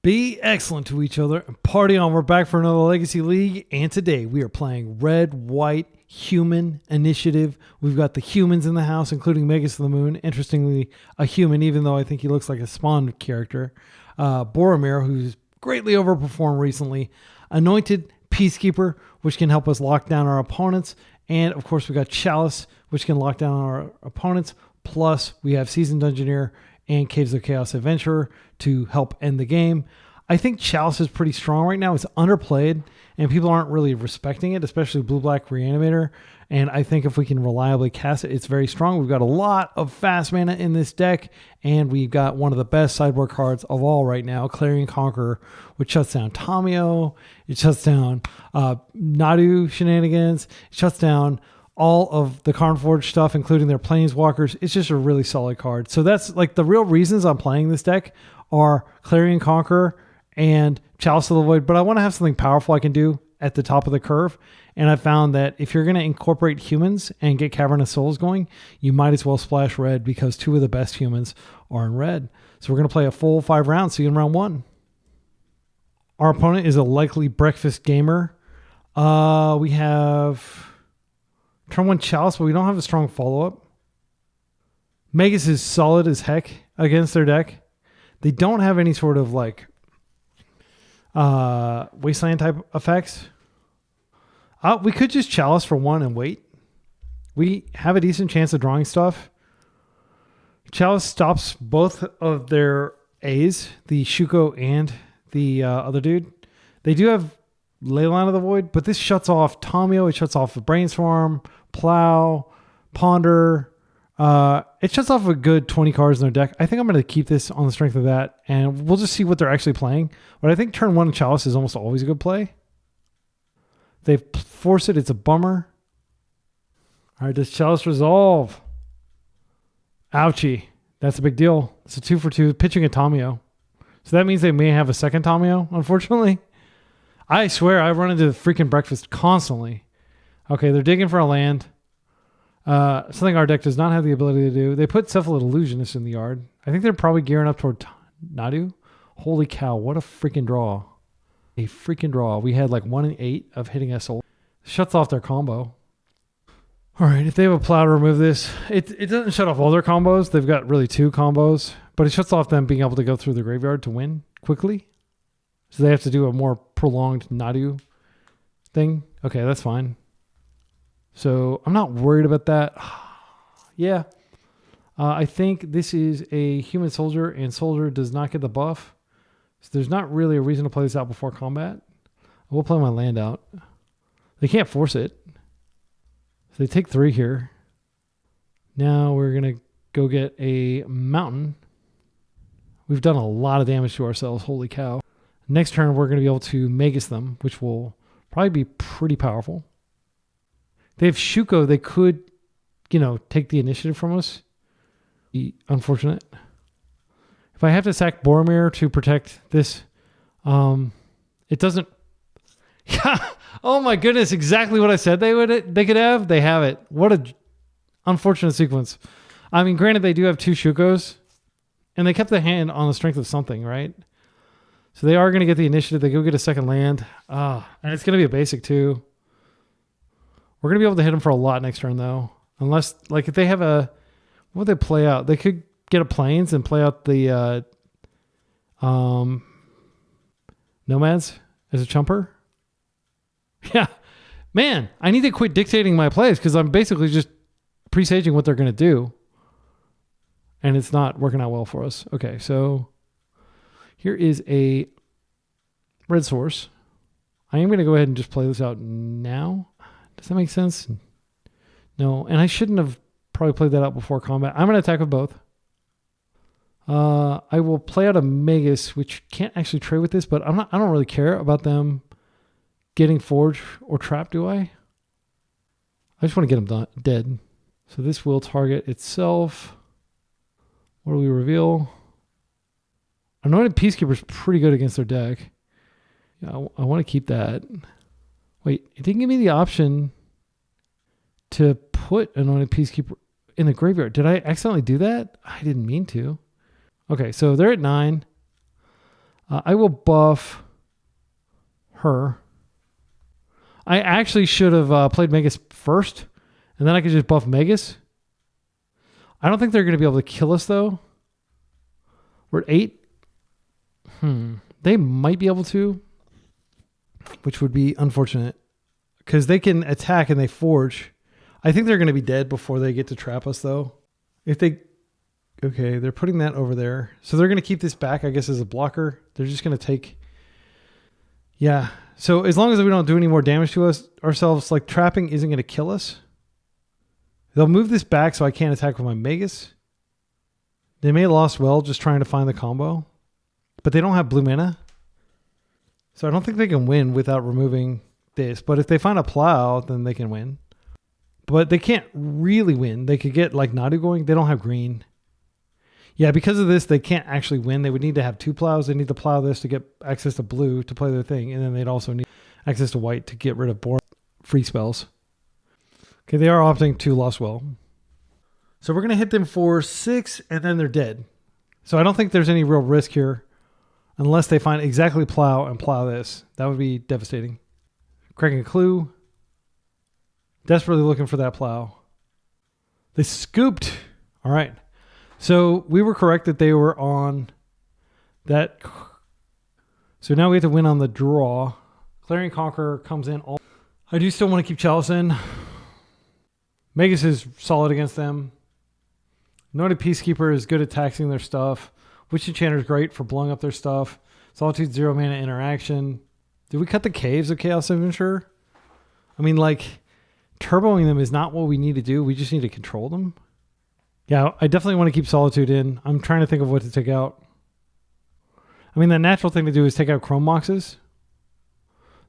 Be excellent to each other and party on. We're back for another Legacy League, and today we are playing Red, White, Human Initiative. We've got the humans in the house, including Magus of the Moon. Interestingly, a human, even though I think he looks like a Spawn character. Boromir, who's greatly overperformed recently. Anointed Peacekeeper, which can help us lock down our opponents. And, of course, we got Chalice, which can lock down our opponents. Plus, we have Seasoned Dungeoneer and Caves of Chaos Adventurer to help end the game. I think Chalice is pretty strong right now. It's underplayed, and people aren't really respecting it, especially Blue-Black Reanimator. And I think if we can reliably cast it, it's very strong. We've got a lot of fast mana in this deck, and we've got one of the best sideboard cards of all right now, Clarion Conqueror, which shuts down Tamio. It shuts down Nadu shenanigans. It shuts down all of the Carnforge stuff, including their Planeswalkers. It's just a really solid card. So that's like the real reasons I'm playing this deck are Clarion Conqueror and Chalice of the Void, but I want to have something powerful I can do at the top of the curve. And I found that if you're going to incorporate humans and get Cavern of Souls going, you might as well splash red because two of the best humans are in red. So we're going to play a full 5 rounds. See you in round 1. Our opponent is a likely breakfast gamer. We have turn 1 Chalice, but we don't have a strong follow-up. Magus is solid as heck against their deck. They don't have any sort of like Wasteland type effects. We could just Chalice for 1 and wait. We have a decent chance of drawing stuff. Chalice stops both of their A's, the Shuko and the other dude. They do have Leyline of the Void, but this shuts off Tamio. It shuts off the Brainstorm, Plow, Ponder. It shuts off a good 20 cards in their deck. I think I'm going to keep this on the strength of that, and we'll just see what they're actually playing. But I think turn 1 Chalice is almost always a good play. They force it. It's a bummer. All right, does Chalice resolve? Ouchie. That's a big deal. It's a 2 for 2 pitching a Tamio. So that means they may have a second Tamio, unfortunately. I swear I run into the freaking breakfast constantly. Okay, they're digging for a land. Something our deck does not have the ability to do. They put Cephalid Illusionist in the yard. I think they're probably gearing up toward Nadu. Holy cow, what a freaking draw. A freaking draw. We had like 1 in 8 of hitting SL. Shuts off their combo. All right, if they have a Plow to remove this, it doesn't shut off all their combos. They've got really 2 combos, but it shuts off them being able to go through the graveyard to win quickly. So they have to do a more prolonged Nadu thing. Okay, that's fine. So I'm not worried about that. Yeah. I think this is a human soldier, and soldier does not get the buff. So there's not really a reason to play this out before combat. We'll play my land out. They can't force it. So they take 3 here. Now we're going to go get a mountain. We've done a lot of damage to ourselves. Holy cow. Next turn, we're going to be able to Magus them, which will probably be pretty powerful. They have Shuko. They could, take the initiative from us. Be unfortunate. If I have to sack Boromir to protect this, it doesn't. Oh my goodness! Exactly what I said they could have. They have it. What a unfortunate sequence. I mean, granted, they do have 2 Shukos, and they kept the hand on the strength of something, right? So they are going to get the initiative. They go get a second land. And it's going to be a basic too. We're going to be able to hit them for a lot next turn though. Unless, if they have what would they play out? They could get a Plains and play out the Nomads as a chumper. Yeah. Man, I need to quit dictating my plays because I'm basically just presaging what they're going to do. And it's not working out well for us. Okay, so here is a red source. I am going to go ahead and just play this out now. Does that make sense? No, and I shouldn't have probably played that out before combat. I'm going to attack with both. I will play out a Magus, which can't actually trade with this, but I don't really care about them getting Forge or Trap, do I? I just want to get them dead. So this will target itself. What do we reveal? Anointed Peacekeeper is pretty good against their deck. Yeah, I want to keep that. Wait, it didn't give me the option to put Anointed Peacekeeper in the graveyard. Did I accidentally do that? I didn't mean to. Okay, so they're at 9. I will buff her. I actually should have played Magus first, and then I could just buff Magus. I don't think they're going to be able to kill us, though. We're at 8. They might be able to, which would be unfortunate, because they can attack and they forge. I think they're going to be dead before they get to trap us, though. If they... Okay, they're putting that over there. So they're going to keep this back, I guess, as a blocker. They're just going to take... Yeah. So as long as we don't do any more damage to ourselves, like trapping isn't going to kill us. They'll move this back so I can't attack with my Magus. They may have lost well just trying to find the combo. But they don't have blue mana. So I don't think they can win without removing this. But if they find a plow, then they can win. But they can't really win. They could get like Nadu going. They don't have green. Yeah, because of this, they can't actually win. They would need to have 2 plows. They need to plow this to get access to blue to play their thing. And then they'd also need access to white to get rid of free spells. Okay, they are opting to Lost Well. So we're going to hit them for 6, and then they're dead. So I don't think there's any real risk here unless they find exactly plow and plow this. That would be devastating. Cracking a clue. Desperately looking for that plow. They scooped. All right. So we were correct that they were on that. So now we have to win on the draw. Clarion Conqueror comes in. I do still want to keep Chalice in. Magus is solid against them. Noted Peacekeeper is good at taxing their stuff. Witch Enchanter is great for blowing up their stuff. Solitude 0 mana interaction. Did we cut the Caves of Chaos Adventure? I mean, like, turboing them is not what we need to do. We just need to control them. Yeah, I definitely want to keep Solitude in. I'm trying to think of what to take out. I mean, the natural thing to do is take out Chrome Moxes.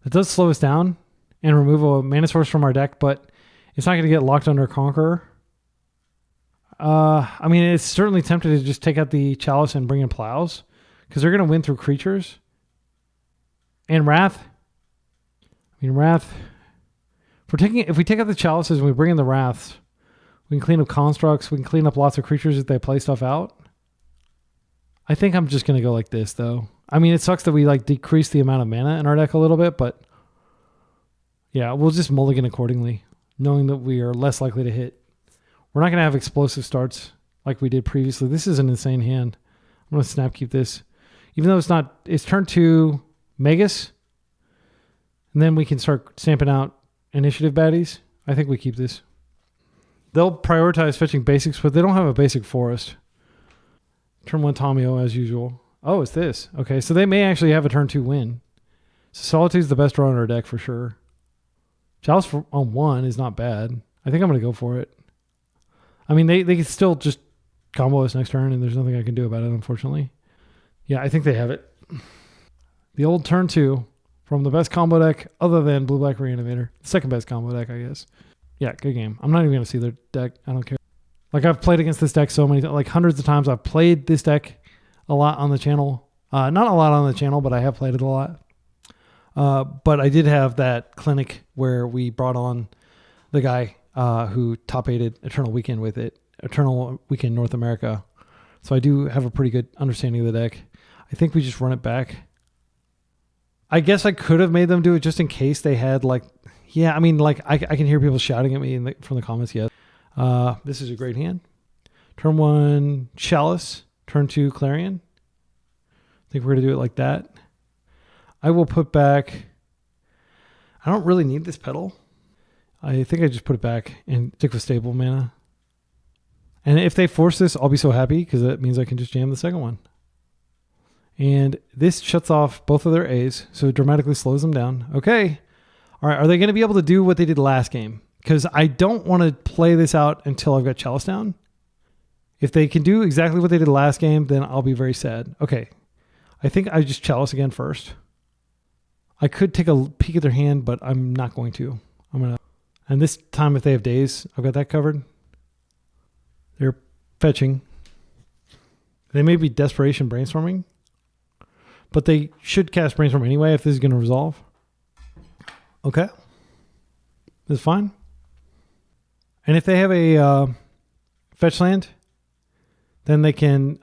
It does slow us down and remove a mana source from our deck, but it's not going to get locked under Conqueror. I mean, it's certainly tempted to just take out the Chalice and bring in Plows, because they're going to win through creatures. And Wrath. I mean, Wrath. If we take out the Chalices and we bring in the Wraths, we can clean up constructs. We can clean up lots of creatures if they play stuff out. I think I'm just going to go like this, though. I mean, it sucks that we like decrease the amount of mana in our deck a little bit, but yeah, we'll just mulligan accordingly, knowing that we are less likely to hit. We're not going to have explosive starts like we did previously. This is an insane hand. I'm going to snap keep this. Even though it's turn 2 Magus, and then we can start stamping out initiative baddies. I think we keep this. They'll prioritize fetching basics, but they don't have a basic forest. Turn 1 Tomio as usual. Oh, it's this. Okay, so they may actually have a turn 2 win. So Solitude's the best draw in our deck for sure. Chalice on 1 is not bad. I think I'm going to go for it. I mean, they can still just combo us next turn, and there's nothing I can do about it, unfortunately. Yeah, I think they have it. The old turn 2 from the best combo deck other than Blue-Black Reanimator. Second best combo deck, I guess. Yeah, good game. I'm not even going to see their deck. I don't care. Like, I've played against this deck so many, like hundreds of times. I've played this deck a lot on the channel. Not a lot on the channel, but I have played it a lot. But I did have that clinic where we brought on the guy who top-aided Eternal Weekend with it. Eternal Weekend North America. So I do have a pretty good understanding of the deck. I think we just run it back. I guess I could have made them do it just in case they had like... Yeah, I mean, like, I can hear people shouting at me from the comments, yes. This is a great hand. Turn 1, Chalice. Turn 2, Clarion. I think we're going to do it like that. I will put back... I don't really need this pedal. I think I just put it back and stick with stable mana. And if they force this, I'll be so happy, because that means I can just jam the second one. And this shuts off both of their A's, so it dramatically slows them down. Okay. All right, are they going to be able to do what they did last game? Because I don't want to play this out until I've got Chalice down. If they can do exactly what they did last game, then I'll be very sad. Okay, I think I just Chalice again first. I could take a peek at their hand, but I'm not going to. And this time, if they have days, I've got that covered. They're fetching. They may be Desperation Brainstorming, but they should cast Brainstorm anyway if this is going to resolve. Okay. That's fine. And if they have a fetch land, then they can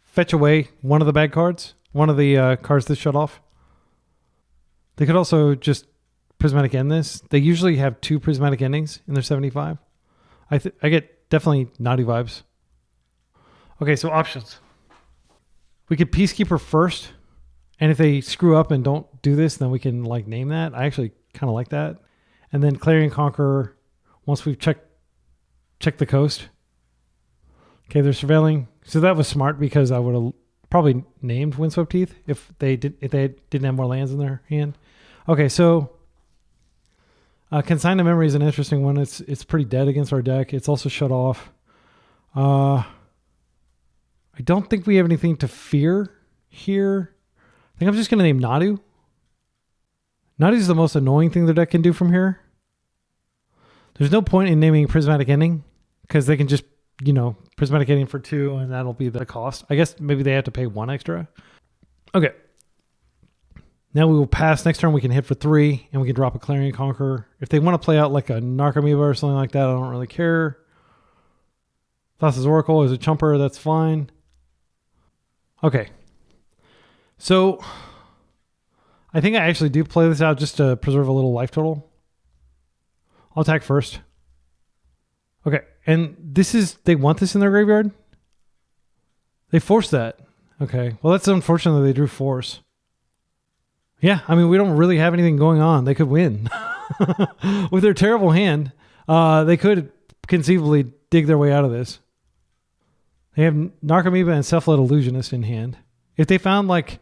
fetch away one of the bad cards. one of the cards that shut off. They could also just prismatic end this. They usually have 2 prismatic endings in their 75. I get definitely Nadu vibes. Okay, so options. We could Peacekeeper first, and if they screw up and don't do this, then we can like name that. I actually kind of like that. And then Clarion Conqueror once we've checked the coast. Okay, they're surveilling. So that was smart because I would have probably named Windswept Teeth if they didn't have more lands in their hand. Okay, so Consign to Memory is an interesting one. It's pretty dead against our deck. It's also shut off. I don't think we have anything to fear here. I think I'm just going to name Nadu. Nadu is the most annoying thing the deck can do from here. There's no point in naming Prismatic Ending because they can just, Prismatic Ending for 2 and that'll be the cost. I guess maybe they have to pay 1 extra. Okay. Now we will pass. Next turn we can hit for 3 and we can drop a Clarion Conqueror. If they want to play out like a Narcomoeba or something like that, I don't really care. Thassa's Oracle is a chumper. That's fine. Okay. So I think I actually do play this out just to preserve a little life total. I'll attack first. Okay. And they want this in their graveyard? They forced that. Okay. Well, that's unfortunate that they drew force. Yeah. I mean, we don't really have anything going on. They could win. With their terrible hand, they could conceivably dig their way out of this. They have Narcomoeba and Cephalid Illusionist in hand. If they found like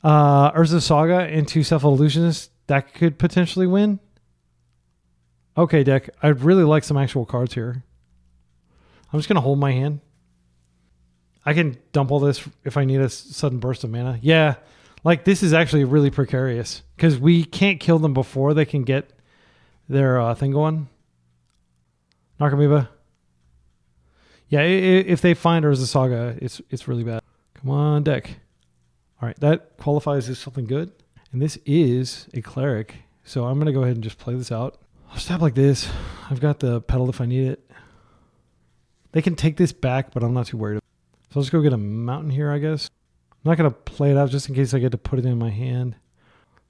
Urza Saga into Cephalid Illusionist, that could potentially win. Okay, deck. I'd really like some actual cards here. I'm just going to hold my hand. I can dump all this if I need a sudden burst of mana. Yeah, like this is actually really precarious because we can't kill them before they can get their thing going. Narcomoeba. Yeah, if they find Urza Saga, it's really bad. Come on, deck. All right, that qualifies as something good. And this is a Cleric. So I'm going to go ahead and just play this out. I'll stab like this. I've got the pedal if I need it. They can take this back, but I'm not too worried. So I'll just go get a mountain here, I guess. I'm not going to play it out just in case I get to put it in my hand.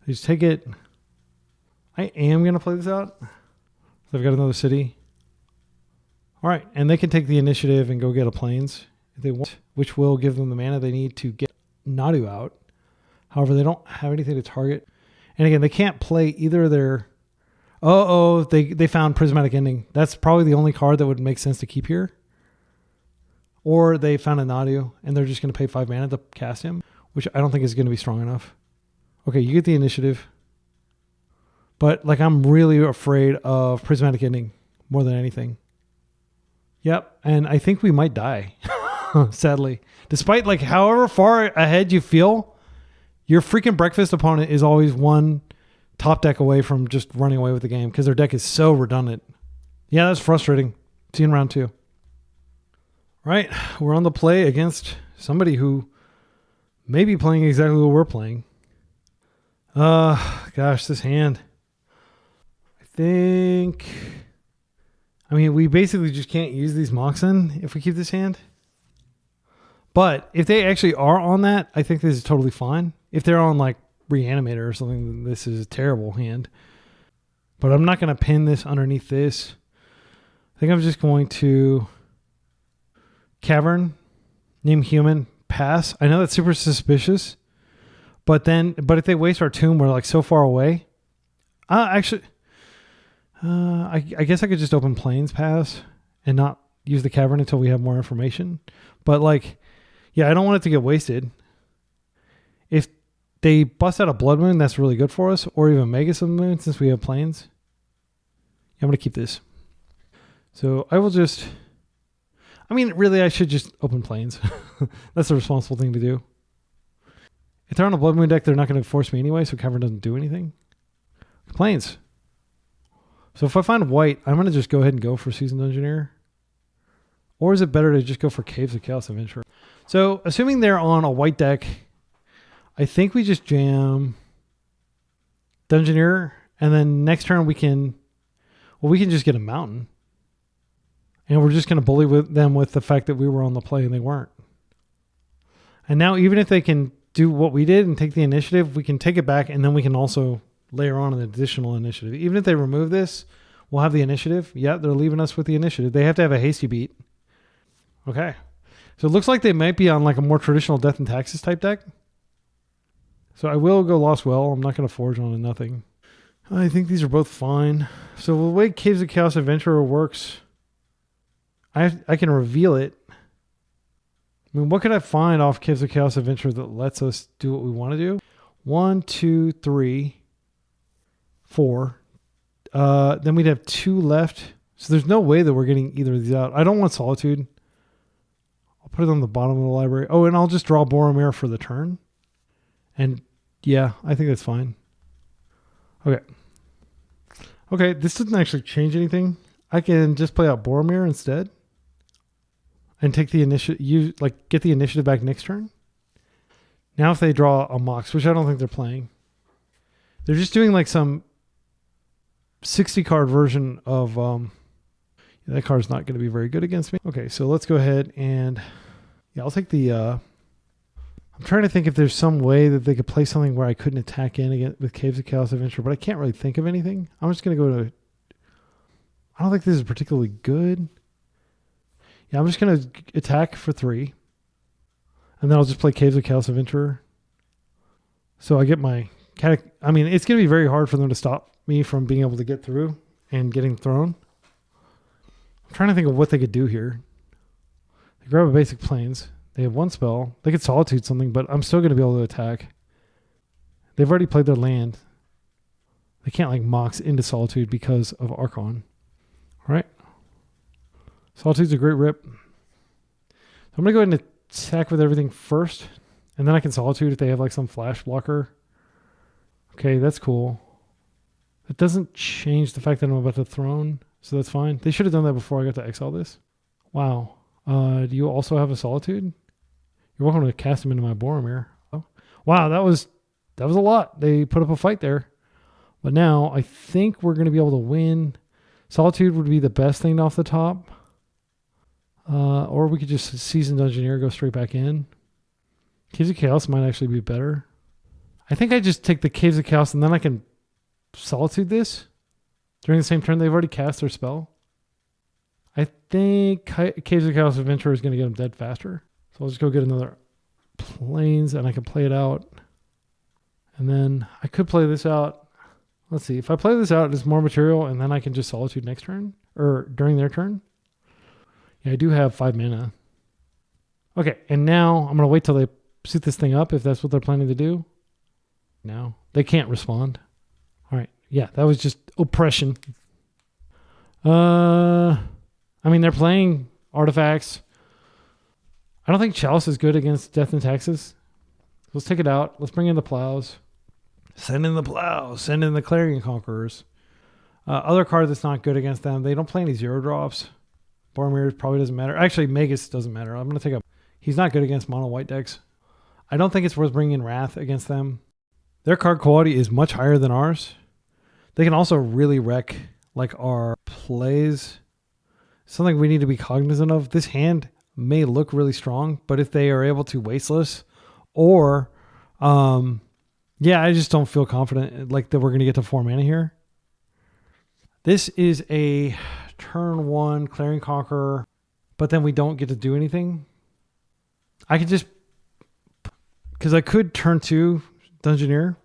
I just take it. I am going to play this out. So I've got another city. All right, and they can take the initiative and go get a plains if they want, which will give them the mana they need to get Nadu out. However, they don't have anything to target. And again, they can't play either their... they found Prismatic Ending. That's probably the only card that would make sense to keep here. Or they found a Nadu, and they're just going to pay 5 mana to cast him, which I don't think is going to be strong enough. Okay, you get the initiative. But like I'm really afraid of Prismatic Ending more than anything. Yep, and I think we might die, sadly. Despite like however far ahead you feel, your freaking breakfast opponent is always one top deck away from just running away with the game because their deck is so redundant. Yeah, that's frustrating. See you in round 2. Right, we're on the play against somebody who may be playing exactly what we're playing. Gosh, this hand. I mean, we basically just can't use these Moxen if we keep this hand. But if they actually are on that, I think this is totally fine. If they're on like Reanimator or something, then this is a terrible hand. But I'm not going to pin this underneath this. I think I'm just going to Cavern, name human, pass. I know that's super suspicious. But if they waste our tomb, we're like so far away. Actually... I guess I could just open Plains pass and not use the Cavern until we have more information. But like, yeah, I don't want it to get wasted. If they bust out a Blood Moon, that's really good for us. Or even Magus of the Moon since we have Plains. Yeah, I'm going to keep this. So I will just... I mean, really, I should just open Plains. That's the responsible thing to do. If they're on a Blood Moon deck, they're not going to force me anyway, so Cavern doesn't do anything. Plains. So if I find white, I'm going to just go ahead and go for Seasoned Engineer. Or is it better to just go for Caves of Chaos Adventure? So assuming they're on a white deck, I think we just jam Dungeoneer. And then next turn we can just get a mountain. And we're just going to bully them with the fact that we were on the play and they weren't. And now even if they can do what we did and take the initiative, we can take it back, and then we can also layer on an additional initiative. Even if they remove this, we'll have the initiative. Yeah, they're leaving us with the initiative. They have to have a hasty beat. Okay. So it looks like they might be on like a more traditional Death and Taxes type deck. So I will go Lost Well. I'm not going to forge on a nothing. I think these are both fine. So the way Caves of Chaos Adventurer works, I can reveal it. I mean, what could I find off Caves of Chaos Adventure that lets us do what we want to do? 1, 2, 3, 4. Then we'd have 2 left. So there's no way that we're getting either of these out. I don't want Solitude. I'll put it on the bottom of the library. Oh, and I'll just draw Boromir for the turn. And yeah, I think that's fine. Okay. Okay, this doesn't actually change anything. I can just play out Boromir instead. And take the initiative, get the initiative back next turn. Now if they draw a Mox, which I don't think they're playing, they're just doing like some 60 card version of, that card's not going to be very good against me. Okay, so let's go ahead and, yeah, I'll take the, I'm trying to think if there's some way that they could play something where I couldn't attack in again with Caves of Chaos Adventure, but I can't really think of anything. I'm just going to go to, I don't think this is particularly good. Yeah, I'm just going to attack for 3. And then I'll just play Caves of Chaos Adventurer. So I get my... I mean, it's going to be very hard for them to stop me from being able to get through and getting thrown. I'm trying to think of what they could do here. They grab a basic plains. They have 1 spell. They could Solitude something, but I'm still going to be able to attack. They've already played their land. They can't like Mox into Solitude because of Archon. All right. Solitude's a great rip. So I'm going to go ahead and attack with everything first. And then I can Solitude if they have like some flash blocker. Okay, that's cool. It doesn't change the fact that I'm about to throne. So that's fine. They should have done that before I got to exile this. Wow. Do you also have a Solitude? You're welcome to cast him into my Boromir. Oh. Wow, that was a lot. They put up a fight there. But now I think we're going to be able to win. Solitude would be the best thing off the top. Or we could just Seasoned Dungeoneer, go straight back in. Caves of Chaos might actually be better. I think I just take the Caves of Chaos and then I can Solitude this. During the same turn, they've already cast their spell. I think Caves of Chaos Adventurer is going to get them dead faster. So I'll just go get another Plains and I can play it out. And then I could play this out. Let's see. If I play this out, it's more material and then I can just Solitude next turn or during their turn. Yeah, I do have 5 mana. Okay, and now I'm going to wait till they suit this thing up if that's what they're planning to do. No, they can't respond. All right. Yeah, that was just oppression. I mean, they're playing artifacts. I don't think Chalice is good against Death and Taxes. Let's take it out. Let's bring in the Plows. Send in the Plows. Send in the Clarion Conquerors. Other card that's not good against them. They don't play any 0 drops. Boromir probably doesn't matter. Actually, Magus doesn't matter. I'm going to take a... He's not good against mono white decks. I don't think it's worth bringing in Wrath against them. Their card quality is much higher than ours. They can also really wreck like our plays. Something we need to be cognizant of. This hand may look really strong, but if they are able to Wasteless or... yeah, I just don't feel confident like that we're going to get to 4 mana here. This is a turn 1 Clarion Conqueror, but then we don't get to do anything. I could just... Because I could turn 2 Dungeoneer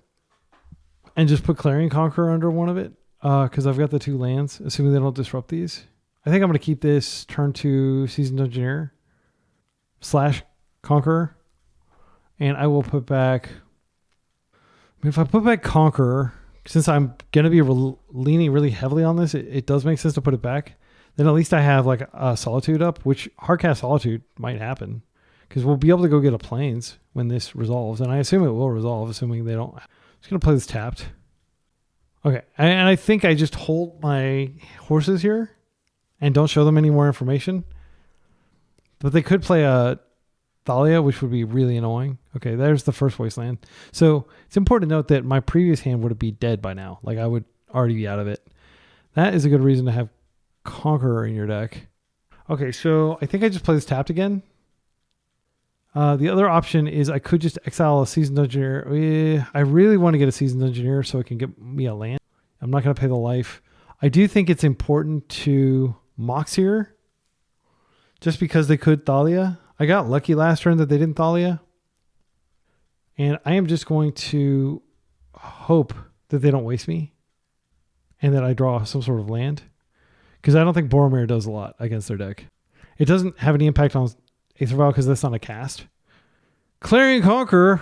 and just put Clarion Conqueror under one of it because I've got the 2 lands, assuming they don't disrupt these. I think I'm going to keep this turn 2 Seasoned Dungeoneer / Conqueror, and I will put back... I mean, if I put back Conqueror, since I'm going to be leaning really heavily on this, it does make sense to put it back. Then at least I have like a Solitude up, which Hardcast Solitude might happen because we'll be able to go get a Plains when this resolves. And I assume it will resolve, assuming they don't. I'm just going to play this tapped. Okay. And I think I just hold my horses here and don't show them any more information. But they could play a Thalia, which would be really annoying. Okay, there's the first Wasteland. So it's important to note that my previous hand would be dead by now. Like I would already be out of it. That is a good reason to have Conqueror in your deck. Okay, so I think I just play this tapped again. The other option is I could just exile a Seasoned Engineer. I really want to get a Seasoned Engineer so it can get me a land. I'm not going to pay the life. I do think it's important to Mox here, just because they could Thalia. I got lucky last turn that they didn't Thalia. And I am just going to hope that they don't waste me and that I draw some sort of land. Because I don't think Boromir does a lot against their deck. It doesn't have any impact on Aether Vial because that's not a cast. Clarion Conqueror.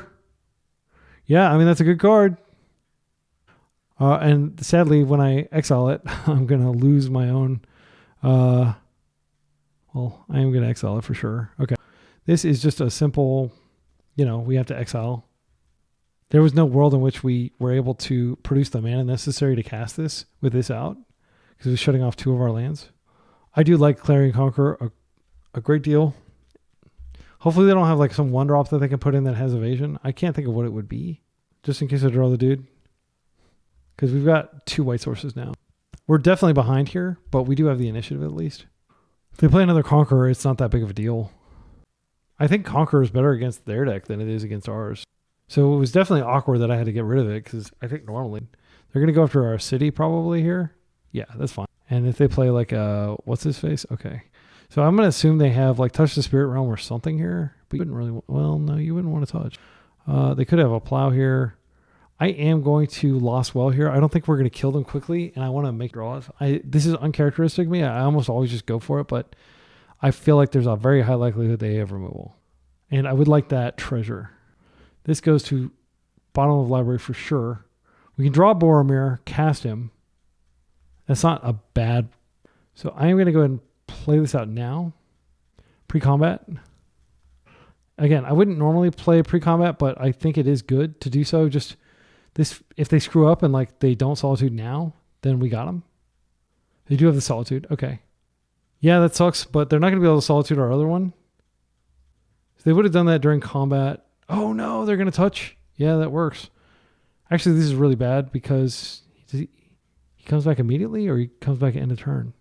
Yeah, I mean, that's a good card. And sadly, when I exile it, I'm going to lose my own. Well, I am going to exile it for sure. Okay. This is just a simple, we have to exile. There was no world in which we were able to produce the mana necessary to cast this with this out because it was shutting off 2 of our lands. I do like Clarion Conqueror a great deal. Hopefully they don't have like some 1-drop that they can put in that has evasion. I can't think of what it would be, just in case I draw the dude. Because we've got 2 white sources now. We're definitely behind here, but we do have the initiative at least. If they play another Conqueror, it's not that big of a deal. I think Conqueror is better against their deck than it is against ours. So it was definitely awkward that I had to get rid of it because I think normally they're going to go after our city probably here. Yeah, that's fine. And if they play like what's his face? Okay. So I'm going to assume they have like Touch the Spirit Realm or something here. But you wouldn't really, no, you wouldn't want to touch. They could have a Plow here. I am going to Lost Well here. I don't think we're going to kill them quickly, and I want to make draws. This is uncharacteristic of me. I almost always just go for it, but I feel like there's a very high likelihood they have removal. And I would like that treasure. This goes to bottom of library for sure. We can draw Boromir, cast him. That's not a bad... So I am going to go ahead and play this out now. Pre-combat. Again, I wouldn't normally play pre-combat, but I think it is good to do so. Just this, if they screw up and like they don't Solitude now, then we got them. They do have the Solitude. Okay. Yeah, that sucks, but they're not going to be able to Solitude our other one. If they would have done that during combat. Oh no, they're going to touch. Yeah, that works. Actually, this is really bad because he comes back immediately or he comes back at end of turn.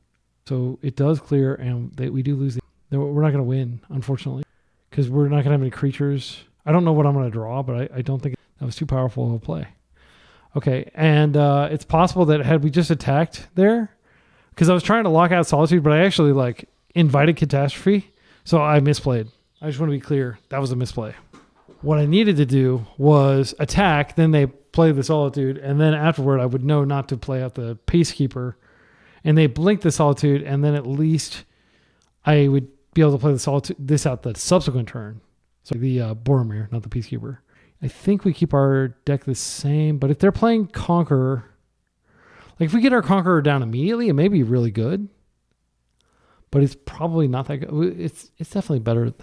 So it does clear and we do lose. We're not going to win, unfortunately, because we're not going to have any creatures. I don't know what I'm going to draw, but I don't think that was too powerful of a play. Okay, and it's possible that had we just attacked there, because I was trying to lock out Solitude, but I actually like invited Catastrophe, so I misplayed. I just want to be clear, that was a misplay. What I needed to do was attack, then they play the Solitude, and then afterward I would know not to play out the Peacekeeper, and they blink the Solitude, and then at least I would be able to play the Solitude this out the subsequent turn. So the Boromir, not the Peacekeeper. I think we keep our deck the same, but if they're playing Conqueror, like if we get our Conqueror down immediately, it may be really good, but it's probably not that good. It's definitely better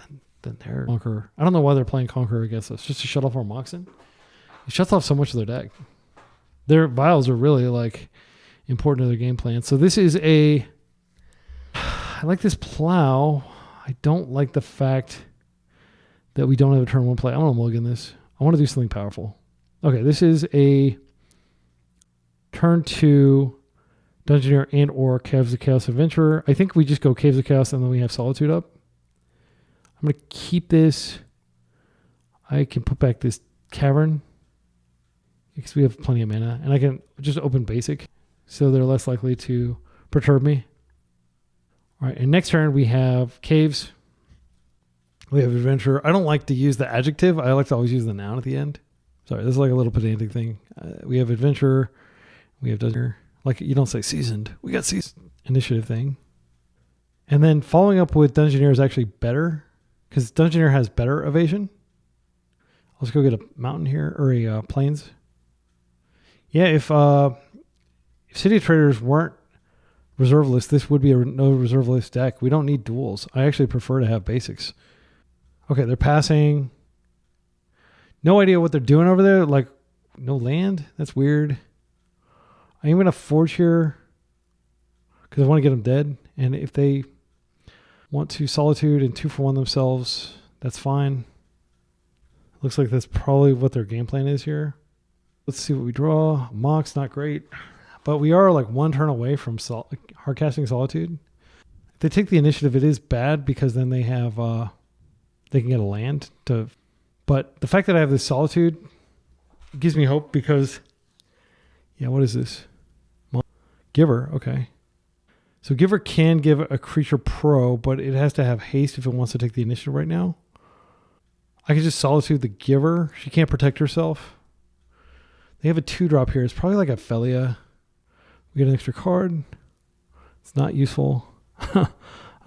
than their Conqueror. I don't know why they're playing Conqueror against us, just to shut off our Moxen. It shuts off so much of their deck. Their vials are really like important to their game plan. So this is I like this Plow. I don't like the fact that we don't have a turn 1 play. I want to mulligan this. I want to do something powerful. Okay, this is a turn 2 Dungeoneer and or Caves of Chaos Adventurer. I think we just go Caves of Chaos and then we have Solitude up. I'm going to keep this. I can put back this Cavern because we have plenty of mana. And I can just open basic so they're less likely to perturb me. All right, and next turn we have Caves. We have Adventurer. I don't like to use the adjective. I like to always use the noun at the end. Sorry, this is like a little pedantic thing. We have Adventurer. We have Dungeoneer. Like you don't say Seasoned. We got Seasoned. Initiative thing. And then following up with Dungeoneer is actually better because Dungeoneer has better evasion. Let's go get a mountain here or a plains. Yeah, if City of Traders weren't reserve list, this would be a no reserve list deck. We don't need duels. I actually prefer to have basics. Okay, they're passing. No idea what they're doing over there. Like, no land? That's weird. I'm going to forge here because I want to get them dead. And if they want to Solitude and 2-for-1 themselves, that's fine. Looks like that's probably what their game plan is here. Let's see what we draw. Mox, not great. But we are like 1 turn away from hardcasting Solitude. If they take the initiative, it is bad because then they have they can get a land to. But the fact that I have this Solitude gives me hope because, yeah, what is this? Giver, okay. So Giver can give a creature pro, but it has to have haste if it wants to take the initiative right now. I could just Solitude the Giver. She can't protect herself. They have a 2-drop here. It's probably like a Felia. We get an extra card. It's not useful.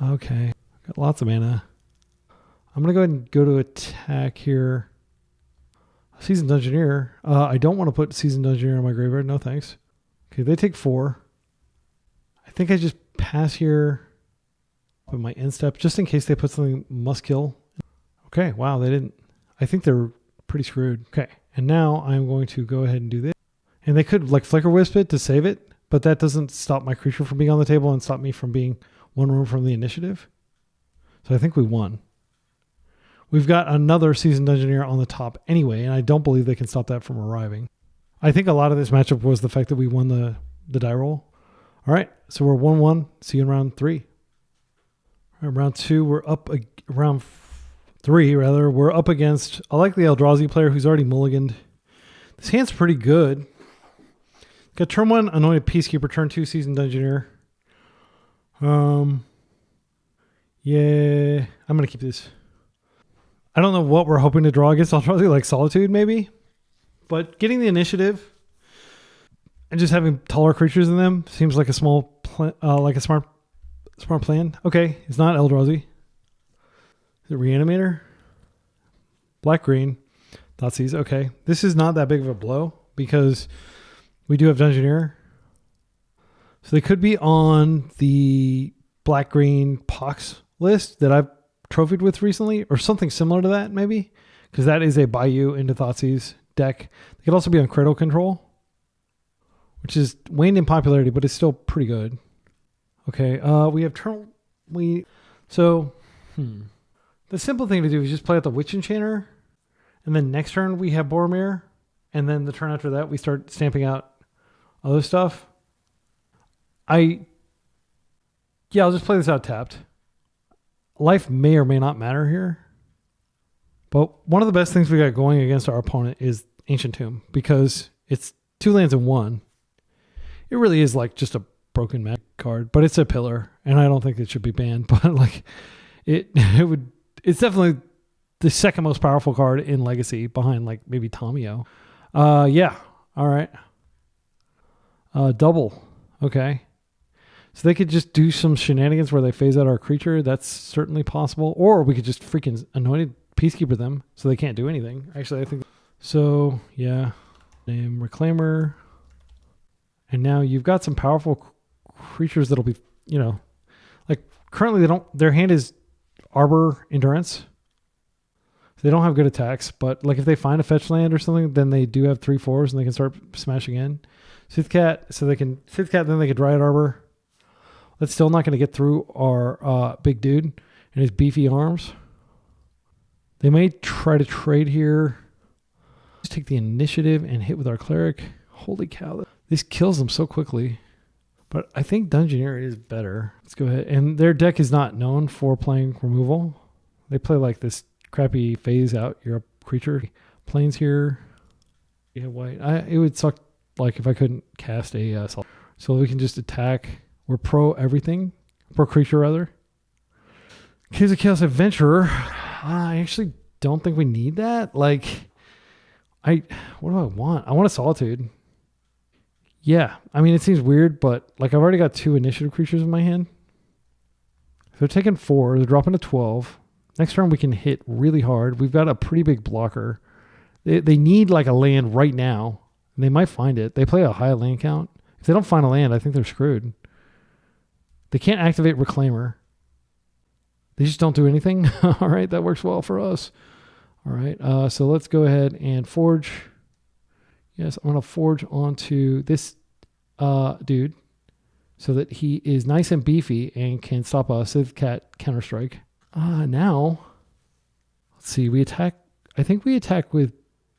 Okay. Got lots of mana. I'm going to go ahead and go to attack here. Seasoned Dungeoneer. I don't want to put Seasoned Dungeoneer in my graveyard. No thanks. Okay, they take 4. I think I just pass here with my end step just in case they put something must kill. Okay, wow, they didn't. I think they're pretty screwed. Okay, and now I'm going to go ahead and do this. And they could like Flicker Wisp it to save it, but that doesn't stop my creature from being on the table and stop me from being one room from the initiative. So I think we won. We've got another Seasoned Dungeoneer on the top anyway, and I don't believe they can stop that from arriving. I think a lot of this matchup was the fact that we won the die roll. All right, so we're 1-1. See you in round 3. All right, round 2, we're up round 3, rather. We're up against a likely Eldrazi player who's already mulliganed. This hand's pretty good. Got turn 1, Anointed Peacekeeper, turn 2, Seasoned Dungeoneer. Yeah, I'm going to keep this. I don't know what we're hoping to draw against Eldrazi, like Solitude maybe. But getting the initiative and just having taller creatures than them seems like a like a smart plan. Okay, it's not Eldrazi. Is it Reanimator? Black-green. Thoughtseize. Okay. This is not that big of a blow because we do have Dungeoneer. So they could be on the black-green Pox list that I've trophied with recently, or something similar to that maybe, because that is a Bayou into Thoughtseize deck. They could also be on Cradle Control, which is waned in popularity, but it's still pretty good. Okay, we have the simple thing to do is just play out the Witch Enchanter, and then next turn we have Boromir, and then the turn after that we start stamping out other stuff. I'll just play this out tapped. Life may or may not matter here. But one of the best things we got going against our opponent is Ancient Tomb, because it's 2 lands in 1. It really is like just a broken magic card, but it's a pillar, and I don't think it should be banned. But like it's definitely the second most powerful card in Legacy behind like maybe Tamio. Yeah. All right. Double. Okay. So they could just do some shenanigans where they phase out our creature. That's certainly possible. Or we could just freaking Anointed Peacekeeper them so they can't do anything. Actually, I think so. Yeah. Name Reclaimer. And now you've got some powerful creatures that'll be, like currently their hand is Arbor Endurance. So they don't have good attacks, but like if they find a fetch land or something, then they do have 3/4s and they can start smashing in. Sithcat, then they could Dryad Arbor. That's still not going to get through our big dude and his beefy arms. They may try to trade here. Just take the initiative and hit with our cleric. Holy cow. This kills them so quickly. But I think Dungeoneer is better. Let's go ahead. And their deck is not known for playing removal. They play like this crappy phase out your creature. Planes here. Yeah, white. It would suck like if I couldn't cast a so we can just attack. We're pro everything. Pro creature, rather. Here's a Chaos Adventurer. I actually don't think we need that. Like, what do I want? I want a Solitude. Yeah. I mean, it seems weird, but like I've already got 2 initiative creatures in my hand. They're taking 4. They're dropping to 12. Next turn we can hit really hard. We've got a pretty big blocker. They need like a land right now. And they might find it. They play a high land count. If they don't find a land, I think they're screwed. They can't activate Reclaimer. They just don't do anything. All right, that works well for us. All right, so let's go ahead and forge. Yes, I'm going to forge onto this dude so that he is nice and beefy and can stop a Sithcat Counterstrike. Now, let's see. We attack. I think we attack with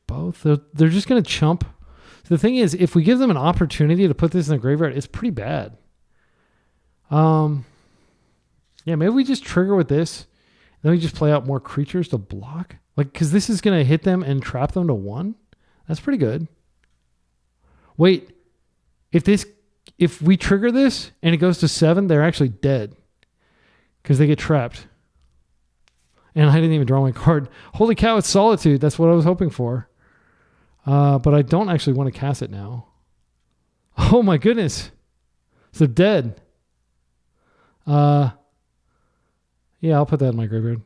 both. They're just going to chump. So the thing is, if we give them an opportunity to put this in the graveyard, it's pretty bad. Yeah, maybe we just trigger with this, Then we just play out more creatures to block. Like, because this is going to hit them and trap them to 1. That's pretty good. Wait, if we trigger this and it goes to 7, they're actually dead because they get trapped. And I didn't even draw my card. Holy cow, it's Solitude. That's what I was hoping for. But I don't actually want to cast it now. Oh my goodness. So dead. Yeah, I'll put that in my graveyard.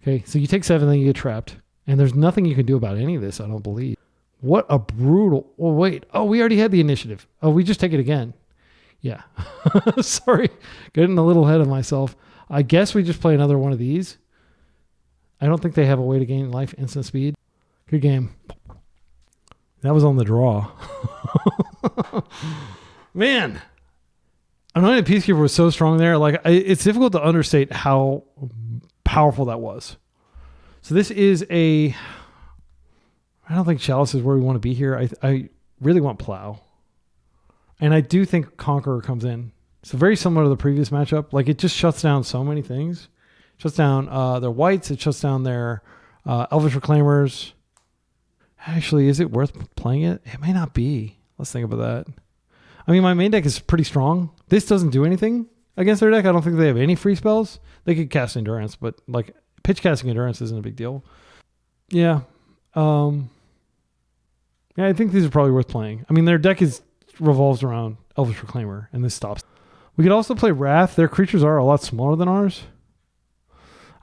Okay, so you take 7, then you get trapped. And there's nothing you can do about any of this, I don't believe. What a brutal... Oh, wait. Oh, we already had the initiative. Oh, we just take it again. Yeah. Sorry. Getting a little ahead of myself. I guess we just play another one of these. I don't think they have a way to gain life instant speed. Good game. That was on the draw. Man. Anointed Peacekeeper was so strong there. Like, it's difficult to understate how powerful that was. So this is a... I don't think Chalice is where we want to be here. I really want Plow. And I do think Conqueror comes in. So very similar to the previous matchup. Like, it just shuts down so many things. It shuts down their whites. It shuts down their Elvish Reclaimers. Actually, is it worth playing it? It may not be. Let's think about that. I mean, my main deck is pretty strong. This doesn't do anything against their deck. I don't think they have any free spells. They could cast Endurance, but like pitch casting Endurance isn't a big deal. Yeah. Yeah, I think these are probably worth playing. I mean, their deck revolves around Elvish Reclaimer, and this stops. We could also play Wrath. Their creatures are a lot smaller than ours.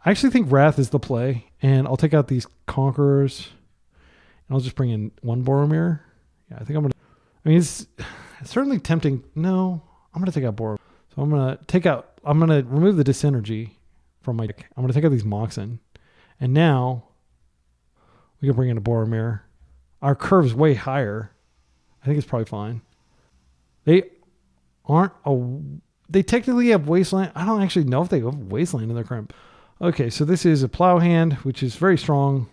I actually think Wrath is the play, and I'll take out these Conquerors, and I'll just bring in 1 Boromir. Yeah, I think I'm going to... I mean, it's certainly tempting. No, I'm going to take out Boromir. So I'm going to remove the Disenergy from my deck. I'm going to take out these Moxen, and now we can bring in a Boromir. Our curve's way higher. I think it's probably fine. They technically have Wasteland. I don't actually know if they have Wasteland in their current. Okay, so this is a Plow hand, which is very strong.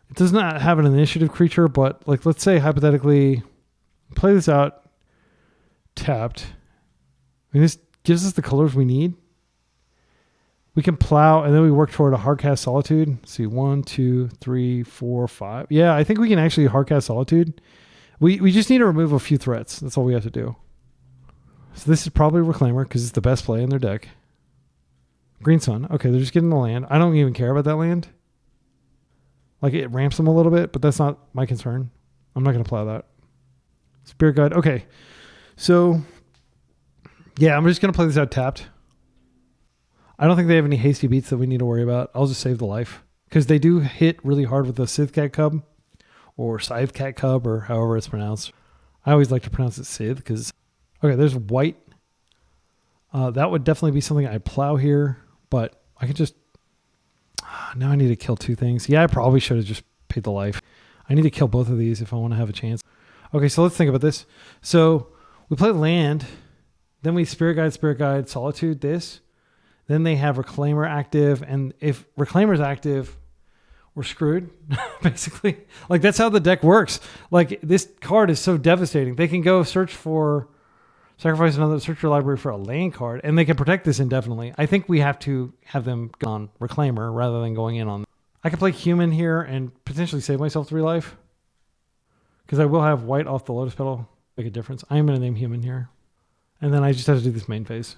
It does not have an initiative creature, but like, let's say hypothetically, play this out tapped. I mean, this gives us the colors we need. We can Plow, and then we work toward a Hardcast Solitude. Let's see, 1, 2, 3, 4, 5. Yeah, I think we can actually Hardcast Solitude. We just need to remove a few threats. That's all we have to do. So this is probably Reclaimer because it's the best play in their deck. Green Sun. Okay, they're just getting the land. I don't even care about that land. Like, it ramps them a little bit, but that's not my concern. I'm not going to Plow that. Spirit Guide. Okay, so yeah, I'm just going to play this out tapped. I don't think they have any hasty beats that we need to worry about. I'll just save the life because they do hit really hard with the Scythecat Cub or Scythecat Cub or however it's pronounced. I always like to pronounce it Scythe because, okay, there's white. That would definitely be something I'd Plow here, but I could just, now I need to kill 2 things. Yeah, I probably should have just paid the life. I need to kill both of these if I want to have a chance. Okay, so let's think about this. So we play land, then we Spirit Guide, Solitude, this. Then they have Reclaimer active, and if Reclaimer's active, we're screwed, basically. Like, that's how the deck works. Like, this card is so devastating. They can go search your library for a land card, and they can protect this indefinitely. I think we have to have them go on Reclaimer rather than going in on... I can play Human here and potentially save myself 3 life, because I will have white off the Lotus Petal. Make a difference. I'm going to name Human here, and then I just have to do this main phase.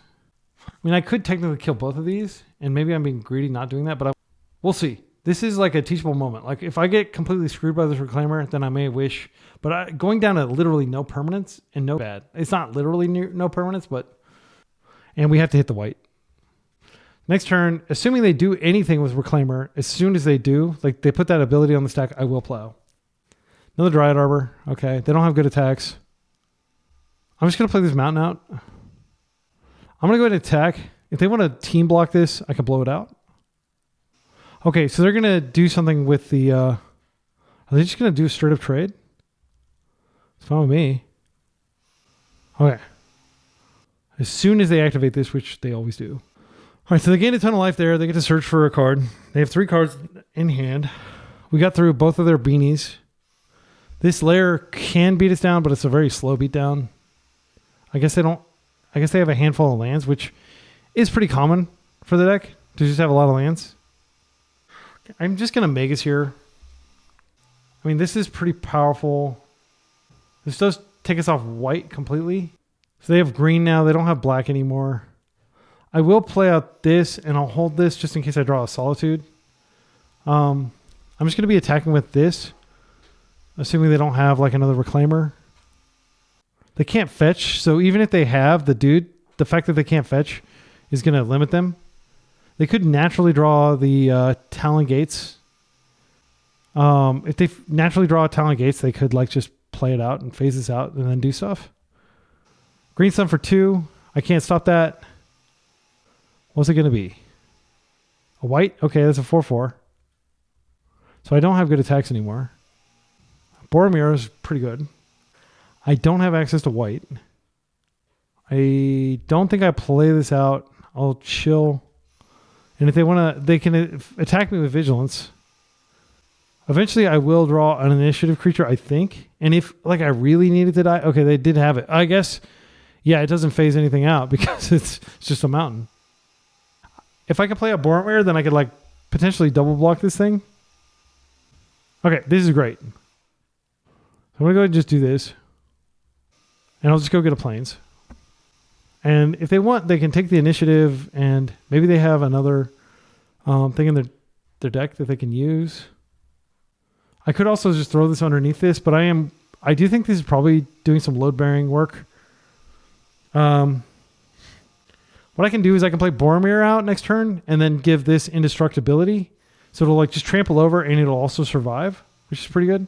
I mean, I could technically kill both of these, and maybe I'm being greedy not doing that, but we'll see. This is like a teachable moment. Like, if I get completely screwed by this Reclaimer, then I may wish. But going down to literally no permanence and no bad. It's not literally no permanence, but... And we have to hit the white. Next turn, assuming they do anything with Reclaimer, as soon as they do, like they put that ability on the stack, I will Plow. Another Dryad Arbor. Okay, they don't have good attacks. I'm just going to play this Mountain out. I'm going to go ahead and attack. If they want to team block this, I can blow it out. Okay, so they're going to do something with the... are they just going to do a straight up trade? It's fine with me. Okay. As soon as they activate this, which they always do. All right, so they gain a ton of life there. They get to search for a card. They have 3 cards in hand. We got through both of their beanies. This layer can beat us down, but it's a very slow beat down. I guess they have a handful of lands, which is pretty common for the deck to just have a lot of lands. I'm just going to Magus here. I mean, this is pretty powerful. This does take us off white completely. So they have green now. They don't have black anymore. I will play out this, and I'll hold this just in case I draw a Solitude. I'm just going to be attacking with this, assuming they don't have like another Reclaimer. They can't fetch, so even if they have the fact that they can't fetch is going to limit them. They could naturally draw the Talon Gates. If they naturally draw Talon Gates, they could like just play it out and phase this out and then do stuff. Green Sun for 2. I can't stop that. What's it going to be? A white? Okay, that's a 4/4. So I don't have good attacks anymore. Boromir is pretty good. I don't have access to white. I don't think I play this out. I'll chill. And if they want to, they can attack me with Vigilance. Eventually, I will draw an initiative creature, I think. And if like I really needed to die, okay, they did have it. I guess, yeah, it doesn't phase anything out because it's just a mountain. If I could play a Boromir, then I could like potentially double block this thing. Okay, this is great. I'm going to go ahead and just do this. And I'll just go get a Plains. And if they want, they can take the initiative and maybe they have another thing in their deck that they can use. I could also just throw this underneath this, but I do think this is probably doing some load-bearing work. What I can do is I can play Boromir out next turn and then give this indestructibility. So it'll like just trample over and it'll also survive, which is pretty good.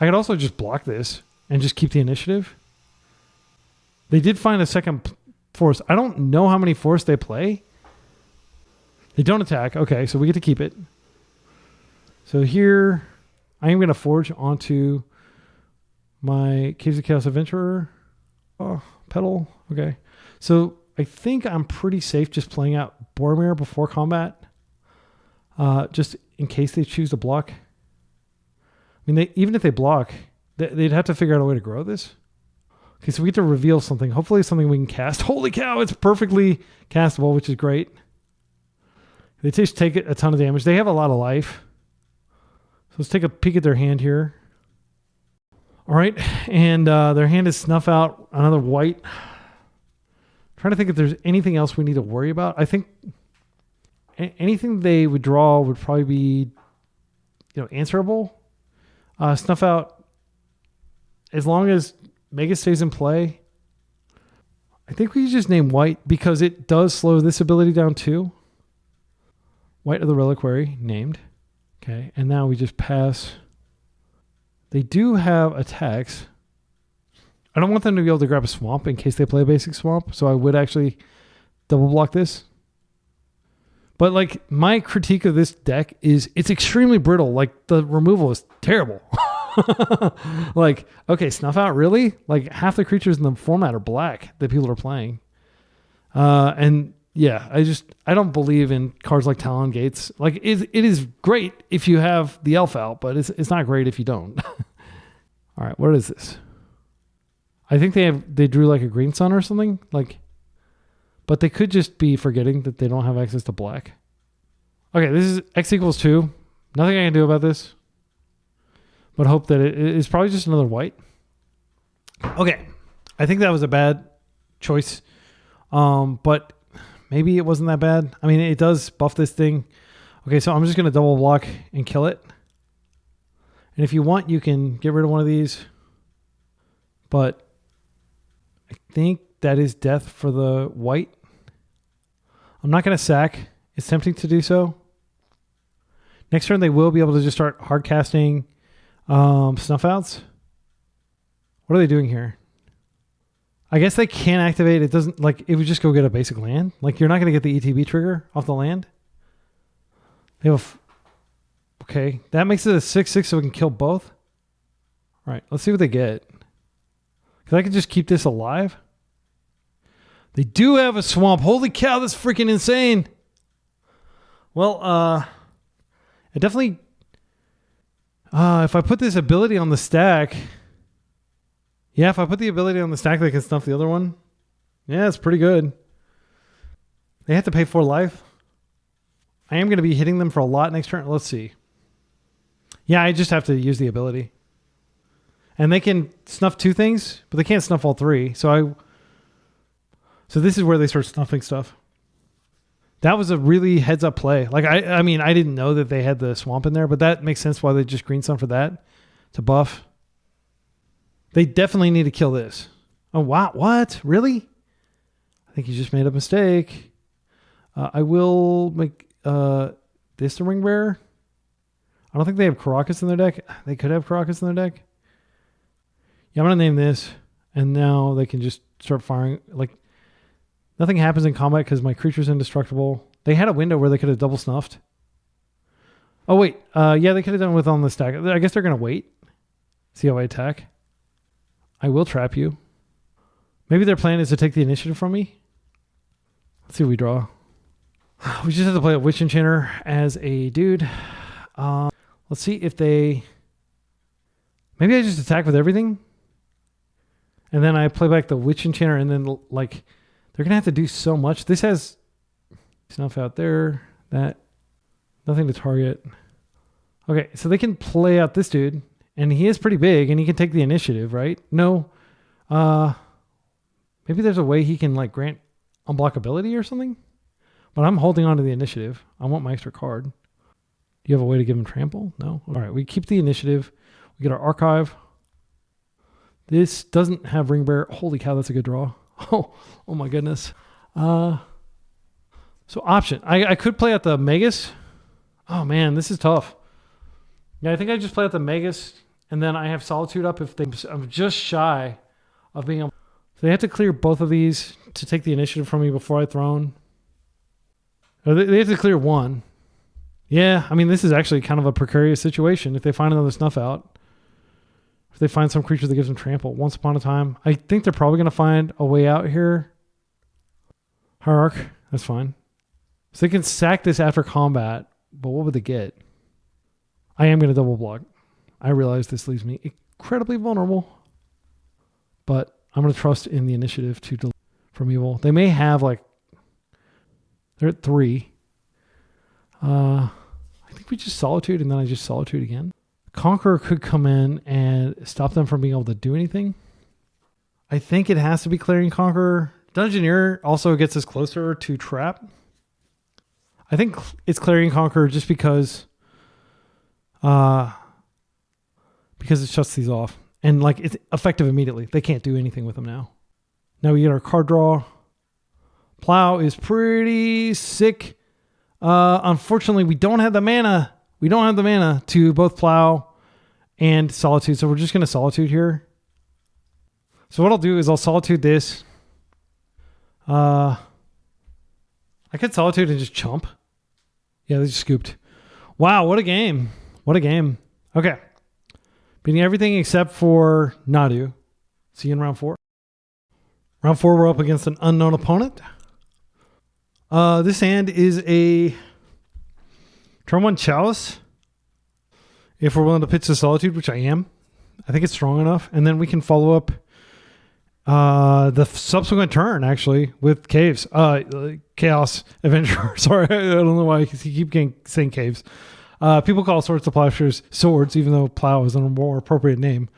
I could also just block this and just keep the initiative. They did find a second force. I don't know how many force they play. They don't attack. Okay, so we get to keep it. So here, I am going to forge onto my Caves of Chaos Adventurer. Oh, Petal. Okay. So I think I'm pretty safe just playing out Boromir before combat. Just in case they choose to block. I mean, even if they block, they'd have to figure out a way to grow this. Okay, so we get to reveal something. Hopefully something we can cast. Holy cow, it's perfectly castable, which is great. They just take a ton of damage. They have a lot of life. So let's take a peek at their hand here. All right, and their hand is Snuff Out, another white. Trying to think if there's anything else we need to worry about. I think anything they would draw would probably be, answerable. Snuff Out, as long as Mega stays in play, I think we just name white because it does slow this ability down too. White of the Reliquary, named. Okay, and now we just pass. They do have attacks. I don't want them to be able to grab a swamp in case they play a basic swamp, so I would actually double block this. But like my critique of this deck is it's extremely brittle. Like the removal is terrible. Like, okay, Snuff Out, really? Like half the creatures in the format are black that people are playing. And yeah, I don't believe in cards like Talon Gates. Like it is great if you have the elf out, but it's not great if you don't. All right, what is this? I think they drew like a Green Sun or something. But they could just be forgetting that they don't have access to black. Okay, this is X equals 2. Nothing I can do about this. But hope that it is probably just another white. Okay. I think that was a bad choice. But maybe it wasn't that bad. I mean, it does buff this thing. Okay, so I'm just going to double block and kill it. And if you want, you can get rid of one of these. But I think that is death for the white. I'm not going to sack. It's tempting to do so. Next turn, they will be able to just start hard casting Snuff Outs. What are they doing here? I guess they can activate. It doesn't, like, it would just go get a basic land. Like, you're not going to get the ETB trigger off the land. They have okay, that makes it a 6/6 so we can kill both. All right, let's see what they get. Because I can just keep this alive. They do have a swamp. Holy cow, that's freaking insane. Well, it definitely... if I put this ability on the stack... Yeah, if I put the ability on the stack, they can stuff the other one. Yeah, it's pretty good. They have to pay 4 life. I am going to be hitting them for a lot next turn. Let's see. Yeah, I just have to use the ability. And they can snuff 2 things, but they can't snuff all 3. So this is where they start snuffing stuff. That was a really heads up play. Like I mean, I didn't know that they had the swamp in there, but that makes sense why they just green sun for that to buff. They definitely need to kill this. Oh wow, what? Really? I think you just made a mistake. I will make this the ring bearer. I don't think they have Caracas in their deck. They could have Caracas in their deck. Yeah, I'm gonna name this, and now they can just start firing. Like nothing happens in combat because my creature's indestructible. They had a window where they could have double snuffed. Oh wait, yeah, they could have done it with on the stack. I guess they're gonna wait. See how I attack. I will trap you. Maybe their plan is to take the initiative from me. Let's see what we draw. We just have to play a Witch Enchanter as a dude. Let's see if they... Maybe I just attack with everything. And then I play back the Witch Enchanter and then like... They're going to have to do so much. This has snuff out there. That. Nothing to target. Okay, so they can play out this dude. And he is pretty big and he can take the initiative, right? No. Maybe there's a way he can like grant unblockability or something. But I'm holding on to the initiative. I want my extra card. Do you have a way to give him trample? No? All right, we keep the initiative. We get our archive. This doesn't have ring bearer. Holy cow, that's a good draw. Oh my goodness. So option. I could play out the Magus. Oh man, this is tough. Yeah, I think I just play out the Magus and then I have Solitude up if I'm just shy of being able. So they have to clear both of these to take the initiative from me before I throne. Or they have to clear one. Yeah, I mean, this is actually kind of a precarious situation if they find another snuff out. If they find some creature that gives them trample. Once upon a time. I think they're probably going to find a way out here. Hierarch. That's fine. So they can sack this after combat. But what would they get? I am going to double block. I realize this leaves me incredibly vulnerable. But I'm going to trust in the initiative to delete from evil. They may have like... They're at 3. I think we just Solitude and then I just Solitude again. Conqueror could come in and stop them from being able to do anything. I think it has to be Clarion Conqueror. Dungeoneer also gets us closer to trap. I think it's Clarion Conqueror just because it shuts these off. And like it's effective immediately. They can't do anything with them now. Now we get our card draw. Plow is pretty sick. Unfortunately, we don't have the mana. We don't have the mana to both Plow and Solitude. So we're just going to Solitude here. So what I'll do is I'll Solitude this. I could Solitude and just chump. Yeah, they just scooped. Wow, what a game. What a game. Okay. Beating everything except for Nadu. See you in round 4. Round 4, we're up against an unknown opponent. This hand is a turn 1 Chalice. If we're willing to pitch the Solitude, which I am. I think it's strong enough. And then we can follow up the subsequent turn, actually, with Caves. Chaos Adventurer. Sorry, I don't know why I keep saying Caves. People call Swords to Plowshares swords, even though Plow is a more appropriate name.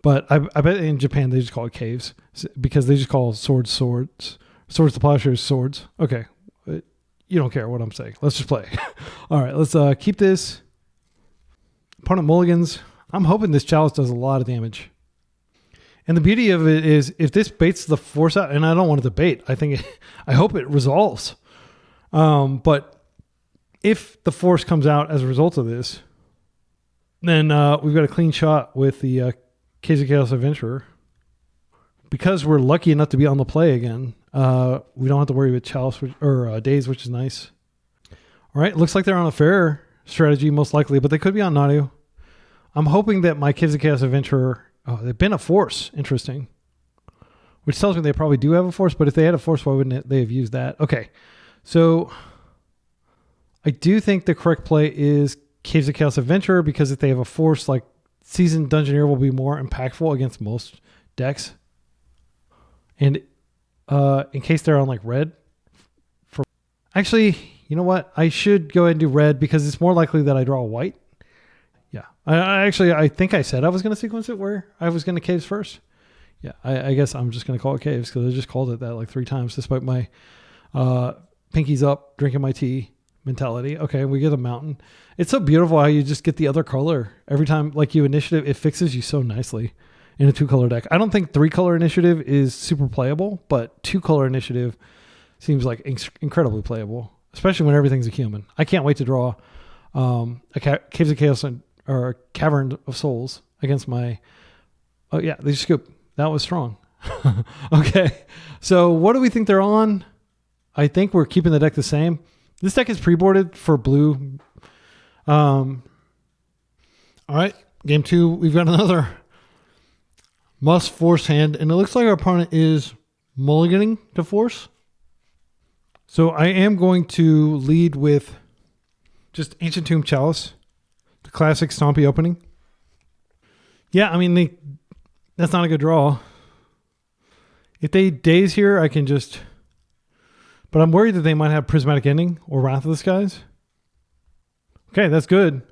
But I bet in Japan they just call it Caves because they just call swords. Swords to Plowshares swords. Okay. You don't care what I'm saying. Let's just play. All right, let's keep this. Opponent mulligans. I'm hoping this Chalice does a lot of damage. And the beauty of it is if this baits the force out, and I don't want it to bait, I hope it resolves. But if the force comes out as a result of this, then we've got a clean shot with the Case of Chaos Adventurer. Because we're lucky enough to be on the play again, we don't have to worry about Chalice or Daze, which is nice. All right, looks like they're on a fair strategy, most likely, but they could be on Nadu. I'm hoping that my Kids of Chaos Adventurer... Oh, they've been a force. Interesting. Which tells me they probably do have a force, but if they had a force, why wouldn't they have used that? Okay, so I do think the correct play is Caves of Chaos Adventurer because if they have a force, like Seasoned Dungeoneer will be more impactful against most decks. And in case they're on like red, actually, You know what? I should go ahead and do red because it's more likely that I draw a white. Yeah. I think I said I was going to sequence it where I was going to caves first. Yeah. I guess I'm just going to call it caves because I just called it that like 3 times despite my pinkies up, drinking my tea mentality. Okay, we get a mountain. It's so beautiful how you just get the other color every time like you initiative. It fixes you so nicely in a 2-color deck. I don't think 3-color initiative is super playable, but 2-color initiative seems like incredibly playable, especially when everything's a human. I can't wait to draw a Caves of Chaos or a Cavern of Souls against my... Oh yeah, they scoop. That was strong. Okay, so what do we think they're on? I think we're keeping the deck the same. This deck is pre-boarded for blue. All right, game 2. We've got another must force hand, and it looks like our opponent is mulliganing to force. So I am going to lead with just Ancient Tomb Chalice, the classic stompy opening. Yeah, I mean, that's not a good draw. If they daze here, I can just... But I'm worried that they might have Prismatic Ending or Wrath of the Skies. Okay, that's good.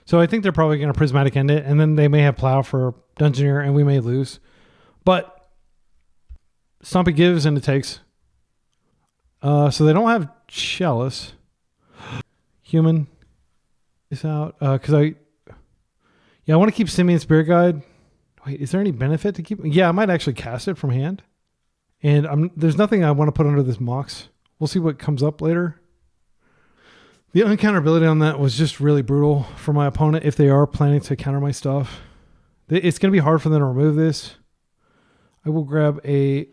So I think they're probably going to Prismatic End it, and then they may have Plow for Dungeoneer, and we may lose. But Stompy gives and it takes. So they don't have Chalice. Human is out. Because I want to keep Simian Spirit Guide. Wait, is there any benefit to keep? Yeah, I might actually cast it from hand. And there's nothing I want to put under this Mox. We'll see what comes up later. The uncounterability on that was just really brutal for my opponent if they are planning to counter my stuff. It's going to be hard for them to remove this. I will grab a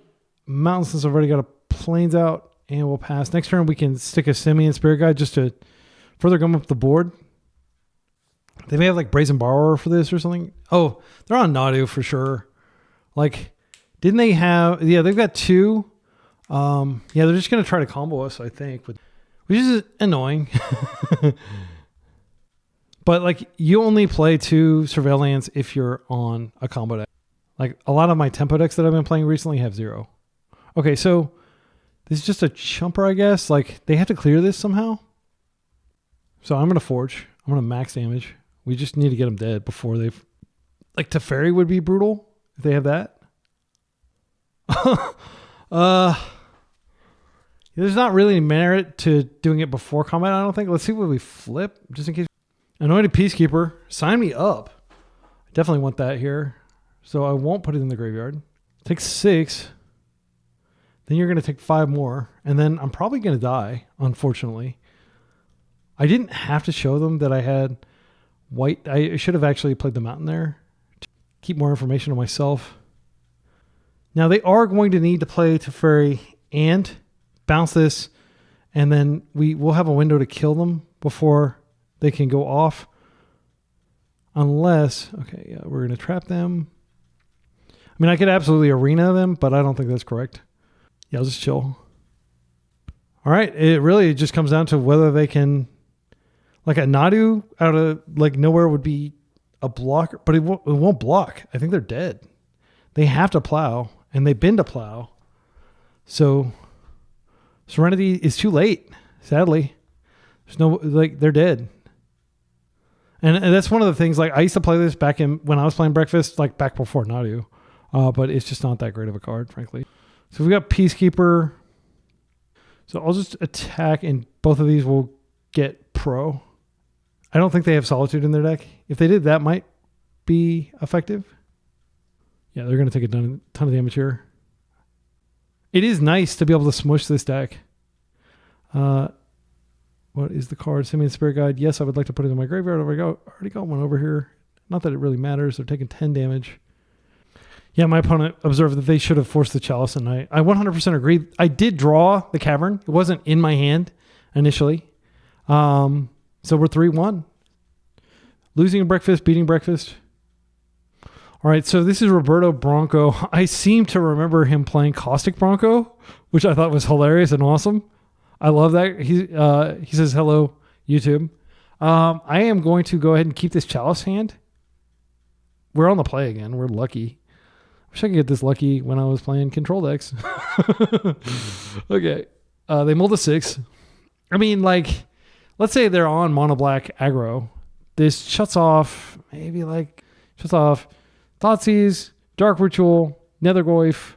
Mountain since I've already got a Plains out, and we'll pass. Next turn, we can stick a Simian Spirit Guide just to further gum up the board. They may have like Brazen Borrower for this or something. Oh, they're on Nadu for sure. Like... Didn't they have... Yeah, they've got 2. Yeah, they're just going to try to combo us, I think. Which is annoying. But, like, you only play 2 Surveillance if you're on a combo deck. Like, a lot of my tempo decks that I've been playing recently have 0. Okay, so... This is just a chumper, I guess. Like, they have to clear this somehow. So I'm going to Forge. I'm going to max damage. We just need to get them dead before they've... Like, Teferi would be brutal if they have that. There's not really merit to doing it before combat, I don't think. Let's see what we flip, just in case. Anointed Peacekeeper. Sign me up. I definitely want that here. So I won't put it in the graveyard. Take 6. Then you're going to take 5 more. And then I'm probably going to die, unfortunately. I didn't have to show them that I had white. I should have actually played the Mountain there to keep more information on myself. Now, they are going to need to play Teferi and bounce this, and then we'll have a window to kill them before they can go off. Unless, okay, yeah, we're going to trap them. I mean, I could absolutely arena them, but I don't think that's correct. Yeah, I'll just chill. All right, it really just comes down to whether they can... Like a Nadu out of like nowhere would be a blocker, but it won't block. I think they're dead. They have to plow. And they've been to plow. So Serenity is too late, sadly. There's no, like, they're dead. And that's one of the things, like, I used to play this back when I was playing Breakfast, like back before Nadu. But it's just not that great of a card, frankly. So we've got Peacekeeper. So I'll just attack, and both of these will get pro. I don't think they have Solitude in their deck. If they did, that might be effective. Yeah, they're going to take a ton of damage here. It is nice to be able to smush this deck. What is the card? Simian Spirit Guide. Yes, I would like to put it in my graveyard. I already got one over here. Not that it really matters. They're taking 10 damage. Yeah, my opponent observed that they should have forced the Chalice, and I 100% agree. I did draw the Cavern. It wasn't in my hand initially. So we're 3-1. Losing a Breakfast, beating Breakfast. All right, so this is Roberto Bronco. I seem to remember him playing Caustic Bronco, which I thought was hilarious and awesome. I love that. He says, hello, YouTube. I am going to go ahead and keep this Chalice hand. We're on the play again. We're lucky. Wish I could get this lucky when I was playing control decks. Okay. They mulled a 6. I mean, like, let's say they're on mono black aggro. This shuts off, maybe like, shuts off Thoughtseize, Dark Ritual, Nethergoyf.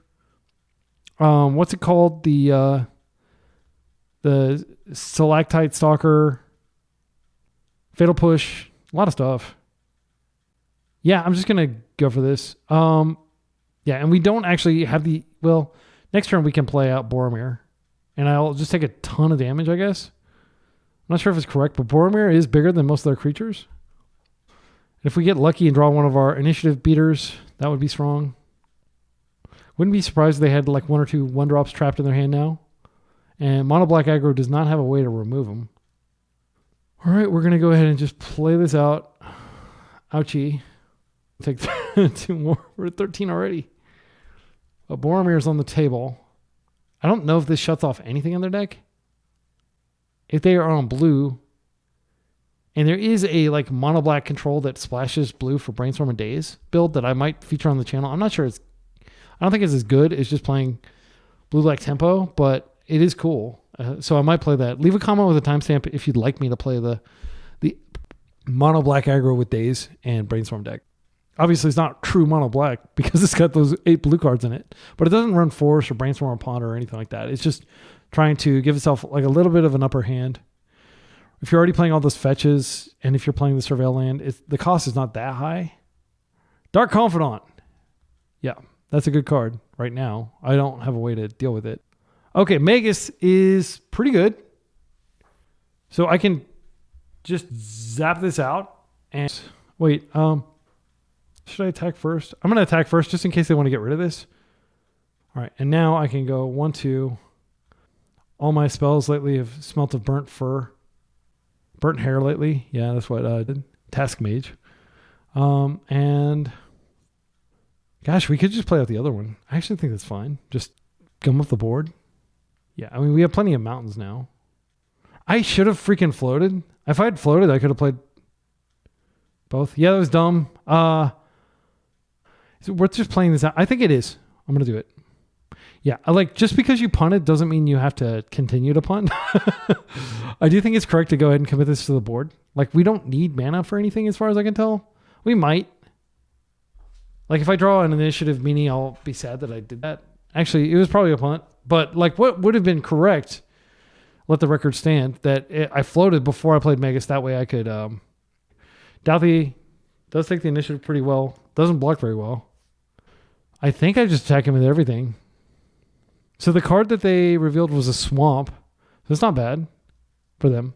What's it called? The Stalactite Stalker, Fatal Push, a lot of stuff. Yeah, I'm just going to go for this. Yeah, and we don't actually have next turn we can play out Boromir. And I'll just take a ton of damage, I guess. I'm not sure if it's correct, but Boromir is bigger than most of their creatures. And if we get lucky and draw one of our initiative beaters, that would be strong. Wouldn't be surprised if they had like 1 or 2 1-drops trapped in their hand now. And mono black aggro does not have a way to remove them. All right, we're going to go ahead and just play this out. Ouchie. Take 2 more. We're at 13 already. But Boromir's on the table. I don't know if this shuts off anything in their deck. If they are on blue, and there is a like mono black control that splashes blue for Brainstorm and Daze build that I might feature on the channel. I'm not sure I don't think it's as good as just playing blue black tempo, but it is cool. So I might play that. Leave a comment with a timestamp if you'd like me to play the mono black aggro with Daze and Brainstorm deck. Obviously, it's not true mono black because it's got those 8 blue cards in it, but it doesn't run Force or Brainstorm or Ponder or anything like that. It's just trying to give itself like a little bit of an upper hand. If you're already playing all those fetches and if you're playing the Surveil land, the cost is not that high. Dark Confidant. Yeah, that's a good card right now. I don't have a way to deal with it. Okay, Magus is pretty good. So I can just zap this out and wait, should I attack first? I'm going to attack first just in case they want to get rid of this. All right, and now I can go 1, 2. All my spells lately have smelt of burnt fur. Burnt hair lately. Yeah, that's what I did. Task Mage. And gosh, we could just play out the other one. I actually think that's fine. Just gum up the board. Yeah, I mean, we have plenty of mountains now. I should have freaking floated. If I had floated, I could have played both. Yeah, that was dumb. Is it worth just playing this out? I think it is. I'm going to do it. Yeah, just because you punted doesn't mean you have to continue to punt. I do think it's correct to go ahead and commit this to the board. Like, we don't need mana for anything as far as I can tell. We might. Like, if I draw an initiative meaning, I'll be sad that I did that. Actually, it was probably a punt. But, like, what would have been correct, let the record stand, that I floated before I played Magus. That way I could... Douthie does take the initiative pretty well. Doesn't block very well. I think I just attack him with everything. So the card that they revealed was a Swamp. So it's not bad for them.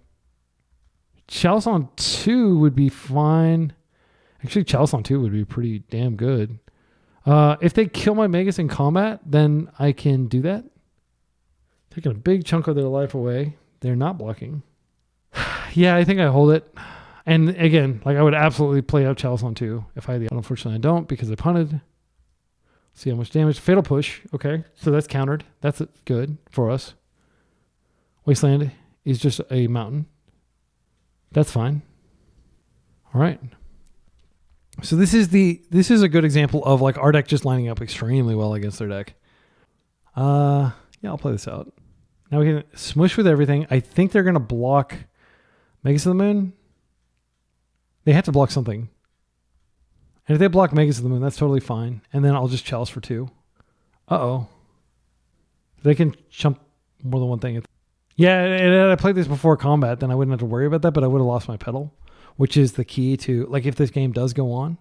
Chalice on 2 would be fine. Actually, Chalice on 2 would be pretty damn good. If they kill my Magus in combat, then I can do that. Taking a big chunk of their life away. They're not blocking. Yeah, I think I hold it. And again, like I would absolutely play out Chalice on 2 if I had the... Unfortunately, I don't because I punted. See how much damage. Fatal Push. Okay, so that's countered. That's good for us. Wasteland is just a mountain. That's fine. All right. So this is a good example of like our deck just lining up extremely well against their deck. Yeah, I'll play this out. Now we can smush with everything. I think they're gonna block Magus of the Moon. They have to block something. And if they block Magus of the Moon, that's totally fine. And then I'll just Chalice for 2. Uh-oh. They can chump more than one thing. Yeah, and I played this before combat, then I wouldn't have to worry about that, but I would have lost my pedal, which is the key to, like, if this game does go on.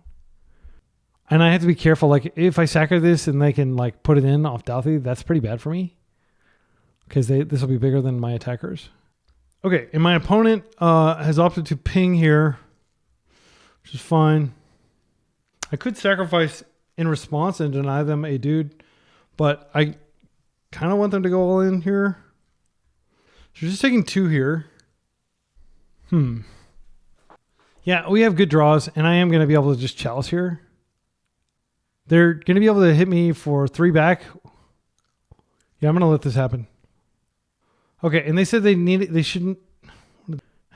And I have to be careful, like, if I sacker this and they can, like, put it in off Douthie, that's pretty bad for me. Because this will be bigger than my attackers. Okay, and my opponent has opted to ping here, which is fine. I could sacrifice in response and deny them a dude, but I kind of want them to go all in here. So we're just taking 2 here. Yeah, we have good draws, and I am going to be able to just Chalice here. They're going to be able to hit me for 3 back. Yeah, I'm going to let this happen. Okay, and they said they shouldn't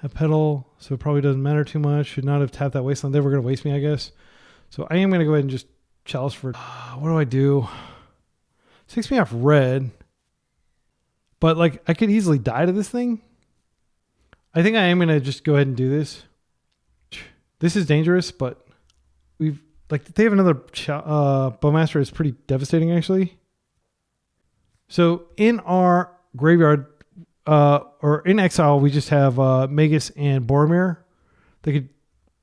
have pedal, so it probably doesn't matter too much. Should not have tapped that Wasteland. They were going to waste me, I guess. So I am going to go ahead and just Chalice for... what do I do? It takes me off red. But, like, I could easily die to this thing. I think I am going to just go ahead and do this. This is dangerous, but we've like they have another Bowmaster is pretty devastating actually. So in our graveyard or in exile, we just have Magus and Boromir. They could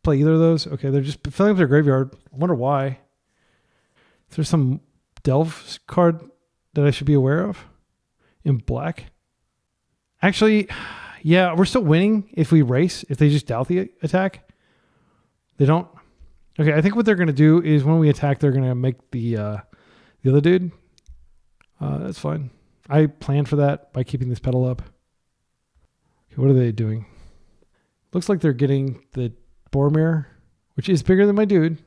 play either of those. Okay, they're just filling up their graveyard. I wonder why. Is there some Delve card that I should be aware of in black? Actually, yeah, we're still winning if we race, if they just doubt the attack. They don't. Okay, I think what they're going to do is when we attack, they're going to make the other dude. That's fine. I planned for that by keeping this pedal up. Okay, what are they doing? Looks like they're getting the Boromir, which is bigger than my dude,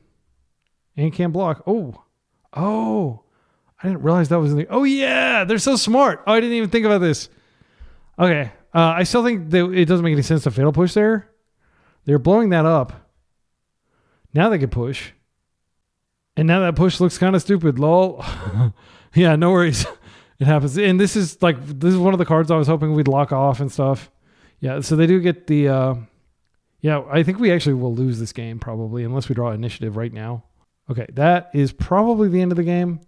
and can block. Oh, I didn't realize that was in the. Oh yeah, they're so smart. Oh, I didn't even think about this. Okay, I still think that it doesn't make any sense to fatal push there. They're blowing that up. Now they can push. And now that push looks kind of stupid. Lol. Yeah, no worries. It happens. And this is one of the cards I was hoping we'd lock off and stuff. Yeah, so they do get the... yeah, I think we actually will lose this game probably unless we draw initiative right now. Okay, that is probably the end of the game.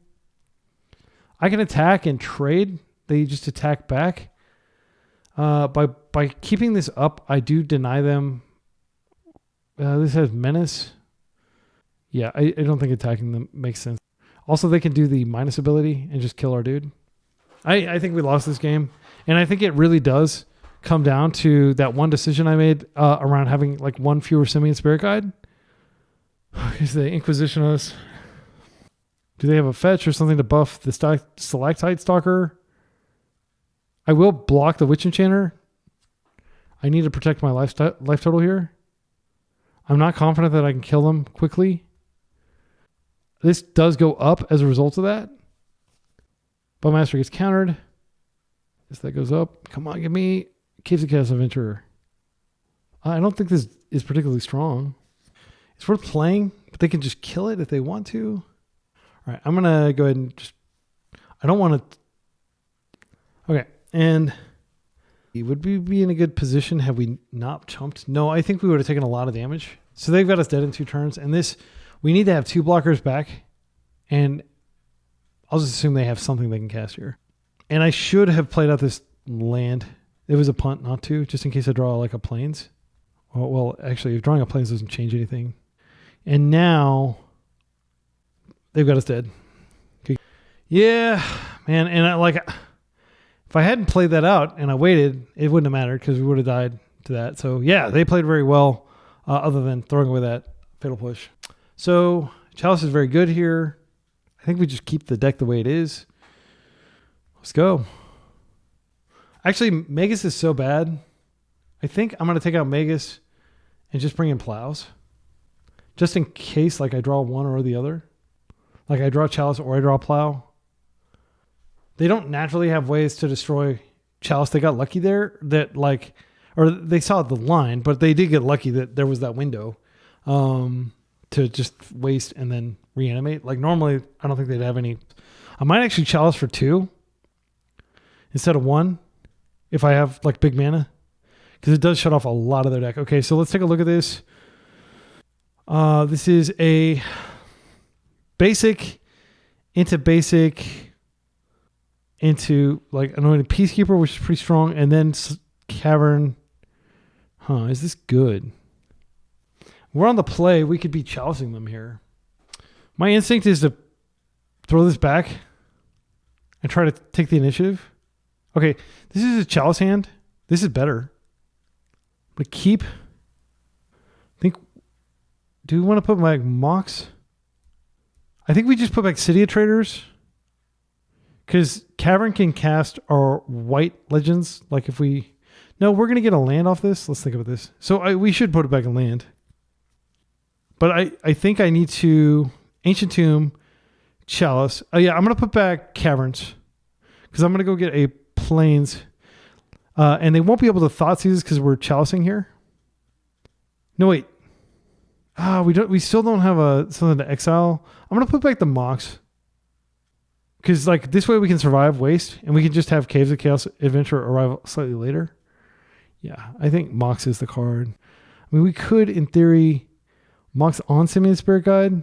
I can attack and trade. They just attack back. By keeping this up, I do deny them... this has menace. Yeah, I don't think attacking them makes sense. Also, they can do the minus ability and just kill our dude. I think we lost this game. And I think it really does come down to that one decision I made around having like one fewer Simian Spirit Guide. Is the Inquisition us? Do they have a fetch or something to buff the Stalactite Stalker? I will block the Witch Enchanter. I need to protect my life total here. I'm not confident that I can kill them quickly. This does go up as a result of that. Bowmaster gets countered. Yes, that goes up. Come on, give me Caves of Chaos Adventurer. I don't think this is particularly strong. It's worth playing, but they can just kill it if they want to. All right, I'm going to go ahead and just... I don't want to... Okay, and... Would we be in a good position had we not chumped? No, I think we would have taken a lot of damage. So they've got us dead in 2 turns. And this, we need to have 2 blockers back. And I'll just assume they have something they can cast here. And I should have played out this land. It was a punt not to, just in case I draw like a plains. Well, actually, if drawing a plains doesn't change anything. And now they've got us dead. Okay. Yeah, man. And if I hadn't played that out and I waited, it wouldn't have mattered because we would have died to that. So yeah, they played very well other than throwing away that fatal push. So Chalice is very good here. I think we just keep the deck the way it is. Let's go. Actually, Magus is so bad. I think I'm going to take out Magus and just bring in Plows. Just in case like I draw one or the other. Like I draw Chalice or I draw Plow. They don't naturally have ways to destroy Chalice. They got lucky there or they saw the line, but they did get lucky that there was that window to just waste and then reanimate. Like normally, I don't think they'd have any. I might actually Chalice for 2 instead of 1 if I have like big mana because it does shut off a lot of their deck. Okay, so let's take a look at this. This is a basic into like Anointed Peacekeeper, which is pretty strong, and then Cavern. Is this good? We're on the play. We could be chalicing them here. My instinct is to throw this back and try to take the initiative. Okay, this is a chalice hand. This is better. But keep... Do we want to put my Mox? I think we just put back City of Traders. Because Cavern can cast our white legends. Like if we... No, we're going to get a land off this. Let's think about this. So we should put it back in land. But I think I need to... Ancient Tomb, Chalice. Oh yeah, I'm going to put back Caverns. Because I'm going to go get a Plains. And they won't be able to Thoughtseize because we're chalicing here. No, wait. We still don't have something to exile. I'm going to put back the Mox. Because like this way we can survive waste and we can just have Caves of Chaos Adventure arrive slightly later. Yeah, I think Mox is the card. I mean, we could, in theory, Mox on Simian Spirit Guide.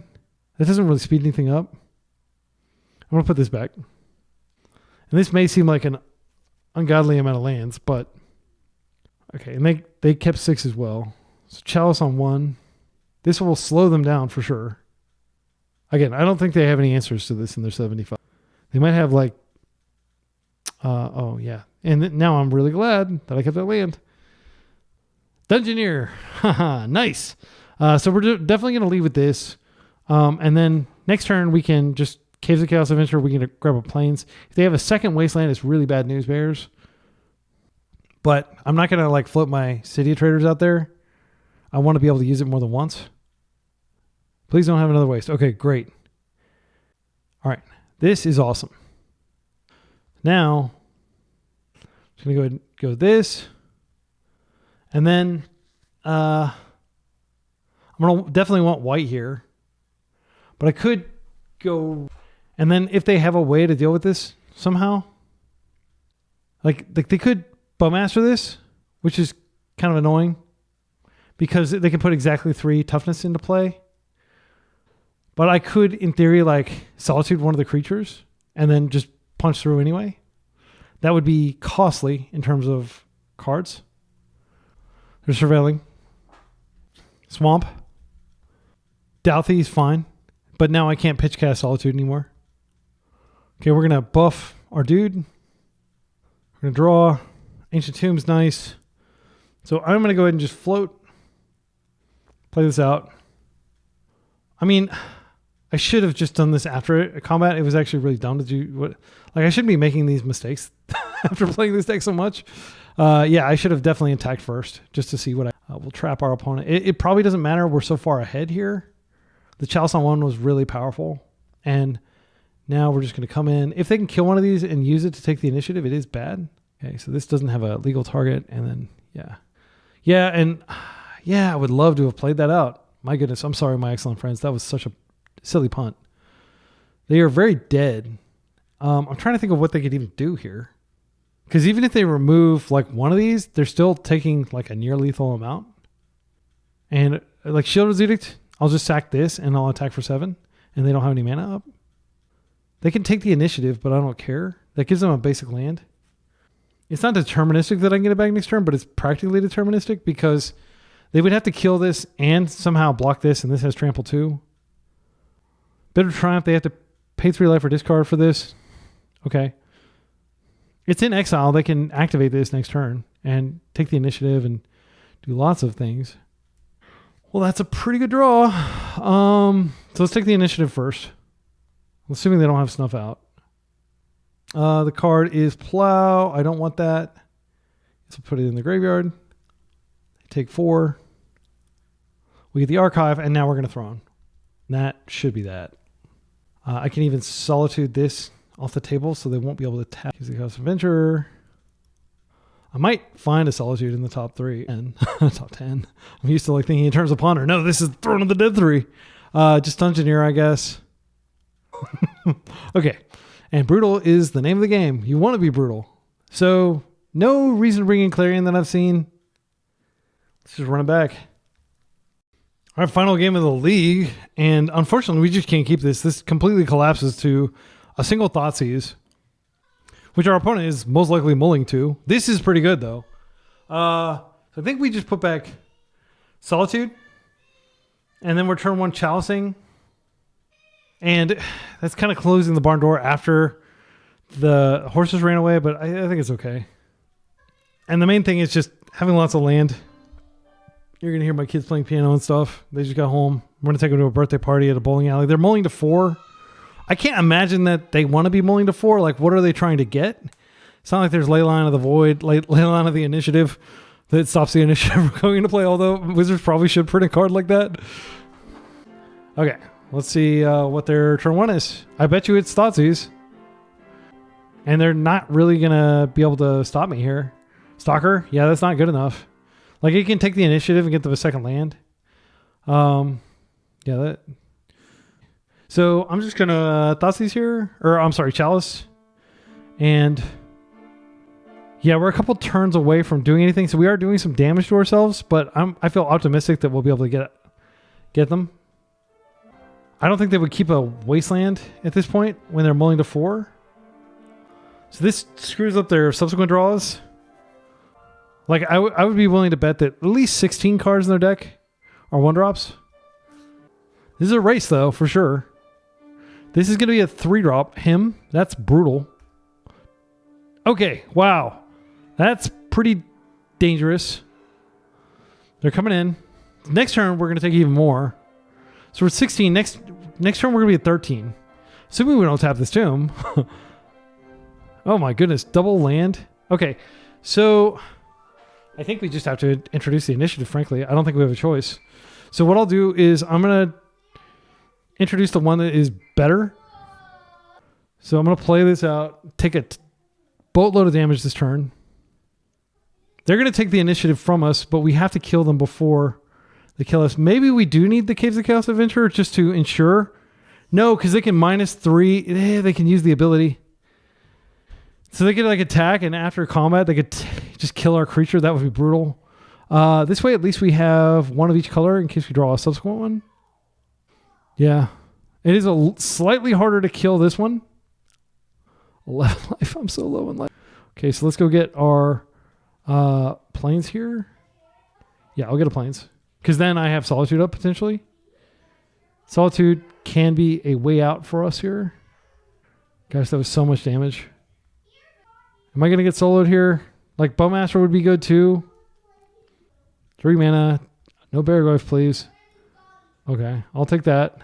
That doesn't really speed anything up. I'm going to put this back. And this may seem like an ungodly amount of lands, but... Okay, and they kept 6 as well. So Chalice on 1. This will slow them down for sure. Again, I don't think they have any answers to this in their 75. They might have like... oh, yeah. And now I'm really glad that I kept that land. Dungeoneer. Haha, nice. So we're definitely going to leave with this. And then next turn, we can just Caves of Chaos Adventure. We can grab a Plains. If they have a second Wasteland, it's really bad news bears. But I'm not going to like float my City of Traders out there. I want to be able to use it more than once. Please don't have another waste. Okay, great. All right. This is awesome. Now, I'm just going to go ahead and go this. And then I'm going to definitely want white here. But I could go... And then if they have a way to deal with this somehow, like they could Bowmaster this, which is kind of annoying because they can put exactly 3 toughness into play. But I could, in theory, like Solitude one of the creatures and then just punch through anyway. That would be costly in terms of cards. They're surveilling. Swamp. Douthie is fine. But now I can't pitch cast Solitude anymore. Okay, we're going to buff our dude. We're going to draw. Ancient Tomb's nice. So I'm going to go ahead and just float. Play this out. I mean, I should have just done this after combat. It was actually really dumb to do. Like I shouldn't be making these mistakes after playing this deck so much. Yeah, I should have definitely attacked first just to see what I will trap our opponent. It probably doesn't matter. We're so far ahead here. The Chalice on 1 was really powerful. And now we're just going to come in. If they can kill one of these and use it to take the initiative, it is bad. Okay, so this doesn't have a legal target. And then, yeah. Yeah, and yeah, I would love to have played that out. My goodness, I'm sorry, my excellent friends. That was such a silly punt. They are very dead. I'm trying to think of what they could even do here. Because even if they remove like one of these, they're still taking like a near lethal amount. And like Shield's Edict, I'll just sack this and I'll attack for 7. And they don't have any mana up. They can take the initiative, but I don't care. That gives them a basic land. It's not deterministic that I can get it back next turn, but it's practically deterministic because they would have to kill this and somehow block this, and this has trample too. Bitter Triumph, they have to pay 3 life or discard for this. Okay. It's in exile. They can activate this next turn and take the initiative and do lots of things. Well, that's a pretty good draw. So let's take the initiative first. Assuming they don't have Snuff out. The card is Plow. I don't want that. So put it in the graveyard. Take 4. We get the Archive, and now we're going to Throne. And that should be that. I can even Solitude this off the table so they won't be able to tap. Use the Chaos Adventure. I might find a Solitude in the top 3 and top 10. I'm used to like thinking in terms of Ponder. No, this is Throne of the Dead 3. Just Dungeoneer, I guess. Okay. And Brutal is the name of the game. You want to be brutal. So no reason to bring in Clarion that I've seen. Let's just run it back. Our final game of the league. And unfortunately, we just can't keep this. This completely collapses to a single Thoughtseize, which our opponent is most likely mulling to. This is pretty good, though. So I think we just put back Solitude. And then we're turn 1 Chalicing. And that's kind of closing the barn door after the horses ran away, but I think it's okay. And the main thing is just having lots of land. You're going to hear my kids playing piano and stuff. They just got home. I'm going to take them to a birthday party at a bowling alley. They're mulling to 4. I can't imagine that they want to be mulling to 4. Like, what are they trying to get? It's not like there's Leyline of the Void, Leyline of the Initiative that stops the initiative from going into play, although Wizards probably should print a card like that. Okay. Let's see what their turn 1 is. I bet you it's Thoughtseize. And they're not really going to be able to stop me here. Stalker? Yeah, that's not good enough. Like, it can take the initiative and get them a second land. Yeah, that. So, I'm just going to Thoughtseize here. Or, I'm sorry, Chalice. And, Yeah, we're a couple turns away from doing anything, so we are doing some damage to ourselves, but I feel optimistic that we'll be able to get them. I don't think they would keep a Wasteland at this point when they're mulling to 4. So this screws up their subsequent draws. Like, I would be willing to bet that at least 16 cards in their deck are 1-drops. This is a race, though, for sure. This is going to be a 3-drop. Him. That's brutal. Okay, wow. That's pretty dangerous. They're coming in. Next turn, we're going to take even more. So we're at 16. Next turn, we're going to be at 13. Assuming we don't tap this tomb. Oh my goodness. Double land. Okay, so I think we just have to introduce the initiative, frankly. I don't think we have a choice. So what I'll do is I'm going to introduce the one that is better. So I'm going to play this out. Take a boatload of damage this turn. They're going to take the initiative from us, but we have to kill them before they kill us. Maybe we do need the Caves of Chaos Adventurer just to ensure. No, because they can -3. They can use the ability. So they could like attack, and after combat, they could just kill our creature. That would be brutal. This way, at least we have one of each color in case we draw a subsequent one. Yeah. It is slightly harder to kill this one. 11 life. I'm so low in life. Okay, so let's go get our planes here. Yeah, I'll get a planes. Because then I have Solitude up, potentially. Solitude can be a way out for us here. Gosh, that was so much damage. Am I going to get soloed here? Like, Bowmaster would be good, too. 3 mana. No Baraglyph, please. Okay, I'll take that.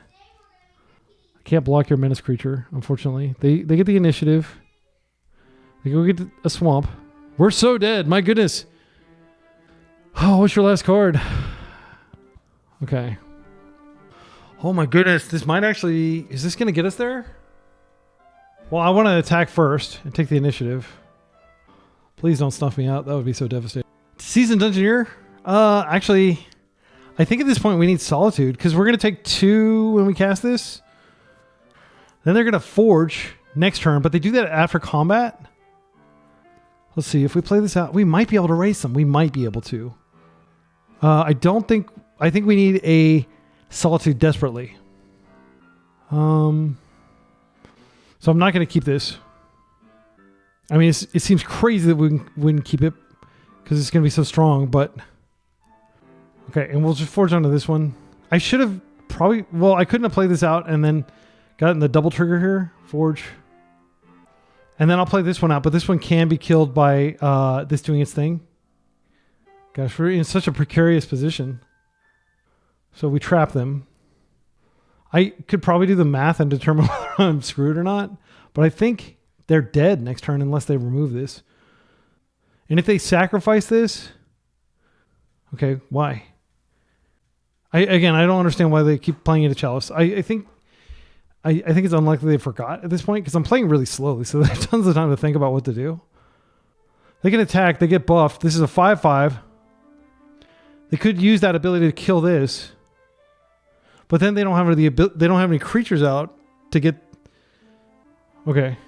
I can't block your menace creature, unfortunately. They get the initiative. They go get a swamp. We're so dead, my goodness. Oh, what's your last card? Okay. Oh my goodness, this might actually... Is this going to get us there? Well, I want to attack first and take the initiative. Please don't snuff me out. That would be so devastating. Seasoned Dungeoneer? Actually, I think at this point we need Solitude because we're going to take 2 when we cast this. Then they're going to Forge next turn, but they do that after combat. Let's see. If we play this out, we might be able to race them. We might be able to. I think we need a Solitude desperately. So I'm not going to keep this. I mean, it seems crazy that we wouldn't keep it because it's going to be so strong, but... Okay, and we'll just Forge onto this one. I should have probably... Well, I couldn't have played this out and then gotten the double trigger here. Forge. And then I'll play this one out, but this one can be killed by this doing its thing. Gosh, we're in such a precarious position. So we trap them. I could probably do the math and determine whether I'm screwed or not, but I think they're dead next turn unless they remove this. And if they sacrifice this... Okay, why? I don't understand why they keep playing into Chalice. I think it's unlikely they forgot at this point because I'm playing really slowly, so they have tons of time to think about what to do. They can attack. They get buffed. This is a 5/5. They could use that ability to kill this, but then they don't have they don't have any creatures out to get. Okay.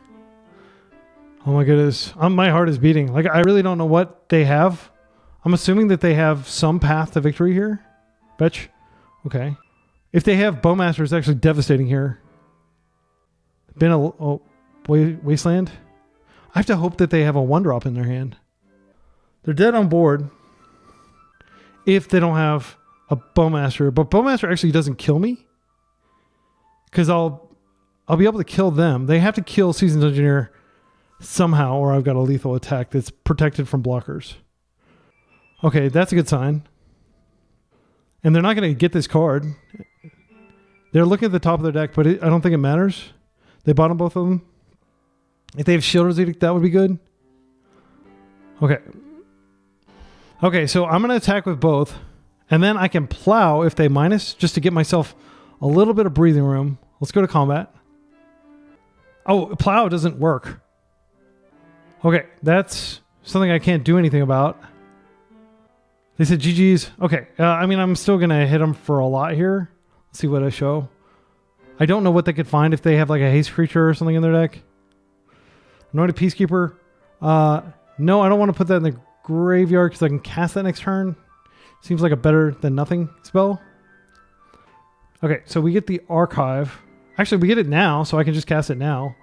Oh my goodness, my heart is beating. Like I really don't know what they have. I'm assuming that they have some path to victory here. Betch. Okay. If they have Bowmaster, it's actually devastating here. Wasteland. I have to hope that they have a 1-drop in their hand. They're dead on board. If they don't have a Bowmaster. But Bowmaster actually doesn't kill me. Because I'll be able to kill them. They have to kill Seasoned Engineer somehow, or I've got a lethal attack that's protected from blockers. Okay, that's a good sign. And they're not going to get this card. They're looking at the top of their deck, but I don't think it matters. They bottom both of them. If they have Shielder's Edict, that would be good. Okay. Okay, so I'm going to attack with both. And then I can plow if they minus, just to get myself a little bit of breathing room. Let's go to combat. Oh, plow doesn't work. Okay, that's something I can't do anything about. They said GG's. Okay, I mean, I'm still going to hit them for a lot here. Let's see what I show. I don't know what they could find if they have like a haste creature or something in their deck. Anointed Peacekeeper. No, I don't want to put that in the graveyard because I can cast that next turn. Seems like a better than nothing spell. Okay, so we get the archive. Actually, we get it now, so I can just cast it now.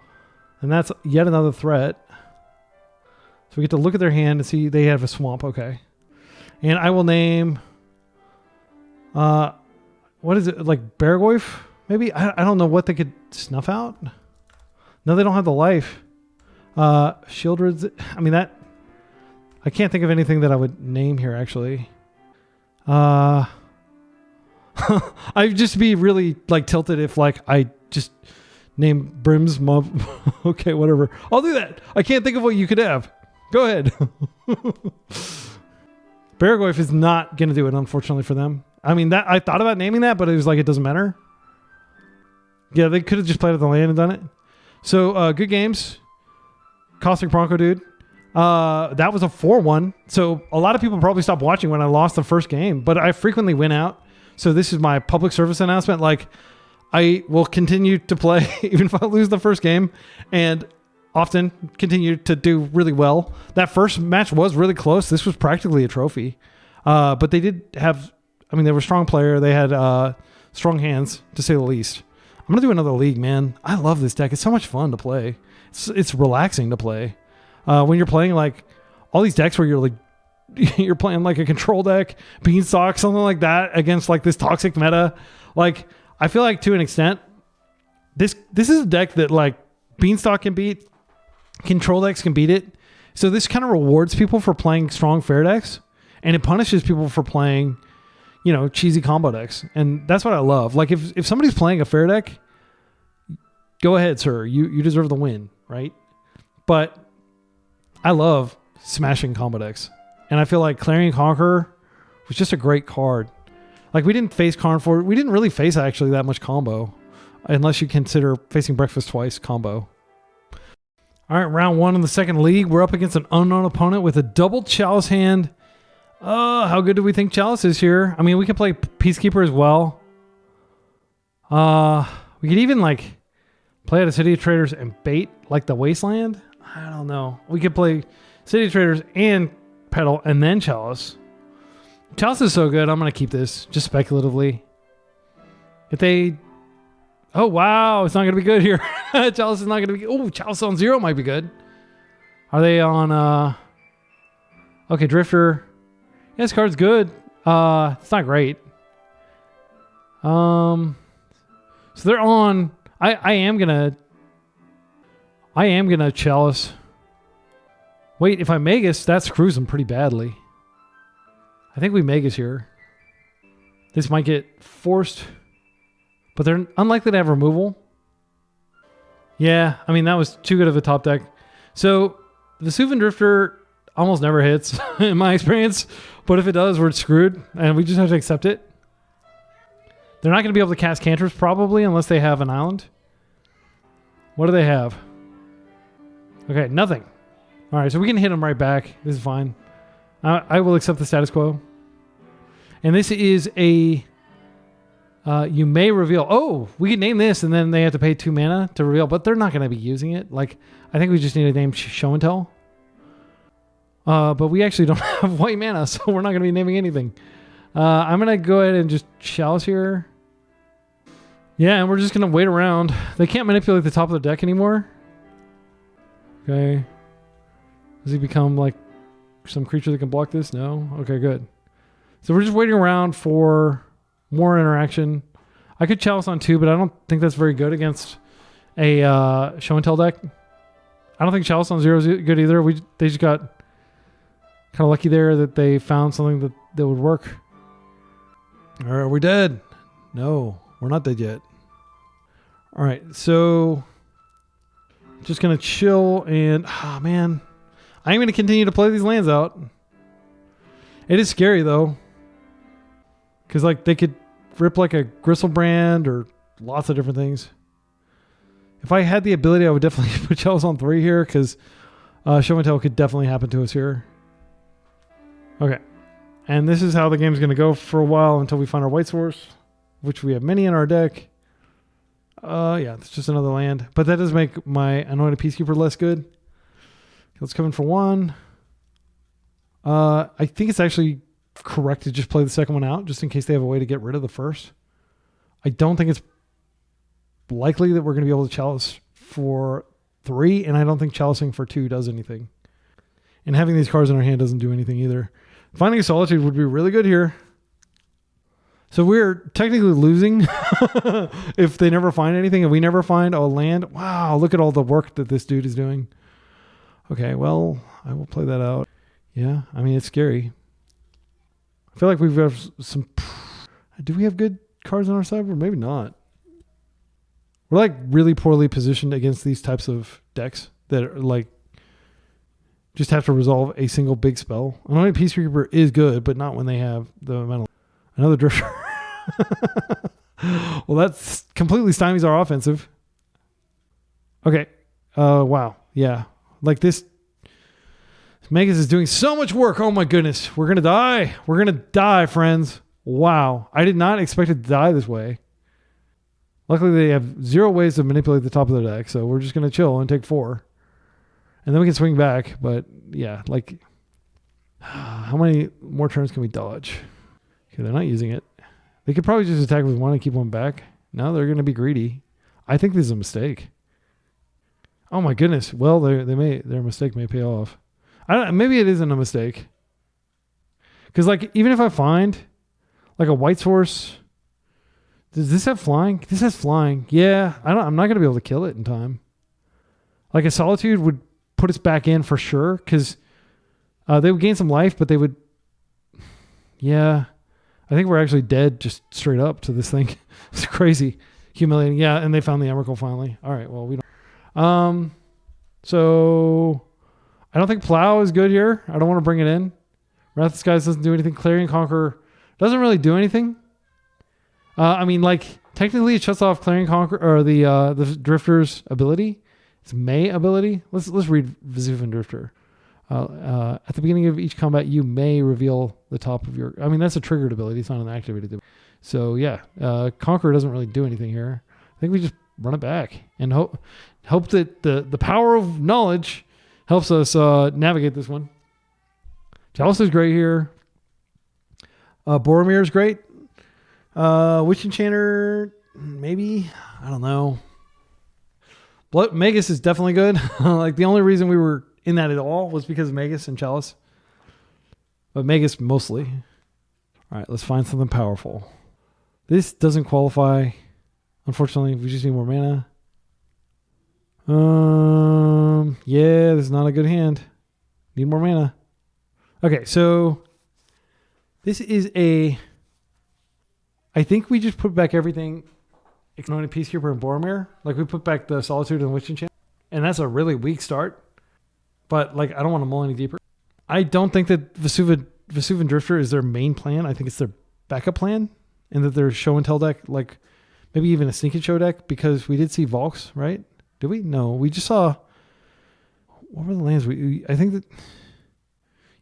And that's yet another threat. So we get to look at their hand and see they have a swamp. Okay. And I will name... what is it? Like Bargoyf? Maybe? I don't know what they could snuff out. No, they don't have the life. Shieldred's... I mean, that... I can't think of anything that I would name here, actually. I'd just be really, like, tilted if, like, I just name Brim's mob. Okay, whatever. I'll do that. I can't think of what you could have. Go ahead. Bargoyf is not going to do it, unfortunately, for them. I mean, that I thought about naming that, but it was like, it doesn't matter. Yeah, they could have just played at the land and done it. So, good games. Caustic Bronco, dude. That was a 4-1. So, a lot of people probably stopped watching when I lost the first game, but I frequently win out. So, this is my public service announcement. Like, I will continue to play even if I lose the first game and often continue to do really well. That first match was really close. This was practically a trophy. But they did have, I mean, they were a strong player. They had strong hands, to say the least. I'm going to do another league, man. I love this deck. It's so much fun to play. It's relaxing to play. When you're playing like all these decks where you're like, you're playing like a control deck, Beanstalk, something like that against like this toxic meta. Like, I feel like to an extent, this is a deck that like Beanstalk can beat, control decks can beat it. So this kind of rewards people for playing strong fair decks, and it punishes people for playing, you know, cheesy combo decks. And that's what I love. Like if somebody's playing a fair deck, go ahead, sir. You deserve the win, right? But I love smashing combo decks. And I feel like Clarion Conqueror was just a great card. Like, we didn't face Carnivore. We didn't really face actually that much combo, unless you consider facing Breakfast Twice combo. All right, round 1 in the second league. We're up against an unknown opponent with a double Chalice hand. How good do we think Chalice is here? I mean, we could play Peacekeeper as well. We could even, like, play out of City of Traders and bait, like the Wasteland. I don't know. We could play City of Traders and Pedal and then Chalice. Chalice is so good. I'm going to keep this just speculatively. If they... Oh, wow. It's not going to be good here. Chalice is not going to be... Oh, Chalice on 0 might be good. Are they on... Okay, Drifter. Yeah, this card's good. It's not great. So they're on... I am going to Chalice. Wait, if I Magus, that screws them pretty badly. I think we Magus here. This might get forced, but they're unlikely to have removal. Yeah, I mean, that was too good of a top deck. So the Vesuvan Drifter almost never hits in my experience, but if it does, we're screwed, and we just have to accept it. They're not going to be able to cast cantrips probably unless they have an island. What do they have? Okay, nothing. All right, so we can hit them right back. This is fine. I will accept the status quo. And this is a... you may reveal... Oh, we can name this, and then they have to pay 2 mana to reveal, but they're not going to be using it. Like, I think we just need to name Show and Tell. But we actually don't have white mana, so we're not going to be naming anything. I'm going to go ahead and just Chalice here. Yeah, and we're just going to wait around. They can't manipulate the top of the deck anymore. Okay. Does he become like some creature that can block this? No? Okay, good. So we're just waiting around for more interaction. I could Chalice on 2, but I don't think that's very good against a Show and Tell deck. I don't think Chalice on 0 is good either. They just got kind of lucky there that they found something that would work. All right, are we dead? No, we're not dead yet. All right, so just going to chill and... Oh, man. I'm going to continue to play these lands out. It is scary, though. Because, like, they could rip, like, a Gristlebrand or lots of different things. If I had the ability, I would definitely put Chalice on 3 here, because Show and Tell could definitely happen to us here. Okay. And this is how the game's going to go for a while until we find our white source, which we have many in our deck. Yeah, it's just another land. But that does make my Anointed Peacekeeper less good. Let's come in for 1. I think it's actually correct to just play the second one out, just in case they have a way to get rid of the first. I don't think it's likely that we're going to be able to chalice for 3, and I don't think chalicing for 2 does anything. And having these cards in our hand doesn't do anything either. Finding a Solitude would be really good here. So we're technically losing if they never find anything. If we never find a land, wow, look at all the work that this dude is doing. Okay, well, I will play that out. Yeah, I mean, it's scary. I feel like we've got some... Do we have good cards on our side? Or maybe not. We're like really poorly positioned against these types of decks that are like just have to resolve a single big spell. Anointed Peacekeeper is good, but not when they have the mental. Another Drifter. Well, that's completely stymies our offensive. Okay. Wow. Yeah. Like this Magus is doing so much work. Oh my goodness. We're going to die. We're going to die, friends. Wow. I did not expect it to die this way. Luckily, they have 0 ways to manipulate the top of their deck, so we're just going to chill and take 4. And then we can swing back, but yeah, like, how many more turns can we dodge? Okay, they're not using it. They could probably just attack with 1 and keep 1 back. No, they're going to be greedy. I think this is a mistake. Oh my goodness. Well, their mistake may pay off. Maybe it isn't a mistake. Because like, even if I find like a white source... Does this have flying? This has flying. Yeah, I'm not going to be able to kill it in time. Like a Solitude would put us back in for sure because they would gain some life, but they would... Yeah, I think we're actually dead just straight up to this thing. It's crazy. Humiliating. Yeah, and they found the Emrakul finally. All right, well, we don't... So, I don't think Plow is good here. I don't want to bring it in. Wrath of the Skies doesn't do anything. Clarion Conqueror doesn't really do anything. I mean, like, technically it shuts off Clarion Conqueror, or the Drifter's ability. It's May ability. Let's read Vesuvan Drifter. At the beginning of each combat, you may reveal the top of your... I mean, that's a triggered ability. It's not an activated ability. So, yeah. Conqueror doesn't really do anything here. I think we just run it back and hope that the power of knowledge helps us navigate this one. Chalice is great here. Boromir is great. Witch Enchanter, maybe. I don't know. Magus is definitely good. Like, the only reason we were in that at all was because of Magus and Chalice. But Magus mostly. All right, let's find something powerful. This doesn't qualify. Unfortunately, we just need more mana. Yeah, this is not a good hand. Need more mana. Okay, so this is a... I think we just put back everything Anointed Peacekeeper and Boromir. Like, we put back the Solitude and Witch Enchant. And that's a really weak start. But, like, I don't want to mull any deeper. I don't think that Vesuvan Drifter is their main plan. I think it's their backup plan. And that their show and tell deck, like, maybe even a sneak and show deck, because we did see Valks, right? Did we? No, we just saw... What were the lands? I think that...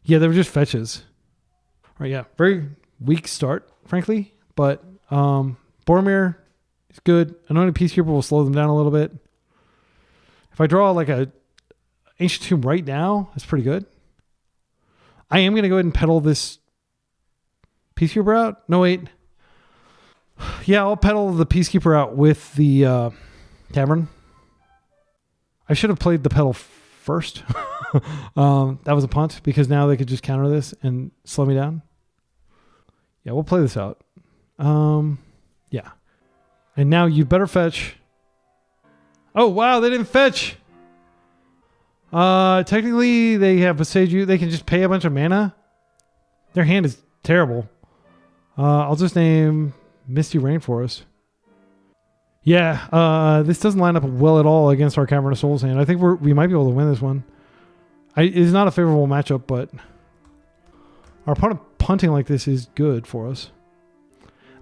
Yeah, they were just fetches. All right, yeah. Very weak start, frankly. But Boromir is good. Anointed Peacekeeper will slow them down a little bit. If I draw like a Ancient Tomb right now, that's pretty good. I am going to go ahead and pedal this Peacekeeper out. No, wait. Yeah, I'll pedal the Peacekeeper out with the Tavern. I should have played the pedal first. That was a punt because now they could just counter this and slow me down. Yeah, we'll play this out. Yeah. And now you better fetch. Oh, wow, they didn't fetch. Technically, they have Beseiju. They can just pay a bunch of mana. Their hand is terrible. I'll just name Misty Rainforest. Yeah, this doesn't line up well at all against our Cavern of Souls hand. I think we might be able to win this one. It is not a favorable matchup, but our opponent punting like this is good for us.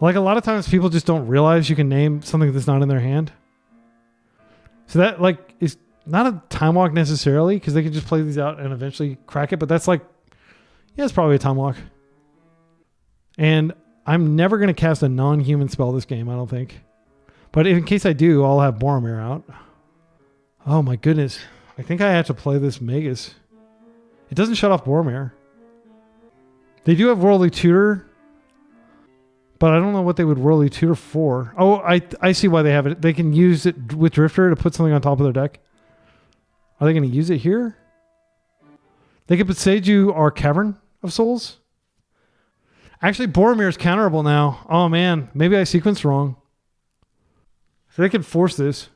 Like, a lot of times people just don't realize you can name something that's not in their hand. So that, like, is not a time walk necessarily, because they can just play these out and eventually crack it. But that's like, yeah, it's probably a time walk. And I'm never going to cast a non-human spell this game, I don't think. But in case I do, I'll have Boromir out. Oh my goodness. I think I have to play this Magus. It doesn't shut off Boromir. They do have Worldly Tutor, but I don't know what they would Worldly Tutor for. Oh, I see why they have it. They can use it with Drifter to put something on top of their deck. Are they going to use it here? They could put Seiju or Cavern of Souls. Actually, Boromir is counterable now. Oh man, maybe I sequenced wrong. So they could force this.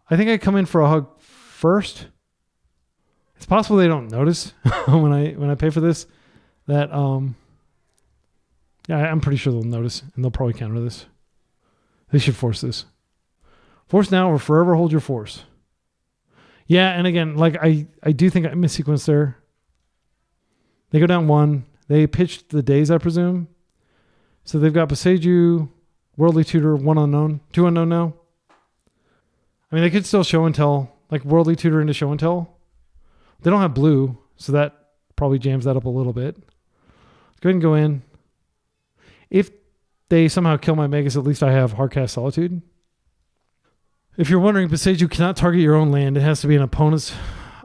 I think I come in for a hug first. It's possible they don't notice when I pay for this. That yeah, I'm pretty sure they'll notice and they'll probably counter this. They should force this. Force now or forever hold your force. Yeah, and again, like I do think I missequenced there. They go down 1. They pitched the days, I presume. So they've got Boseiju, Worldly Tutor, 1 unknown, 2 unknown now. I mean, they could still show and tell, like Worldly Tutor into show and tell. They don't have blue, so that probably jams that up a little bit. Let's go ahead and go in. If they somehow kill my Magus, at least I have Hardcast Solitude. If you're wondering, Boseiju cannot target your own land. It has to be an opponent's.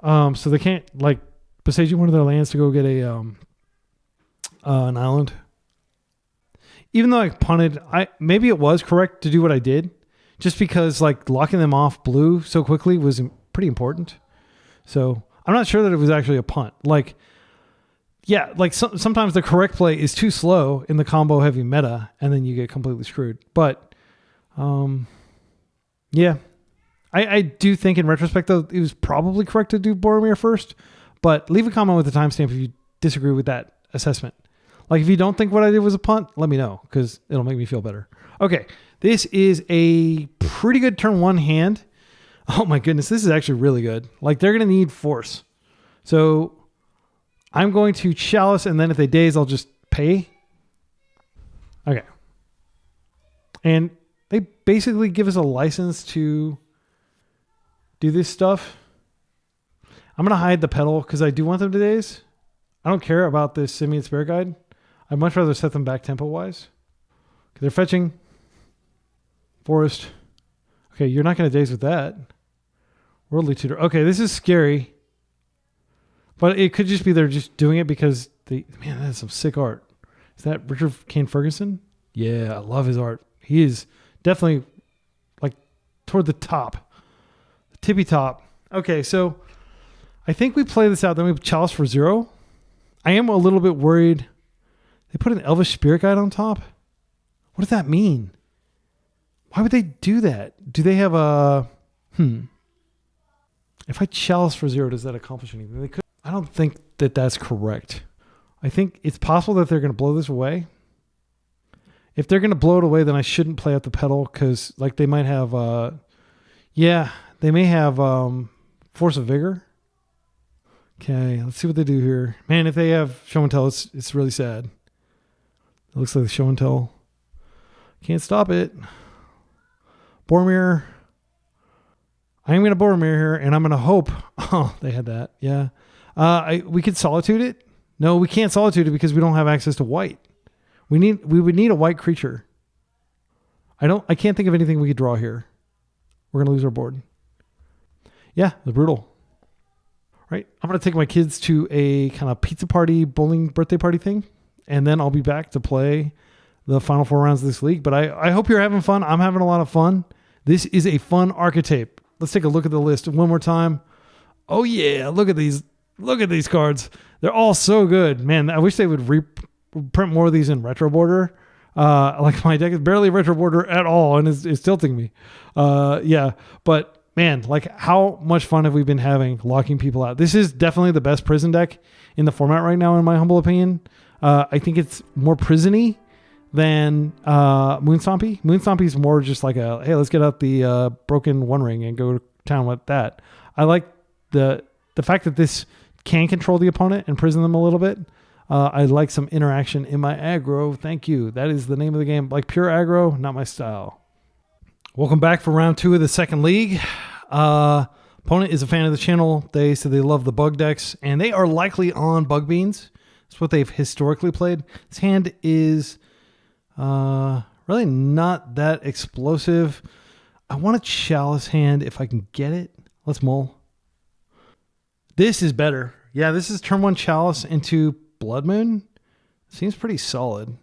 So they can't, like, Boseiju one of their lands to go get a an island. Even though I punted, maybe it was correct to do what I did, just because like locking them off blue so quickly was pretty important. So I'm not sure that it was actually a punt. Like, yeah, like sometimes the correct play is too slow in the combo heavy meta, and then you get completely screwed. But yeah, I do think in retrospect though it was probably correct to do Boromir first. But leave a comment with a timestamp if you disagree with that assessment. Like if you don't think what I did was a punt, let me know because it'll make me feel better. Okay, this is a pretty good turn 1 hand. Oh my goodness, this is actually really good. Like they're going to need force. So I'm going to Chalice, and then if they daze, I'll just pay. Okay. And they basically give us a license to do this stuff. I'm going to hide the pedal because I do want them to daze. I don't care about this Simian Spirit Guide. I'd much rather set them back tempo-wise. They're fetching. Forest. Okay, you're not going to daze with that. Worldly Tutor. Okay, this is scary. But it could just be they're just doing it because man, that's some sick art. Is that Richard Kane Ferguson? Yeah, I love his art. He is definitely like toward the top. The tippy top. Okay, so I think we play this out. Then we Chalice for 0. I am a little bit worried. They put an Elvish Spirit Guide on top. What does that mean? Why would they do that? Do they have a... If I Chalice for 0, does that accomplish anything? They could. I don't think that that's correct. I think it's possible that they're going to blow this away. If they're going to blow it away, then I shouldn't play out the pedal because like they might have... they may have Force of Vigor. Okay, let's see what they do here. Man, if they have show and tell, it's really sad. It looks like the show and tell. Can't stop it. Boromir. I am going to Boromir here, and I'm going to hope. Oh, they had that. Yeah. We could Solitude it. No, we can't Solitude it because we don't have access to white. We would need a white creature. I can't think of anything we could draw here. We're going to lose our board. Yeah, the brutal. Right. I'm going to take my kids to a kind of pizza party, bowling birthday party thing. And then I'll be back to play the final 4 rounds of this league. But I hope you're having fun. I'm having a lot of fun. This is a fun archetype. Let's take a look at the list one more time. Oh yeah, look at these. Look at these cards. They're all so good. Man, I wish they would print more of these in retro border. Like my deck is barely retro border at all and it's tilting me. Yeah, but man, like how much fun have we been having locking people out? This is definitely the best prison deck in the format right now, in my humble opinion. I think it's more prison-y than Moonstompy. Moonstompy is more just like hey, let's get out the broken One Ring and go to town with that. I like the fact that this can control the opponent and prison them a little bit. I like some interaction in my aggro. Thank you. That is the name of the game. Like pure aggro, not my style. Welcome back for round 2 of the second league. Opponent is a fan of the channel. They said they love the bug decks, and they are likely on bug beans. That's what they've historically played. This hand is really not that explosive. I want a Chalice hand if I can get it. Let's mull. This is better. Yeah, this is turn 1 Chalice into Blood Moon seems pretty solid.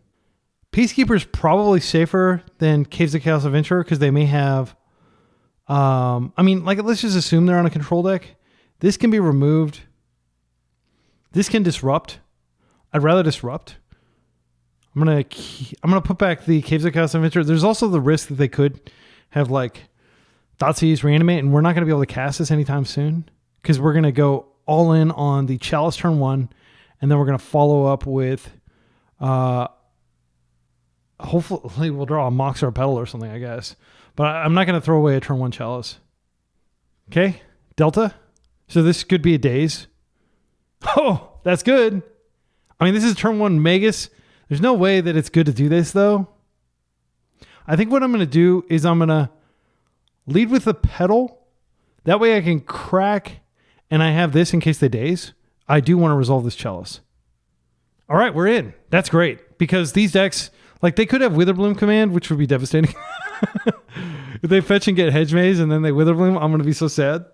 Peacekeeper's probably safer than Caves of Chaos Adventurer because they may have... I mean, like, let's just assume they're on a control deck. This can be removed. This can disrupt. I'd rather disrupt. I'm gonna put back the Caves of Chaos Adventurer. There's also the risk that they could have like Thoughtseize Reanimate, and we're not gonna be able to cast this anytime soon because we're gonna go all in on the Chalice turn 1, and then we're gonna follow up with hopefully we'll draw a Mox or a Petal or something, I guess. But I'm not gonna throw away a turn 1 Chalice. Okay, Delta. So this could be a Daze. Oh, that's good. I mean, this is turn 1 Magus. There's no way that it's good to do this, though. I think what I'm going to do is I'm going to lead with the Petal. That way I can crack, and I have this in case they Daze. I do want to resolve this Chalice. All right, we're in. That's great, because these decks, like, they could have Witherbloom Command, which would be devastating. If they fetch and get Hedge Maze, and then they Witherbloom, I'm going to be so sad.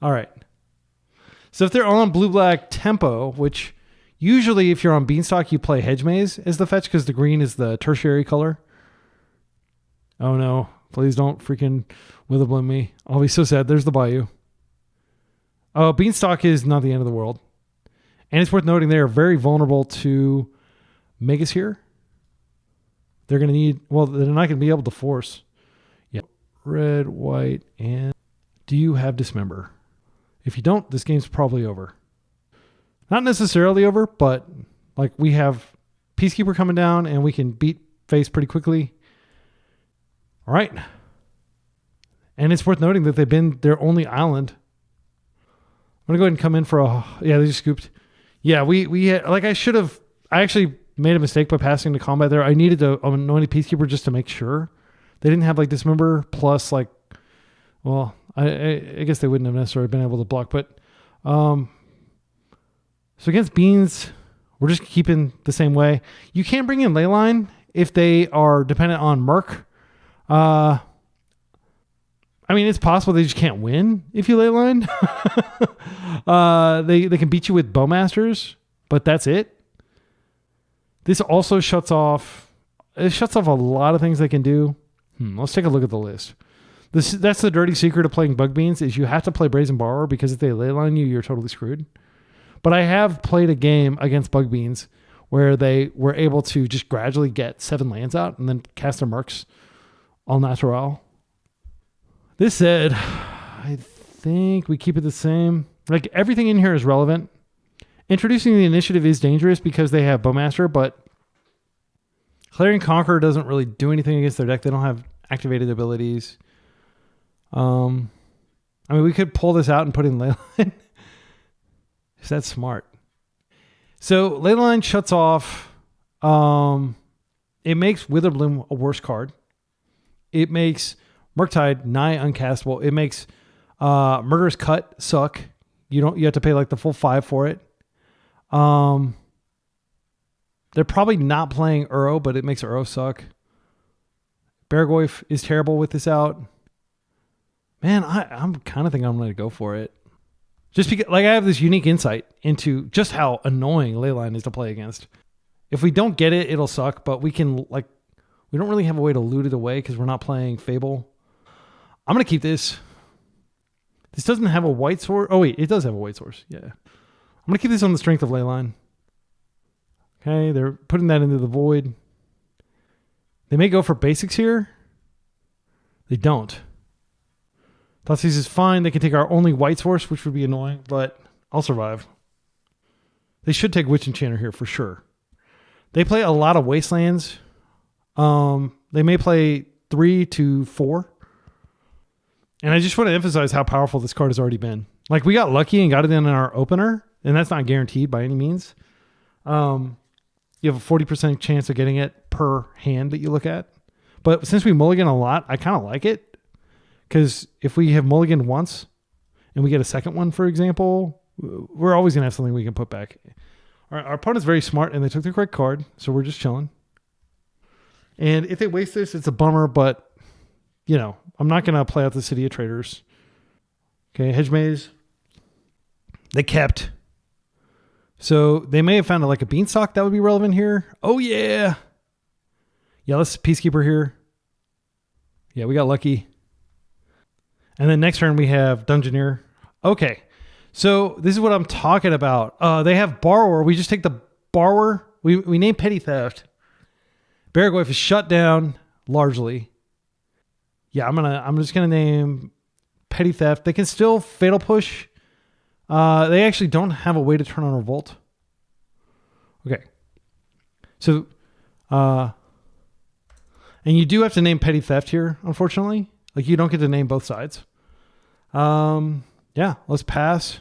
All right. So if they're on blue-black tempo, which... Usually, if you're on Beanstalk, you play Hedge Maze as the fetch because the green is the tertiary color. Oh no, please don't freaking Witherbloom me. I'll be so sad. There's the Bayou. Oh, Beanstalk is not the end of the world. And it's worth noting they are very vulnerable to Magus here. They're going to need, well, they're not going to be able to force. Yeah. Red, white, and do you have Dismember? If you don't, this game's probably over. Not necessarily over, but like we have Peacekeeper coming down and we can beat face pretty quickly. All right. And it's worth noting that they've been their only island. I'm going to go ahead and come in for a... Yeah, they just scooped. Yeah, we had, like I should have... I actually made a mistake by passing to combat there. I needed to anoint a Peacekeeper just to make sure. They didn't have like Dismember plus like... Well, I guess they wouldn't have necessarily been able to block, but... So against Beans, we're just keeping the same way. You can bring in Leyline if they are dependent on Merc. I mean, it's possible they just can't win if you Leyline. They can beat you with Bowmasters, but that's it. This also shuts off... It shuts off a lot of things they can do. Let's take a look at the list. That's the dirty secret of playing Bug Beans is you have to play Brazen Borrower because if they Leyline you, you're totally screwed. But I have played a game against Bug Beans where they were able to just gradually get 7 lands out and then cast their Mercs all natural. This said, I think we keep it the same. Like everything in here is relevant. Introducing the initiative is dangerous because they have Bowmaster, but Clarion Conqueror doesn't really do anything against their deck. They don't have activated abilities. I mean, we could pull this out and put in Leyline. Is that smart? So Leyline shuts off. It makes Witherbloom a worse card. It makes Murktide nigh uncastable. It makes Murderous Cut suck. You have to pay like the full 5 for it. They're probably not playing Uro, but it makes Uro suck. Bargoyf is terrible with this out. Man, I'm kind of think I'm going to go for it. Just because, like, I have this unique insight into just how annoying Leyline is to play against. If we don't get it, it'll suck, but we can, like, we don't really have a way to loot it away because we're not playing Fable. I'm going to keep this. This doesn't have a white source. Oh, wait, it does have a white source. Yeah. I'm going to keep this on the strength of Leyline. Okay, they're putting that into the void. They may go for basics here. They don't. Thoughtseize is fine. They can take our only white source, which would be annoying, but I'll survive. They should take Witch Enchanter here for sure. They play a lot of Wastelands. They may play 3 to 4. And I just want to emphasize how powerful this card has already been. Like, we got lucky and got it in our opener, and that's not guaranteed by any means. You have a 40% chance of getting it per hand that you look at. But since we mulligan a lot, I kind of like it. Because if we have mulligan once and we get a second one, for example, we're always going to have something we can put back. Our opponent's very smart and they took the correct card, so we're just chilling. And if they waste this, it's a bummer, but, you know, I'm not going to play out the City of Traders. Okay, Hedge Maze. They kept. So they may have found like a beanstalk that would be relevant here. Oh yeah. Yeah, let's Peacekeeper here. Yeah, we got lucky. And then next turn we have Dungeoneer. Okay. So this is what I'm talking about. They have Borrower. We just take the Borrower. We name Petty Theft. Barragoyf is shut down largely. Yeah, I'm just gonna name Petty Theft. They can still Fatal Push. They actually don't have a way to turn on Revolt. Okay. So, and you do have to name Petty Theft here, unfortunately. Like, you don't get to name both sides. Yeah, let's pass.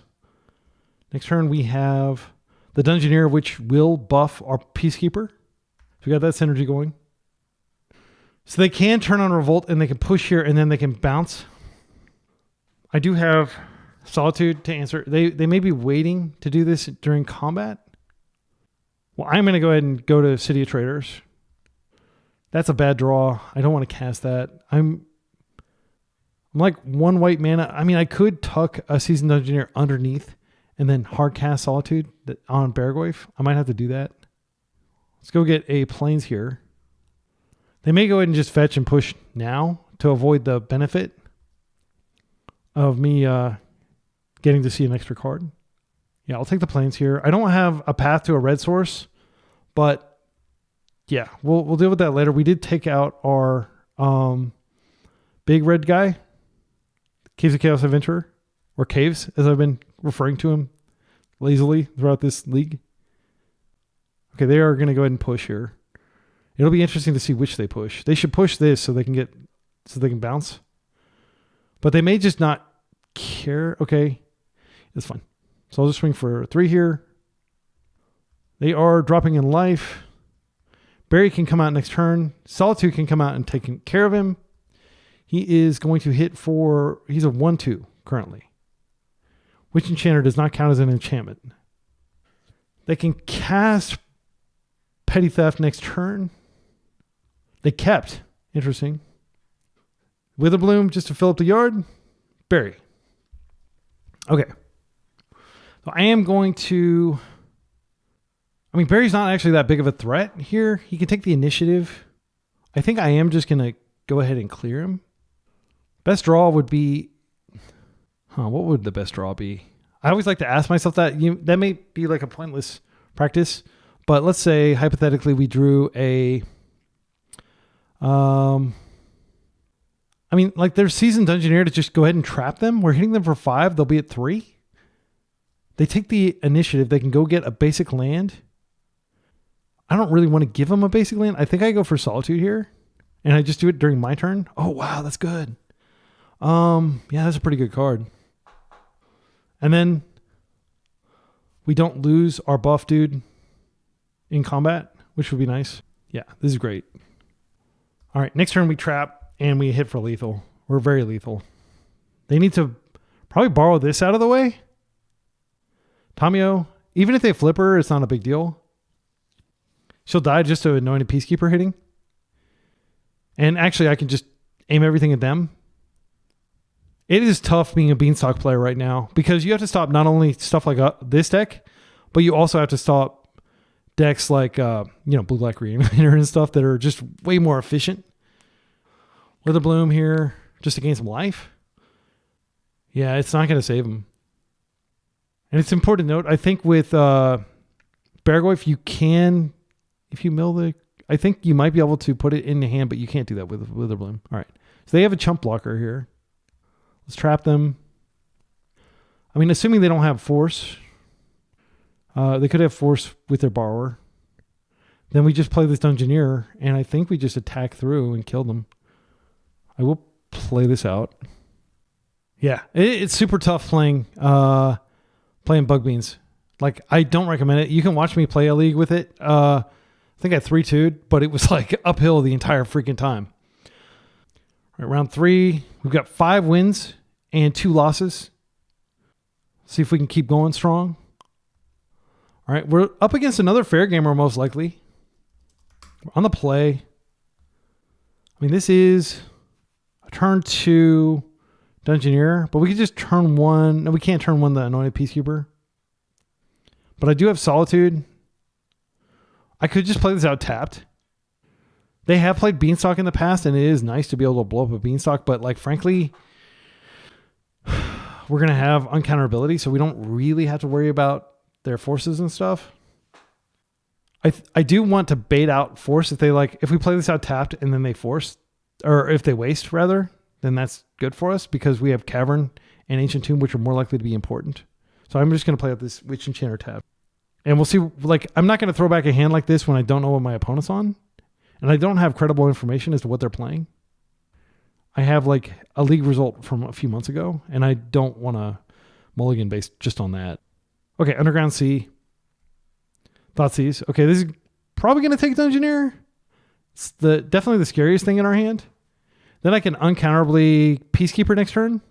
Next turn, we have the Dungeoneer, which will buff our Peacekeeper. So we got that synergy going. So they can turn on Revolt, and they can push here, and then they can bounce. I do have Solitude to answer. They may be waiting to do this during combat. Well, I'm going to go ahead and go to City of Traders. That's a bad draw. I don't want to cast that. I'm like 1 white mana. I mean, I could tuck a Seasoned Dungeoneer underneath and then hard cast Solitude on Barragoyf. I might have to do that. Let's go get a Plains here. They may go ahead and just fetch and push now to avoid the benefit of me getting to see an extra card. Yeah, I'll take the Plains here. I don't have a path to a red source, but yeah, we'll deal with that later. We did take out our big red guy, Caves of Chaos Adventurer, or Caves, as I've been referring to him lazily throughout this league. Okay, they are going to go ahead and push here. It'll be interesting to see which they push. They should push this so they can bounce. But they may just not care. Okay, that's fine. So I'll just swing for 3 here. They are dropping in life. Barry can come out next turn. Solitude can come out and take care of him. He is going to hit for... He's a 1-2 currently. Witch Enchanter does not count as an enchantment. They can cast Petty Theft next turn. They kept. Interesting. Witherbloom just to fill up the yard. Barry. Okay. So I am going to... I mean, Barry's not actually that big of a threat here. He can take the initiative. I think I am just going to go ahead and clear him. Best draw would be... what would the best draw be? I always like to ask myself that. That may be like a pointless practice. But let's say, hypothetically, we drew a... I mean, like there's Seasoned Dungeoneer to just go ahead and trap them. We're hitting them for 5. They'll be at 3. They take the initiative. They can go get a basic land. I don't really want to give them a basic land. I think I go for Solitude here. And I just do it during my turn. Oh, wow. That's good. Yeah, that's a pretty good card. And then we don't lose our buff dude in combat, which would be nice. Yeah, this is great. All right, next turn we trap and we hit for lethal. We're very lethal. They need to probably borrow this out of the way. Tamio, even if they flip her, it's not a big deal. She'll die just to annoy a Peacekeeper hitting. And actually, I can just aim everything at them. It is tough being a Beanstalk player right now because you have to stop not only stuff like this deck, but you also have to stop decks like, Blue-Black Reanimator and stuff that are just way more efficient. Witherbloom here just to gain some life. Yeah, it's not going to save him. And it's important to note, I think with Barragoyf, you can, if you mill the... I think you might be able to put it in the hand, but you can't do that with Witherbloom. All right. So they have a chump blocker here. Let's trap them. I mean, assuming they don't have force. They could have force with their borrower. Then we just play this Dungeoneer, and I think we just attack through and kill them. I will play this out. Yeah, it's super tough playing Bug Beans. Like, I don't recommend it. You can watch me play a league with it. I think I 3-2'd, but it was like uphill the entire freaking time. All right, round 3, we've got 5 wins and 2 losses. See if we can keep going strong. All right, we're up against another fair gamer most likely. We're on the play. I mean, this is a turn 2 Dungeoneer, but we can just turn 1. No, we can't turn 1 the Anointed Peacekeeper. But I do have Solitude. I could just play this out tapped. They have played Beanstalk in the past, and it is nice to be able to blow up a Beanstalk. But like, frankly, we're going to have uncounterability, so we don't really have to worry about their forces and stuff. I do want to bait out force if we play this out tapped and then they force, or if they waste rather, then that's good for us because we have Cavern and Ancient Tomb, which are more likely to be important. So I'm just going to play out this Witch Enchanter tap. And we'll see, like, I'm not going to throw back a hand like this when I don't know what my opponent's on. And I don't have credible information as to what they're playing. I have like a league result from a few months ago, and I don't want to mulligan based just on that. Okay, Underground Sea. Thoughtseize. Okay, this is probably going to take Dungeoneer. It's definitely the scariest thing in our hand. Then I can uncounterably Peacekeeper next turn.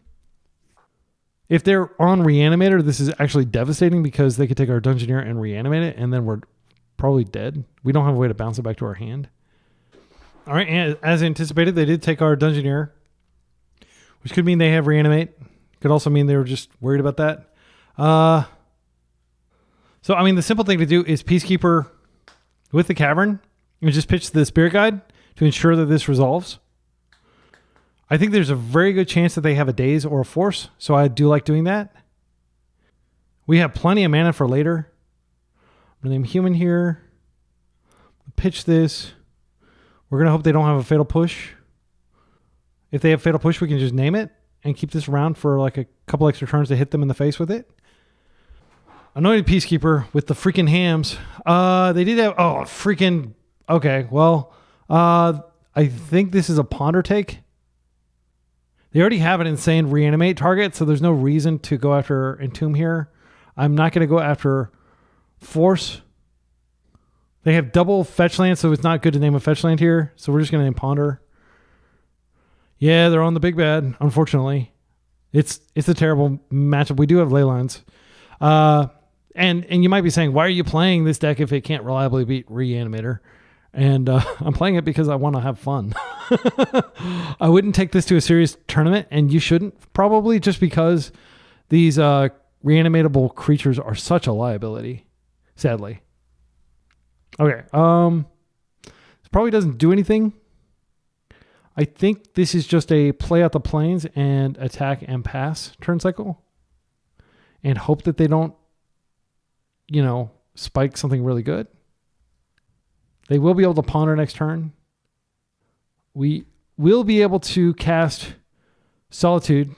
If they're on Reanimator, this is actually devastating because they could take our Dungeoneer and reanimate it, and then we're probably dead. We don't have a way to bounce it back to our hand. All right, and as anticipated, they did take our Dungeoneer, which could mean they have Reanimate. Could also mean they were just worried about that. So, I mean, the simple thing to do is Peacekeeper with the Cavern and just pitch the Spirit Guide to ensure that this resolves. I think there's a very good chance that they have a Daze or a Force, so I do like doing that. We have plenty of mana for later. I'm going to name Human here. Pitch this. We're going to hope they don't have a Fatal Push. If they have Fatal Push, we can just name it and keep this around for like a couple extra turns to hit them in the face with it. Anointed Peacekeeper with the freaking hams. They did have... Oh, freaking... Okay, well, I think this is a Ponder take. They already have an insane Reanimate target, so there's no reason to go after Entomb here. I'm not going to go after Force. They have double fetch land, so it's not good to name a fetch land here. So we're just going to name Ponder. Yeah, they're on the big bad, unfortunately. It's a terrible matchup. We do have ley lines. And you might be saying, why are you playing this deck if it can't reliably beat Reanimator? And I'm playing it because I want to have fun. I wouldn't take this to a serious tournament, and you shouldn't probably, just because these reanimatable creatures are such a liability, sadly. Okay, this probably doesn't do anything. I think this is just a play out the plains and attack and pass turn cycle, and hope that they don't, spike something really good. They will be able to ponder next turn. We will be able to cast Solitude,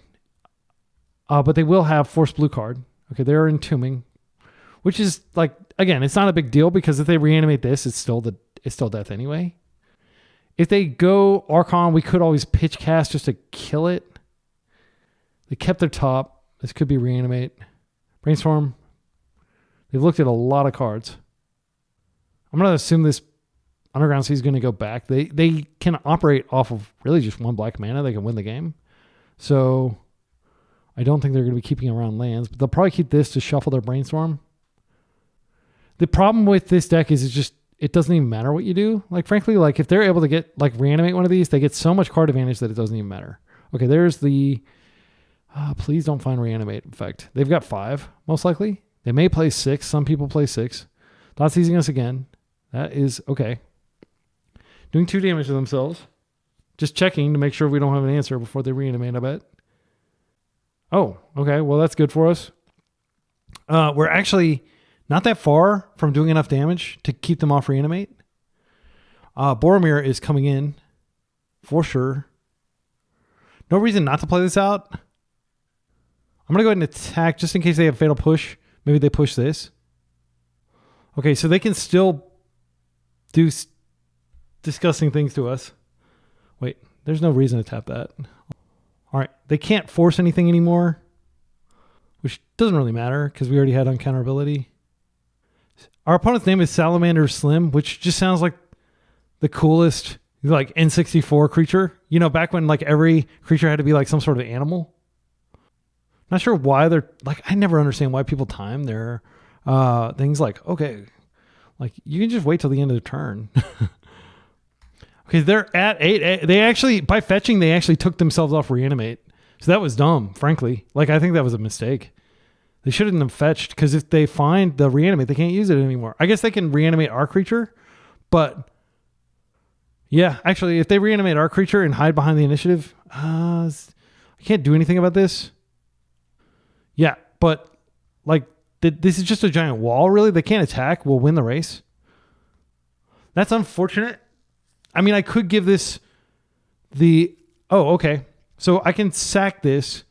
but they will have Force Blue card. Okay, they're entombing, which is like, again, it's not a big deal because if they reanimate this, it's still death anyway. If they go Archon, we could always pitch cast just to kill it. They kept their top. This could be reanimate. Brainstorm. They've looked at a lot of cards. I'm going to assume this Underground Sea is going to go back. They can operate off of really just one black mana. They can win the game. So I don't think they're going to be keeping around lands, but they'll probably keep this to shuffle their Brainstorm. The problem with this deck is it doesn't even matter what you do. Like, frankly, like if they're able to get reanimate one of these, they get so much card advantage that it doesn't even matter. Okay, there's the please don't find reanimate effect. They've got 5, most likely. They may play 6. Some people play 6. Not seizing us again. That is okay. Doing 2 damage to themselves. Just checking to make sure we don't have an answer before they reanimate, I bet. Oh, okay. Well, that's good for us. We're actually not that far from doing enough damage to keep them off reanimate. Boromir is coming in for sure. No reason not to play this out. I'm going to go ahead and attack just in case they have Fatal Push. Maybe they push this. Okay, so they can still do disgusting things to us. Wait, there's no reason to tap that. All right, they can't force anything anymore, which doesn't really matter because we already had uncounterability. Our opponent's name is Salamander Slim, which just sounds like the coolest N64 creature. Back when every creature had to be some sort of animal. Not sure why they're I never understand why people time their things okay, you can just wait till the end of the turn. Okay, they're at 8. They actually, by fetching, they actually took themselves off reanimate. So that was dumb, frankly. I think that was a mistake. They shouldn't have fetched, because if they find the reanimate, they can't use it anymore. I guess they can reanimate our creature, but yeah, actually, if they reanimate our creature and hide behind the initiative, I can't do anything about this. Yeah, but like this is just a giant wall, really. They can't attack. We'll win the race. That's unfortunate. I mean, I could give this oh, okay. So I can sack this,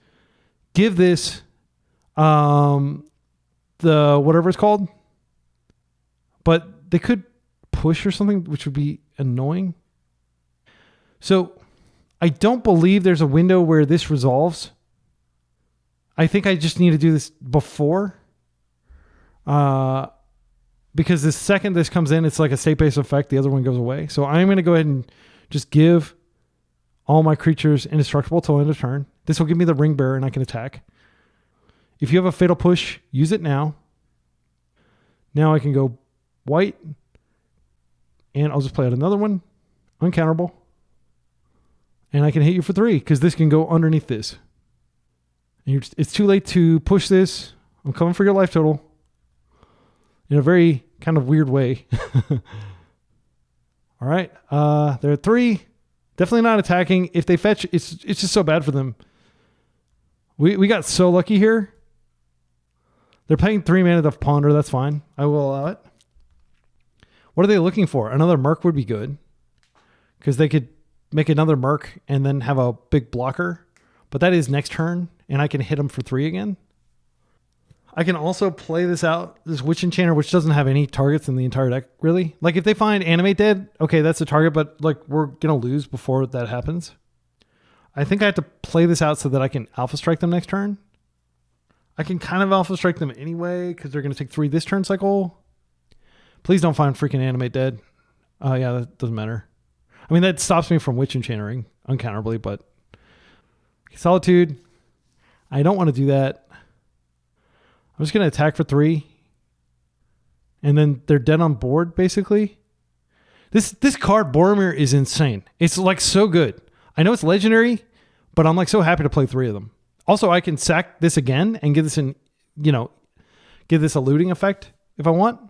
give this the whatever it's called, but they could push or something, which would be annoying. So I don't believe there's a window where this resolves. I think I just need to do this before, because the second this comes in, it's like a state-based effect. The other one goes away. So I'm going to go ahead and just give all my creatures indestructible till end of turn. This will give me the ring bearer and I can attack. If you have a fatal push, use it now. Now I can go white, and I'll just play out another one, uncounterable, and I can hit you for 3 because this can go underneath this. And it's too late to push this. I'm coming for your life total in a very kind of weird way. All right, they're at 3. Definitely not attacking. If they fetch, it's just so bad for them. We got so lucky here. They're paying 3 mana to ponder. That's fine. I will allow it. What are they looking for? Another Merc would be good, because they could make another Merc and then have a big blocker. But that is next turn, and I can hit them for 3 again. I can also play this out, this Witch Enchanter, which doesn't have any targets in the entire deck, really. Like, if they find Animate Dead, okay, that's a target, but like we're going to lose before that happens. I think I have to play this out so that I can Alpha Strike them next turn. I can kind of Alpha Strike them anyway, because they're going to take 3 this turn cycle. Please don't find freaking Animate Dead. Yeah, that doesn't matter. I mean, that stops me from Witch Enchantering uncounterably, but Solitude, I don't want to do that. I'm just going to attack for 3. And then they're dead on board, basically. This card, Boromir, is insane. It's like so good. I know it's legendary, but I'm like so happy to play 3 of them. Also, I can sack this again and give this give this a looting effect if I want.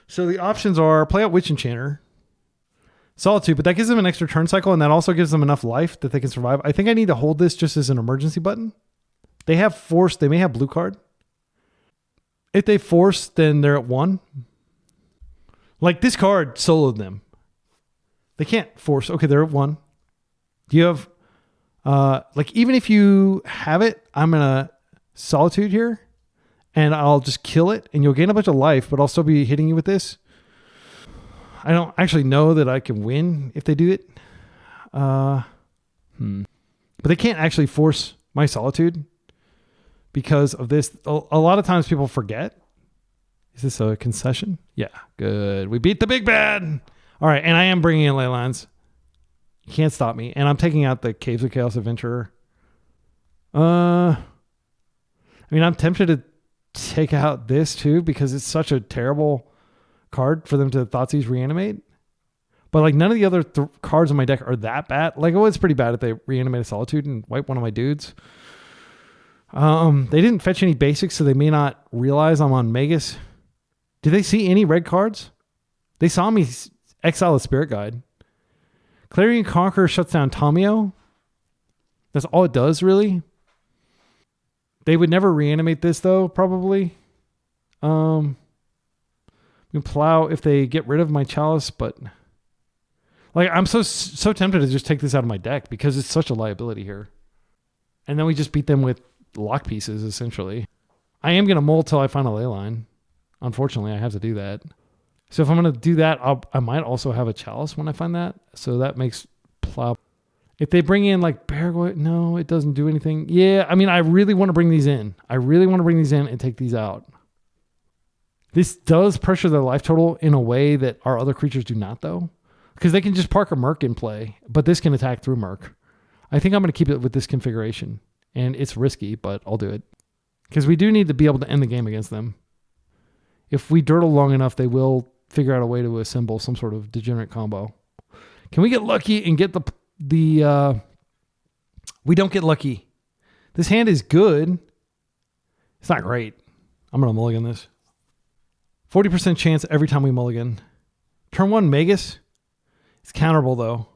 So the options are play out Witch Enchanter, Solitude, but that gives them an extra turn cycle, and that also gives them enough life that they can survive. I think I need to hold this just as an emergency button. They have force. They may have blue card. If they force, then they're at 1. Like, this card soloed them. They can't force. Okay, they're at 1. Do you have... like, even if you have it, I'm going to Solitude here, and I'll just kill it, and you'll gain a bunch of life, but I'll still be hitting you with this. I don't actually know that I can win if they do it. But they can't actually force my Solitude because of this. A lot of times people forget. Is this a concession? Yeah, good. We beat the big bad. All right, and I am bringing in Leylines. You can't stop me. And I'm taking out the Caves of Chaos Adventurer. I mean, I'm tempted to take out this too because it's such a terrible card for them to Thoughtseize Reanimate. But like none of the other cards in my deck are that bad. Like, oh, it's pretty bad if they reanimate a Solitude and wipe one of my dudes. They didn't fetch any basics, so they may not realize I'm on Magus. Did they see any red cards? They saw me exile a Spirit Guide. Clarion Conqueror shuts down Tomio. That's all it does, really. They would never reanimate this, though, probably. We can plow if they get rid of my Chalice, but... like, I'm so tempted to just take this out of my deck because it's such a liability here. And then we just beat them with lock pieces, essentially. I am going to mold till I find a Leyline. Unfortunately, I have to do that. So if I'm going to do that, I might also have a Chalice when I find that. So that makes plow. If they bring in like Paraguay, no, it doesn't do anything. Yeah, I mean, I really want to bring these in. I really want to bring these in and take these out. This does pressure their life total in a way that our other creatures do not, though. Because they can just park a Merc in play, but this can attack through Merc. I think I'm going to keep it with this configuration. And it's risky, but I'll do it. Because we do need to be able to end the game against them. If we dirtle long enough, they will figure out a way to assemble some sort of degenerate combo. Can we get lucky and get the we don't get lucky. This hand is good. It's not great. I'm going to mulligan this. 40% chance every time we mulligan. Turn 1 Magus. It's counterable though.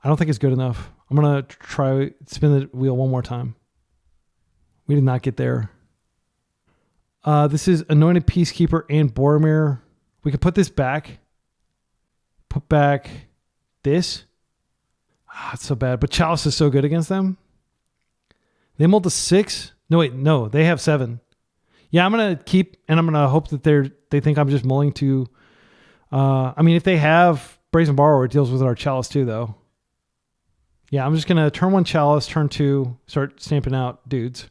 I don't think it's good enough. I'm going to try spin the wheel one more time. We did not get there. This is Anointed Peacekeeper and Boromir. We could put this back. Put back this. It's so bad. But Chalice is so good against them. They mulled to 6. No, wait. No, they have 7. Yeah, I'm going to keep, and I'm going to hope that they think I'm just mulling to... I mean, if they have Brazen Borrower, it deals with our Chalice too, though. Yeah, I'm just going to turn 1 Chalice, turn 2, start stamping out dudes.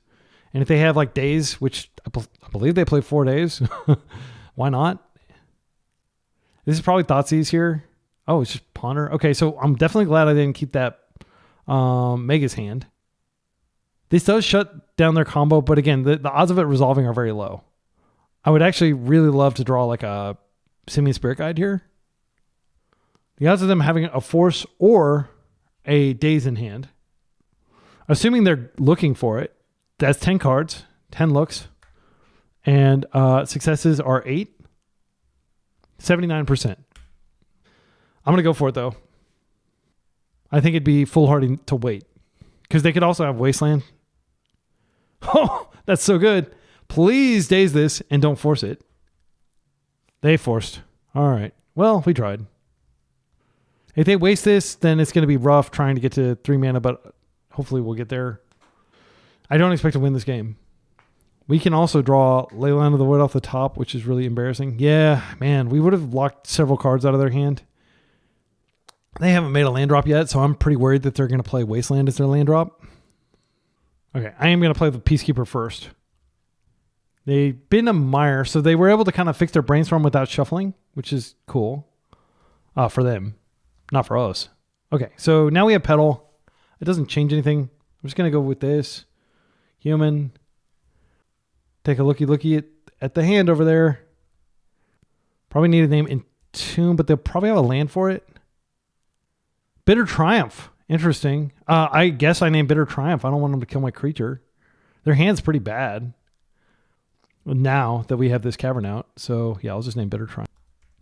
And if they have like days, which I believe they play 4 days, why not? This is probably Thoughtseize here. Oh, it's just Ponder. Okay, so I'm definitely glad I didn't keep that Mega's hand. This does shut down their combo, but again, the odds of it resolving are very low. I would actually really love to draw like a Simian Spirit Guide here. The odds of them having a Force or a Daze in hand, assuming they're looking for it, that's 10 cards, 10 looks, and successes are 8. 79%. I'm going to go for it, though. I think it'd be foolhardy to wait. Because they could also have Wasteland. Oh, that's so good. Please daze this and don't force it. They forced. All right. Well, we tried. If they waste this, then it's going to be rough trying to get to 3 mana, but hopefully we'll get there. I don't expect to win this game. We can also draw Leyline of the Void off the top, which is really embarrassing. Yeah, man, we would have locked several cards out of their hand. They haven't made a land drop yet, so I'm pretty worried that they're going to play Wasteland as their land drop. Okay, I am going to play the Peacekeeper first. They've been a mire, so they were able to kind of fix their brainstorm without shuffling, which is cool for them, not for us. Okay, so now we have Petal. It doesn't change anything. I'm just going to go with this. Human. Take a looky at the hand over there. Probably need a name Entomb, but they'll probably have a land for it. Bitter Triumph. Interesting. I guess I named Bitter Triumph. I don't want them to kill my creature. Their hand's pretty bad now that we have this cavern out. So yeah, I'll just name Bitter Triumph.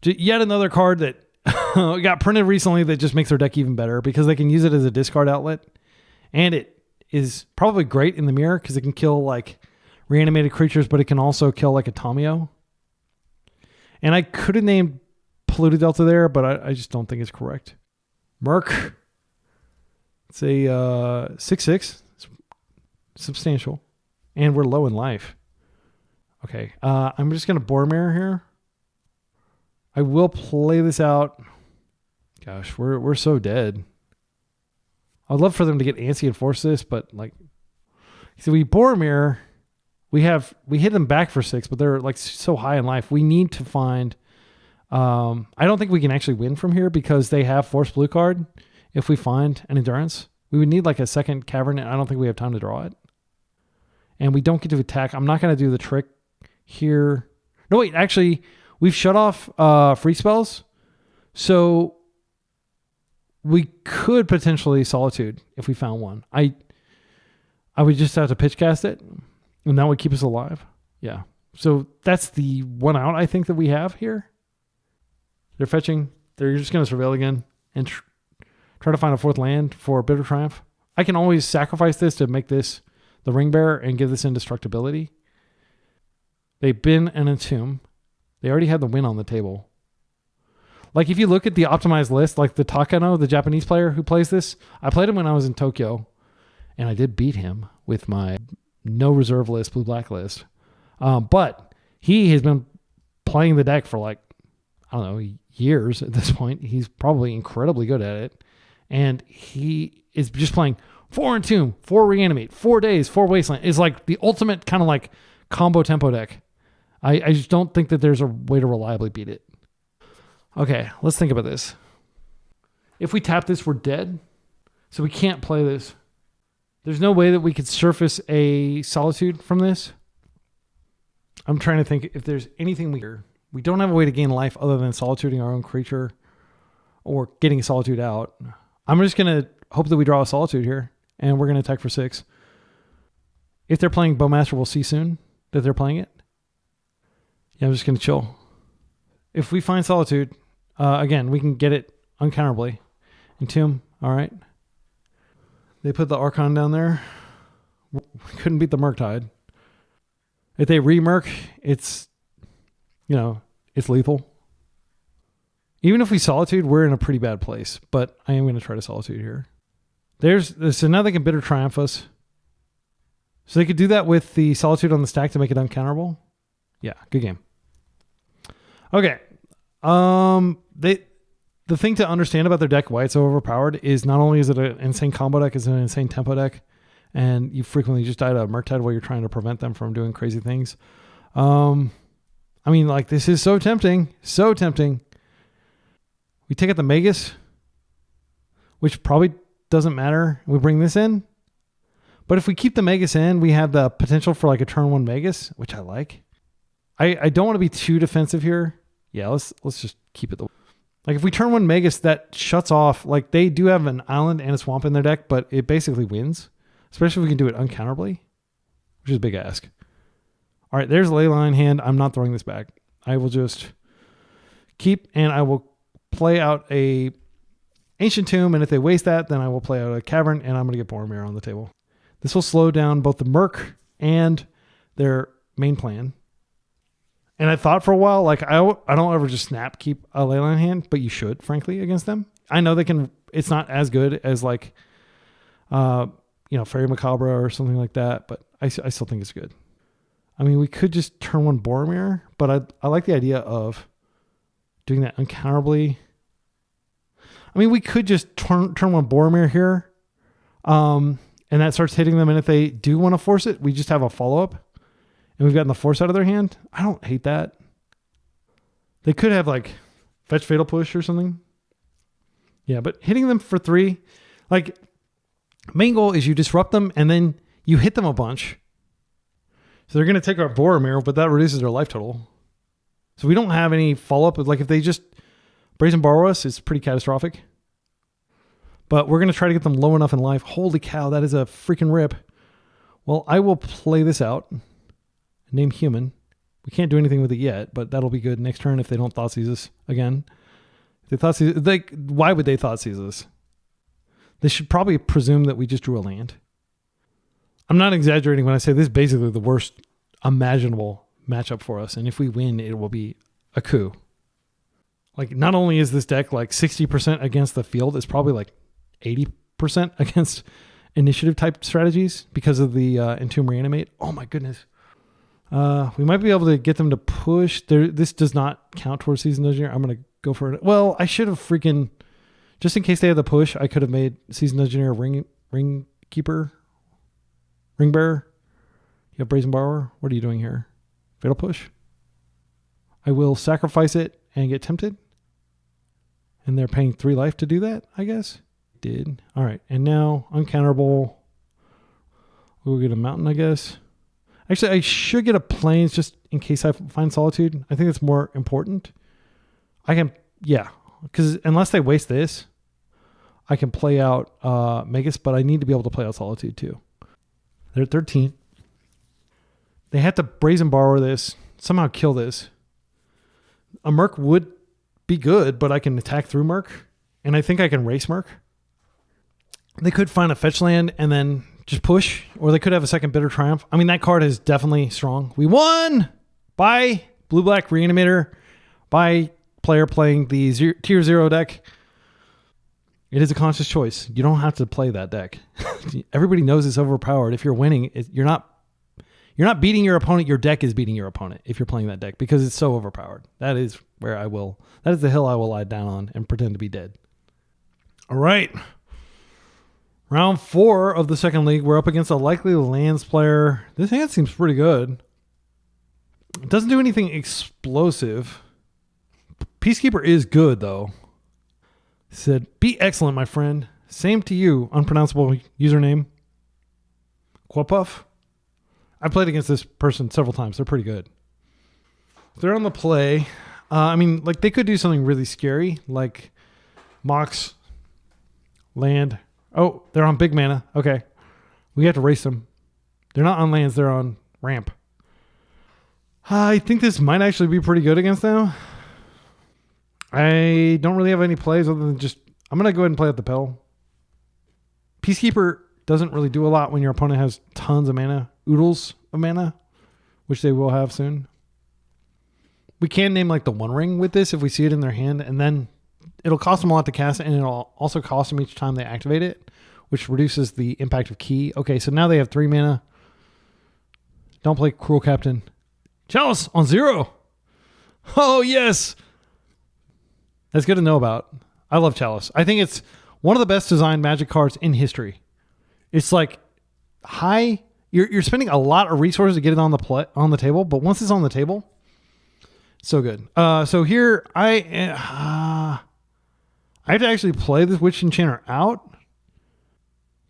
Yet another card that got printed recently that just makes their deck even better because they can use it as a discard outlet. And it is probably great in the mirror because it can kill like reanimated creatures, but it can also kill like a Tamio. And I could have named Polluted Delta there, but I just don't think it's correct. Merc. It's a 6/6. It's substantial. And we're low in life. Okay. I'm just going to Boromir here. I will play this out. Gosh, we're so dead. I'd love for them to get antsy and force this, but like, so we Boromir, we hit them back for 6, but they're like so high in life. We need to find, I don't think we can actually win from here because they have Force Blue card. If we find an Endurance, we would need like a second cavern, and I don't think we have time to draw it. And we don't get to attack. I'm not going to do the trick here. No, wait, actually, we've shut off free spells. So we could potentially Solitude if we found one. I would just have to pitch cast it, and that would keep us alive. Yeah. So that's the one out I think that we have here. They're fetching. They're just going to surveil again and try to find a 4th land for Bitter Triumph. I can always sacrifice this to make this the Ring Bearer and give this indestructibility. They've been an Entomb. They already had the win on the table. Like if you look at the optimized list, like the Takano, the Japanese player who plays this, I played him when I was in Tokyo, and I did beat him with my no reserve list, blue-black list. But he has been playing the deck for like, I don't know, years at this point. He's probably incredibly good at it. And he is just playing 4 Entomb, 4 Reanimate, 4 Days, 4 Wasteland. It's like the ultimate kind of like combo tempo deck. I just don't think that there's a way to reliably beat it. Okay, let's think about this. If we tap this, we're dead. So we can't play this. There's no way that we could surface a Solitude from this. I'm trying to think if there's anything we don't have a way to gain life other than solituding our own creature or getting a Solitude out. I'm just going to hope that we draw a Solitude here, and we're going to attack for 6. If they're playing Bowmaster, we'll see soon that they're playing it. Yeah, I'm just going to chill. If we find Solitude, again, we can get it uncounterably. Entomb, all right. They put the Archon down there. We couldn't beat the Murktide. If they re-Murk, it's, it's lethal. Even if we Solitude, we're in a pretty bad place. But I am going to try to Solitude here. So now they can Bitter Triumph us. So they could do that with the Solitude on the stack to make it uncounterable. Yeah, good game. Okay. The thing to understand about their deck, why it's so overpowered, is not only is it an insane combo deck, it's an insane tempo deck, and you frequently just die to a Murktide while you're trying to prevent them from doing crazy things. This is so tempting. So tempting. We take out the Magus, which probably doesn't matter. We bring this in. But if we keep the Magus in, we have the potential for like a turn 1 Magus, which I like. I don't want to be too defensive here. Yeah, let's just keep it. Like if we turn 1 Magus, that shuts off. Like they do have an island and a swamp in their deck, but it basically wins. Especially if we can do it uncounterably, which is a big ask. All right, there's a Leyline hand. I'm not throwing this back. I will just keep, and I will play out a Ancient Tomb, and if they waste that, then I will play out a Cavern, and I'm going to get Boromir on the table. This will slow down both the Merc and their main plan. And I thought for a while, like I don't ever just snap keep a Leyline hand, but you should, frankly, against them. I know they can. It's not as good as like, Fairy Macabre or something like that, but I still think it's good. I mean, we could just turn 1 Boromir, but I like the idea of doing that uncounterably. I mean, we could just turn 1 Boromir here, and that starts hitting them. And if they do want to force it, we just have a follow-up, and we've gotten the force out of their hand. I don't hate that. They could have like Fetch Fatal Push or something. Yeah, but hitting them for 3, like main goal is you disrupt them and then you hit them a bunch. So they're going to take our Boromir, but that reduces their life total. So we don't have any follow-up. Like if they just Brazen Borrow us, it's pretty catastrophic. But we're going to try to get them low enough in life. Holy cow, that is a freaking rip. Well, I will play this out. Name Human. We can't do anything with it yet, but that'll be good next turn if they don't Thoughtseize us again. If they why would they Thoughtseize us? They should probably presume that we just drew a land. I'm not exaggerating when I say this is basically the worst imaginable matchup for us. And if we win, it will be a coup. Like, not only is this deck like 60% against the field, it's probably like 80% against initiative type strategies because of the Entomb Reanimate. Oh my goodness. We might be able to get them to push. This does not count towards Seasoned Engineer. I'm going to go for it. Well, I should have freaking... Just in case they had the push, I could have made Seasoned Engineer Ring Keeper, Ring Bearer. You have Brazen Borrower. What are you doing here? Fatal Push. I will sacrifice it and get tempted. And they're paying 3 life to do that, I guess. Did. All right. And now, uncounterable. We'll get a mountain, I guess. Actually, I should get a plains just in case I find Solitude. I think it's more important. I can, yeah. Because unless they waste this, I can play out Magus, but I need to be able to play out Solitude too. They're at 13. They have to Brazen Borrow this, somehow kill this. A Merc would be good, but I can attack through Merc, and I think I can race Merc. They could find a fetch land and then just push, or they could have a second Bitter Triumph. I mean, that card is definitely strong. We won by Blue-Black Reanimator, by player playing the tier 0 deck. It is a conscious choice. You don't have to play that deck. Everybody knows it's overpowered. If you're winning, you're not beating your opponent. Your deck is beating your opponent if you're playing that deck because it's so overpowered. That is the hill I will lie down on and pretend to be dead. All right. Round 4 of the second league. We're up against a likely lands player. This hand seems pretty good. It doesn't do anything explosive. Peacekeeper is good, though. He said, be excellent, my friend. Same to you, unpronounceable username. Quapuff. I played against this person several times. They're pretty good. They're on the play. They could do something really scary, like Mox, land. Oh, they're on big mana. Okay. We have to race them. They're not on lands, they're on ramp. I think this might actually be pretty good against them. I don't really have any plays other than just... I'm going to go ahead and play out the Petal. Peacekeeper doesn't really do a lot when your opponent has tons of mana. Oodles of mana, which they will have soon. We can name like the One Ring with this if we see it in their hand, and then it'll cost them a lot to cast it, and it'll also cost them each time they activate it, which reduces the impact of key. Okay, so now they have 3 mana. Don't play Cruel Captain. Chalice on 0. Oh, yes. That's good to know about. I love Chalice. I think it's one of the best designed Magic cards in history. It's like high. You're spending a lot of resources to get it on the table, but once it's on the table, so good. So here I have to actually play this Witch Enchanter out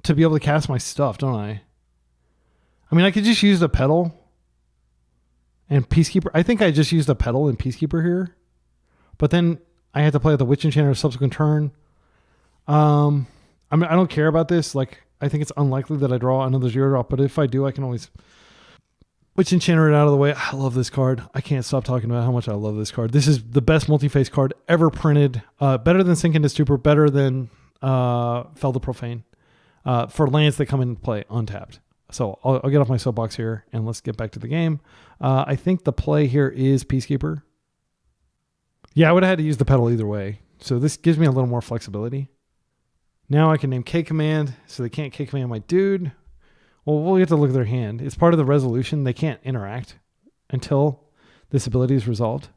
to be able to cast my stuff, don't I? I mean, I could just use the Petal and Peacekeeper. I think I just used the Petal and Peacekeeper here, but then I had to play with the Witch Enchanter subsequent turn. I mean, I don't care about this. Like, I think it's unlikely that I draw another 0 drop, but if I do, I can always Witch Enchanter it out of the way. I love this card. I can't stop talking about how much I love this card. This is the best multi-face card ever printed. Better than Sink into Stupor, better than Fell the Profane for lands that come into play untapped. So I'll get off my soapbox here and let's get back to the game. I think the play here is Peacekeeper. Yeah, I would have had to use the Petal either way. So this gives me a little more flexibility. Now I can name K-Command, so they can't K-Command my dude. Well, we'll get to look at their hand. It's part of the resolution. They can't interact until this ability is resolved,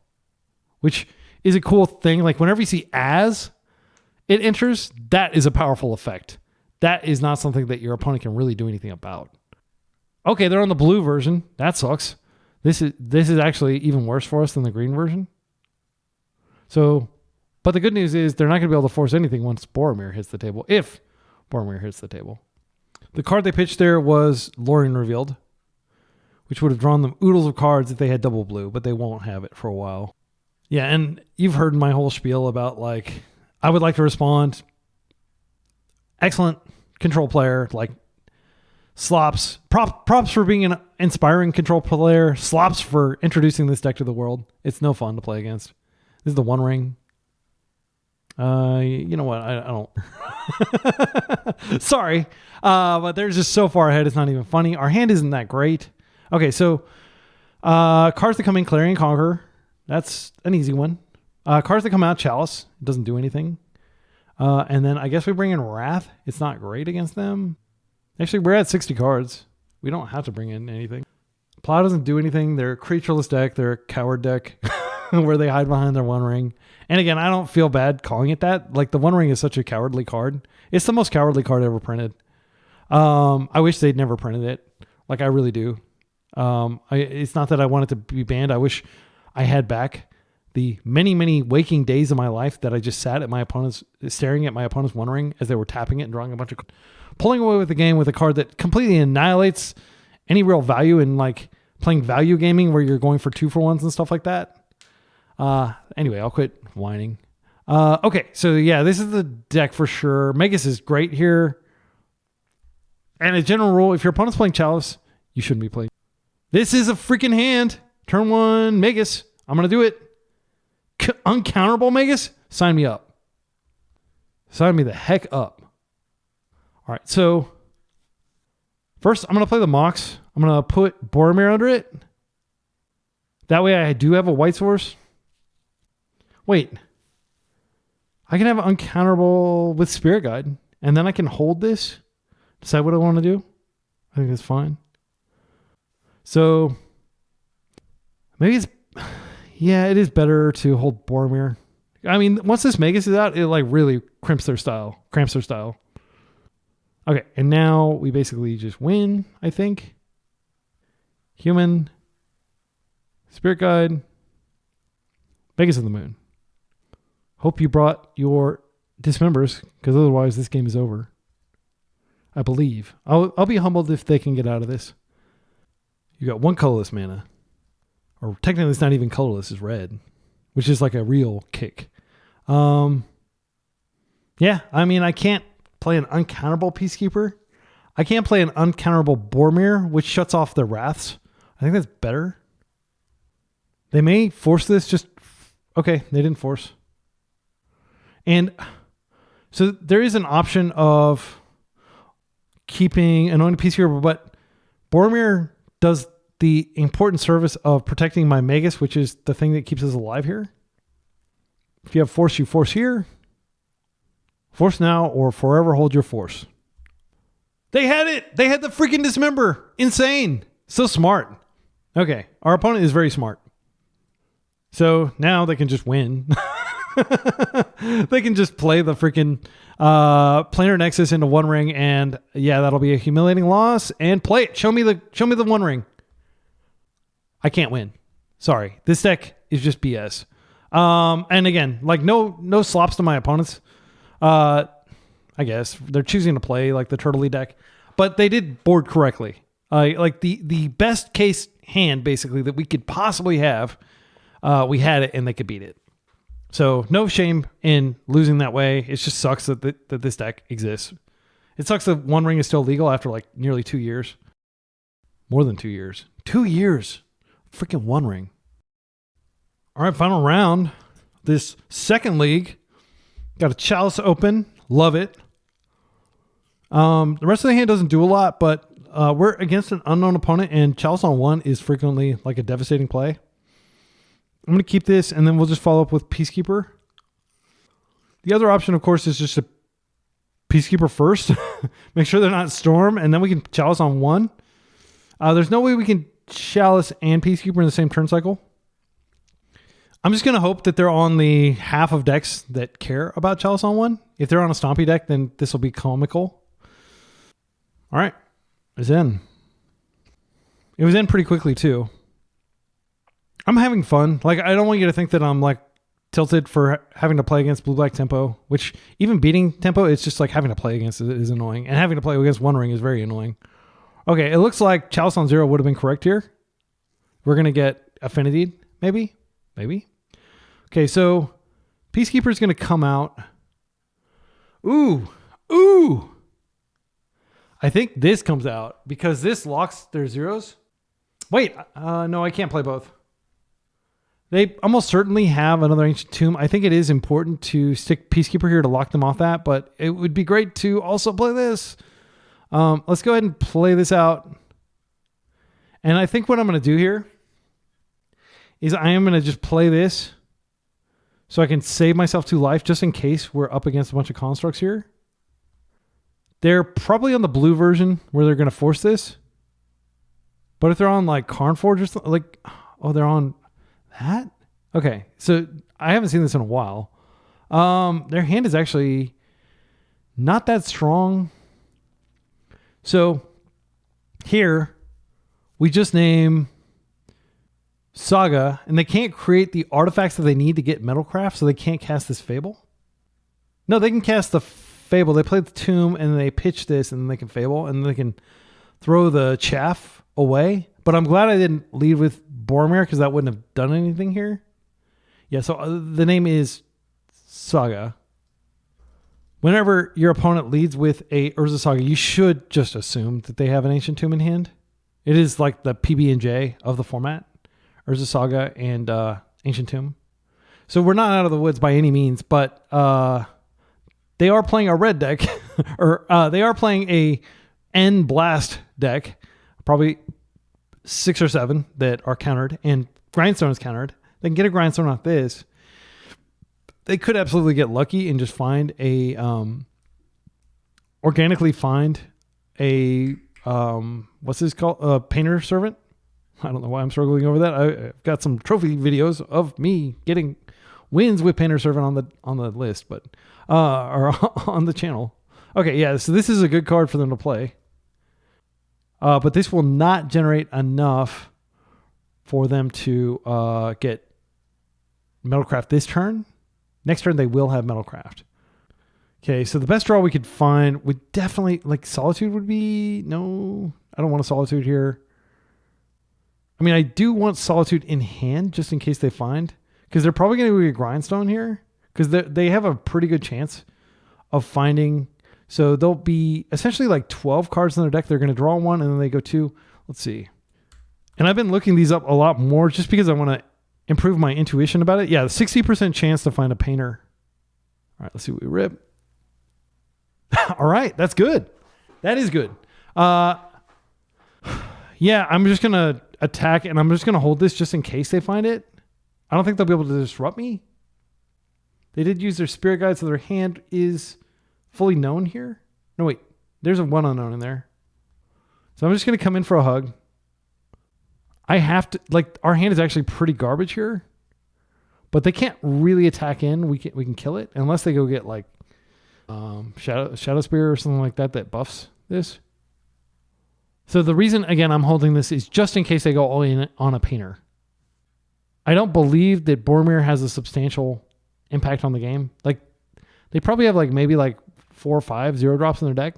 which is a cool thing. Like whenever you see as it enters, that is a powerful effect. That is not something that your opponent can really do anything about. Okay, they're on the blue version. That sucks. This is actually even worse for us than the green version. So, but the good news is they're not going to be able to force anything once Boromir hits the table, if Boromir hits the table. The card they pitched there was Lorien Revealed, which would have drawn them oodles of cards if they had double blue, but they won't have it for a while. Yeah, and you've heard my whole spiel about, like, I would like to respond. Excellent control player, like, slops. Props for being an inspiring control player. Slops for introducing this deck to the world. It's no fun to play against. This is the One Ring. You know what? I don't. Sorry. But they're just so far ahead, it's not even funny. Our hand isn't that great. Okay, so cards that come in, Clarion Conqueror. That's an easy one. Cards that come out, Chalice. It doesn't do anything. And then I guess we bring in Wrath. It's not great against them. Actually, we're at 60 cards. We don't have to bring in anything. Plow doesn't do anything. They're a creatureless deck. They're a coward deck where they hide behind their One Ring. And again, I don't feel bad calling it that. Like, the One Ring is such a cowardly card. It's the most cowardly card ever printed. I wish they'd never printed it. Like, I really do. It's not that I want it to be banned. I wish I had back the many, many waking days of my life that I just sat at my opponent's, staring at my opponent's One Ring as they were tapping it and drawing a bunch of, pulling away with the game with a card that completely annihilates any real value in, like, playing value gaming where you're going for 2-for-1s and stuff like that. Anyway, I'll quit whining. Okay, so yeah, this is the deck for sure. Magus is great here. And a general rule, if your opponent's playing Chalice, you shouldn't be playing. This is a freaking hand. Turn 1, Magus. I'm going to do it. Uncounterable Magus? Sign me up. Sign me the heck up. All right, so first I'm going to play the Mox. I'm going to put Boromir under it. That way I do have a white source. Wait. I can have uncounterable with Spirit Guide, and then I can hold this. Decide what I want to do. I think that's fine. So maybe it's, yeah, it is better to hold Boromir. I mean, once this Magus is out, it like really cramps their style. Okay, and now we basically just win, I think. Human, Spirit Guide, Magus of the Moon. Hope you brought your Dismembers, because otherwise this game is over. I believe. I'll be humbled if they can get out of this. You got 1 colorless mana. Or technically it's not even colorless, it's red. Which is like a real kick. Yeah, I mean, I can't play an uncounterable Peacekeeper. I can't play an uncounterable Boromir, which shuts off the Wraths. I think that's better. They may force this just... Okay, they didn't force. And so there is an option of keeping Anointed Peacekeeper, but Boromir does the important service of protecting my Magus, which is the thing that keeps us alive here. If you have force, you force here. Force now or forever hold your force. They had it. They had the freaking Dismember. Insane. So smart. Okay. Our opponent is very smart. So now they can just win. They can just play the freaking Planar Nexus into One Ring, and yeah, that'll be a humiliating loss. And play it. Show me the One Ring. I can't win. Sorry. This deck is just BS. And again, like no slops to my opponents. I guess they're choosing to play like the Turtley deck, but they did board correctly. Like the best case hand basically that we could possibly have. We had it and they could beat it. So no shame in losing that way. It just sucks that this deck exists. It sucks that One Ring is still legal after like nearly 2 years. More than 2 years. 2 years. Freaking One Ring. All right, final round. This second league. Got a Chalice open. Love it. The rest of the hand doesn't do a lot, but we're against an unknown opponent, and Chalice on 1 is frequently like a devastating play. I'm going to keep this, and then we'll just follow up with Peacekeeper. The other option, of course, is just a Peacekeeper first. Make sure they're not Storm, and then we can Chalice on 1. There's no way we can Chalice and Peacekeeper in the same turn cycle. I'm just going to hope that they're on the half of decks that care about Chalice on 1. If they're on a Stompy deck, then this will be comical. All right. It's in. It was in pretty quickly, too. I'm having fun. Like, I don't want you to think that I'm, like, tilted for having to play against Blue-Black Tempo, which even beating Tempo, it's just, like, having to play against it is annoying. And having to play against One Ring is very annoying. Okay, it looks like Chalice on 0 would have been correct here. We're going to get Affinity, maybe? Maybe. Okay, so Peacekeeper is going to come out. Ooh. I think this comes out because this locks their zeros. Wait, no, I can't play both. They almost certainly have another Ancient Tomb. I think it is important to stick Peacekeeper here to lock them off that, but it would be great to also play this. Let's go ahead and play this out. And I think what I'm going to do here is I am going to just play this so I can save myself 2 life just in case we're up against a bunch of constructs here. They're probably on the blue version where they're going to force this. But if they're on like Carnforge or something, like, oh, they're on that? Okay, so I haven't seen this in a while. Their hand is actually not that strong. So here we just name Saga, and they can't create the artifacts that they need to get Metalcraft, so they can't cast this Fable. No, they can cast the Fable. They play the Tomb, and they pitch this, and then they can Fable, and then they can throw the Chaff away. But I'm glad I didn't lead with Boromir, because that wouldn't have done anything here. Yeah, so the name is Saga. Whenever your opponent leads with a Urza Saga, you should just assume that they have an Ancient Tomb in hand. It is like the PB&J of the format. Urza Saga and Ancient Tomb. So we're not out of the woods by any means, but they are playing a red deck, or they are playing a N Blast deck, probably 6 or 7 that are countered, and Grindstone is countered. They can get a Grindstone off this. They could absolutely get lucky and just find a organically find a what's this called? Painter Servant. I don't know why I'm struggling over that. I've got some trophy videos of me getting wins with Painter Servant on the list, but or on the channel. Okay, yeah. So this is a good card for them to play, but this will not generate enough for them to get Metalcraft this turn. Next turn they will have Metalcraft. Okay, so the best draw we could find would definitely, like, Solitude would be... No, I don't want a Solitude here. I mean, I do want Solitude in hand just in case they find, because they're probably going to be a Grindstone here, because they have a pretty good chance of finding So they'll be essentially like 12 cards in their deck. They're going to draw one and then they go 2. Let's see. And I've been looking these up a lot more just because I want to improve my intuition about it. Yeah, 60% chance to find a painter. All right, let's see what we rip. All right, that's good. That is good. Yeah, I'm just going to attack and I'm just going to hold this just in case they find it. I don't think they'll be able to disrupt me. They did use their spirit guide, so their hand is fully known here. No, wait. There's a 1 unknown in there. So I'm just going to come in for a hug. I have to, like, our hand is actually pretty garbage here. But they can't really attack in. We can kill it unless they go get, like, Shadow Spear or something like that buffs this. So the reason, again, I'm holding this is just in case they go all in on a painter. I don't believe that Boromir has a substantial impact on the game. Like, they probably have like maybe like 4 or 5 0-drops in their deck.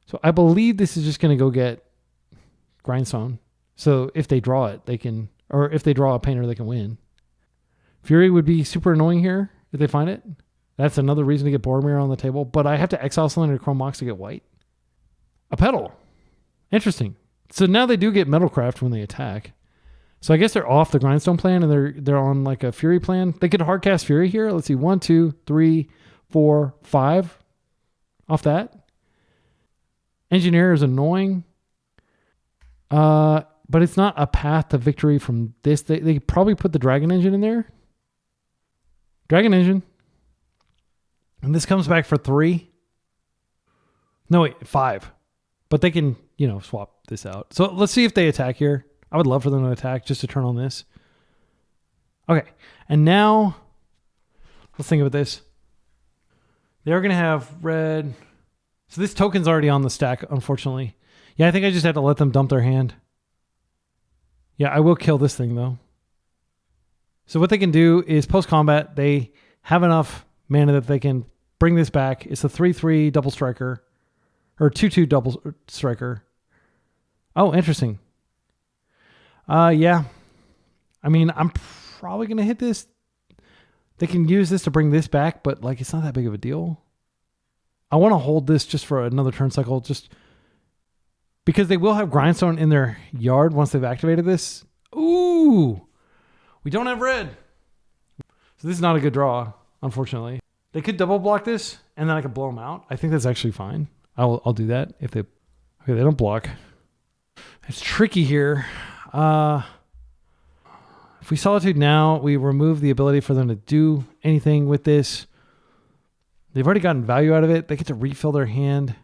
So I believe this is just going to go get Grindstone. So if they draw it, they can, or if they draw a painter, they can win. Fury would be super annoying here if they find it. That's another reason to get Boromir on the table. But I have to exile something to Chrome Mox to get white. A Petal. Interesting. So now they do get Metalcraft when they attack. So I guess they're off the Grindstone plan and they're on like a Fury plan. They could hardcast Fury here. Let's see. 1, 2, 3, 4, 5 off that. Engineer is annoying. But it's not a path to victory from this. They probably put the Dragon Engine in there. Dragon Engine. And this comes back for 3. No, wait, 5. But they can, swap this out. So let's see if they attack here. I would love for them to attack just to turn on this. Okay. And now, let's think about this. They're going to have red. So this token's already on the stack, unfortunately. Yeah, I think I just had to let them dump their hand. Yeah, I will kill this thing, though. So what they can do is post-combat, they have enough mana that they can bring this back. It's a 3/3 double striker. Or 2/2 double striker. Oh, interesting. Yeah. I mean, I'm probably going to hit this. They can use this to bring this back, but like it's not that big of a deal. I want to hold this just for another turn cycle, just because they will have Grindstone in their yard once they've activated this. Ooh. We don't have red. So this is not a good draw, unfortunately. They could double block this, and then I could blow them out. I think that's actually fine. I'll do that if they... Okay, they don't block. It's tricky here. If we Solitude now, we remove the ability for them to do anything with this. They've already gotten value out of it. They get to refill their hand.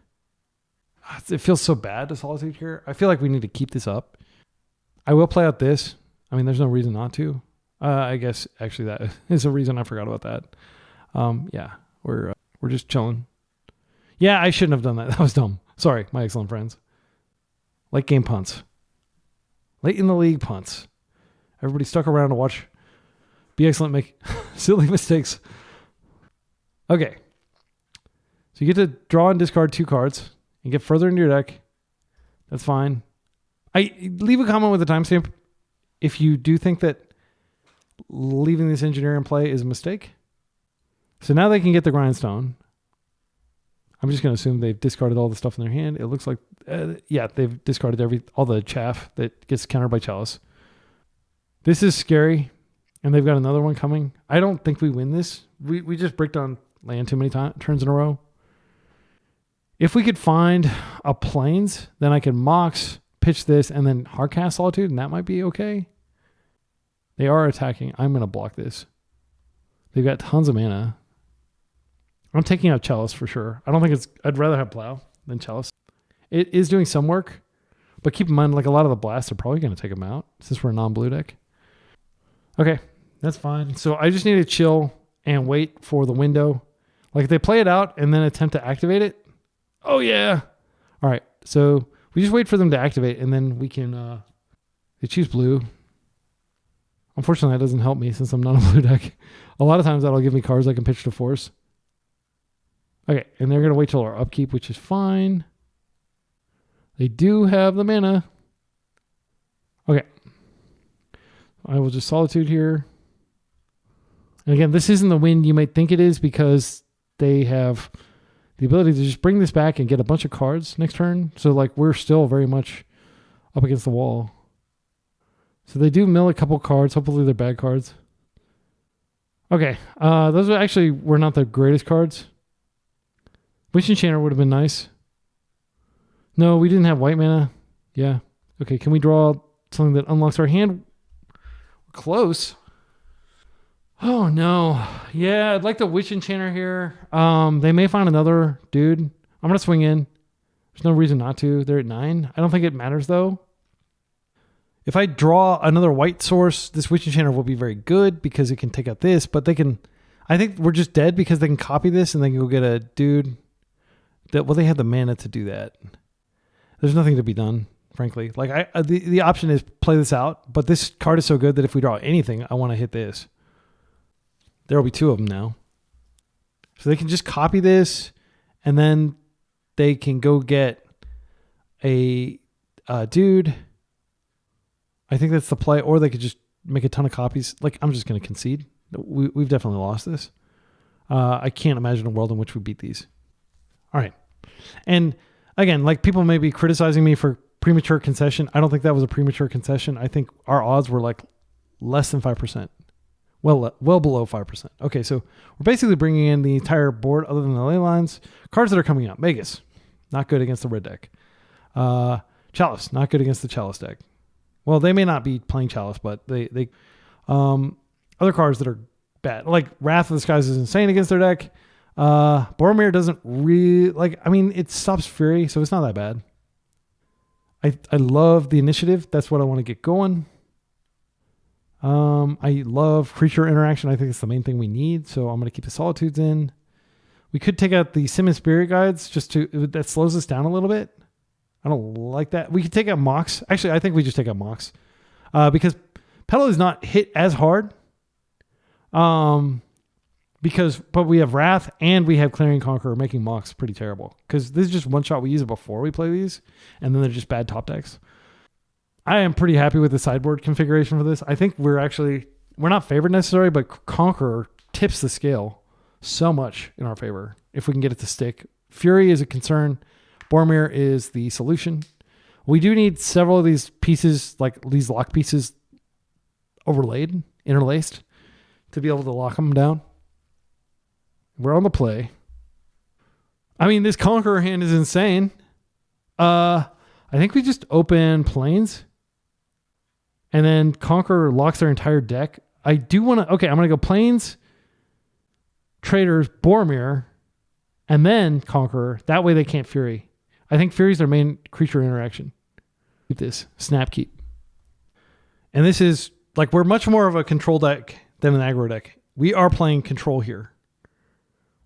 It feels so bad to Solitude here. I feel like we need to keep this up. I will play out this. I mean, there's no reason not to. I guess actually that is a reason. I forgot about that. Yeah, we're just chilling. Yeah, I shouldn't have done that. That was dumb. Sorry, my excellent friends. Late game punts. Late in the league punts. Everybody stuck around to watch Be Excellent make silly mistakes. Okay. So you get to draw and discard 2 cards and get further into your deck. That's fine. I leave a comment with a timestamp if you do think that leaving this engineer in play is a mistake. So now they can get the Grindstone. I'm just going to assume they've discarded all the stuff in their hand. It looks like, yeah, they've discarded all the chaff that gets countered by Chalice. This is scary, and they've got another one coming. I don't think we win this. We just bricked on land too many turns in a row. If we could find a Plains, then I could Mox, pitch this, and then Hardcast Solitude, and that might be okay. They are attacking. I'm going to block this. They've got tons of mana. I'm taking out Chalice for sure. I don't think I'd rather have Plow than Chalice. It is doing some work, but keep in mind, like a lot of the blasts are probably going to take them out since we're a non-blue deck. Okay, that's fine. So I just need to chill and wait for the window. Like if they play it out and then attempt to activate it. Oh yeah. All right. So we just wait for them to activate and then we can, they choose blue. Unfortunately, that doesn't help me since I'm not a blue deck. A lot of times that'll give me cards I can pitch to force. Okay, and they're going to wait till our upkeep, which is fine. They do have the mana. Okay. I will just Solitude here. And again, this isn't the win you might think it is because they have the ability to just bring this back and get a bunch of cards next turn. So like we're still very much up against the wall. So they do mill a couple cards. Hopefully they're bad cards. Okay. Those were not the greatest cards. Wish Enchanter would have been nice. No, we didn't have white mana. Yeah. Okay, can we draw something that unlocks our hand? We're close. Oh, no. Yeah, I'd like the Witch Enchanter here. They may find another dude. I'm going to swing in. There's no reason not to. They're at 9. I don't think it matters, though. If I draw another white source, this Witch Enchanter will be very good because it can take out this, but they can... I think we're just dead because they can copy this and they can go get a dude. Well, they have the mana to do that. There's nothing to be done, frankly. Like the option is play this out, but this card is so good that if we draw anything, I want to hit this. There will be 2 of them now. So they can just copy this, and then they can go get a dude. I think that's the play, or they could just make a ton of copies. Like, I'm just going to concede. We've definitely lost this. I can't imagine a world in which we beat these. All right. And again, like people may be criticizing me for premature concession. I don't think that was a premature concession. I think our odds were like less than 5%. Well below 5%. Okay, so we're basically bringing in the entire board other than the ley lines. Cards that are coming out. Magus, not good against the red deck. Chalice, not good against the Chalice deck. Well, they may not be playing Chalice, but they other cards that are bad. Like Wrath of the Skies is insane against their deck. Boromir doesn't really it stops Fury, so it's not that bad. I love the initiative. That's what I want to get going. I love creature interaction. I think it's the main thing we need. So I'm going to keep the Solitudes in. We could take out the Sim and Spirit Guides that slows us down a little bit. I don't like that. We could take out Mox. Actually, I think we just take out Mox. Because Petal is not hit as hard. But we have Wrath and we have Clarion Conqueror making Mox pretty terrible. Because this is just one shot. We use it before we play these. And then they're just bad top decks. I am pretty happy with the sideboard configuration for this. I think we're not favored necessarily, but Conqueror tips the scale so much in our favor if we can get it to stick. Fury is a concern. Boromir is the solution. We do need several of these pieces, like these lock pieces, interlaced, to be able to lock them down. We're on the play. I mean, this Conqueror hand is insane. I think we just open Plains. And then Conqueror locks their entire deck. I do want to... Okay, I'm going to go Plains, Traders, Boromir, and then Conqueror. That way they can't Fury. I think Fury's their main creature interaction. Keep this. Snap keep. And this is... Like, we're much more of a control deck than an aggro deck. We are playing control here.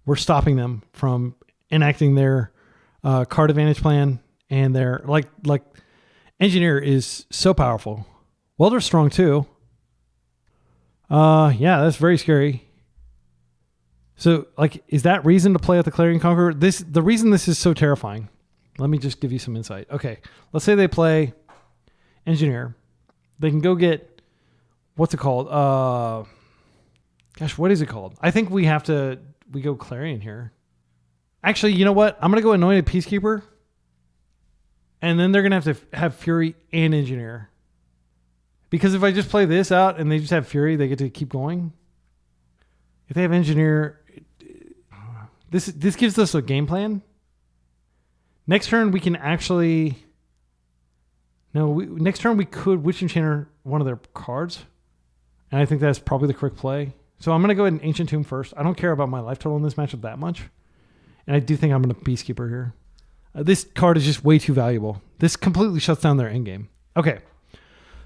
We're stopping them from enacting their card advantage plan. And their... Like Engineer is so powerful. Welder's strong too. Yeah, that's very scary. So, like, is that reason to play out the Clarion Conqueror? The reason this is so terrifying. Let me just give you some insight. Okay, let's say they play Engineer. They can go get, what's it called? Gosh, what is it called? I think we go Clarion here. Actually, you know what? I'm going to go Anointed Peacekeeper. And then they're going to have Fury and Engineer. Because if I just play this out and they just have Fury, they get to keep going. If they have Engineer, this gives us a game plan. Next turn we can actually... next turn we could Witch Enchanter one of their cards. And I think that's probably the correct play. So I'm going to go ahead and Ancient Tomb first. I don't care about my life total in this matchup that much. And I do think I'm going to Peacekeeper here. This card is just way too valuable. This completely shuts down their endgame. Okay.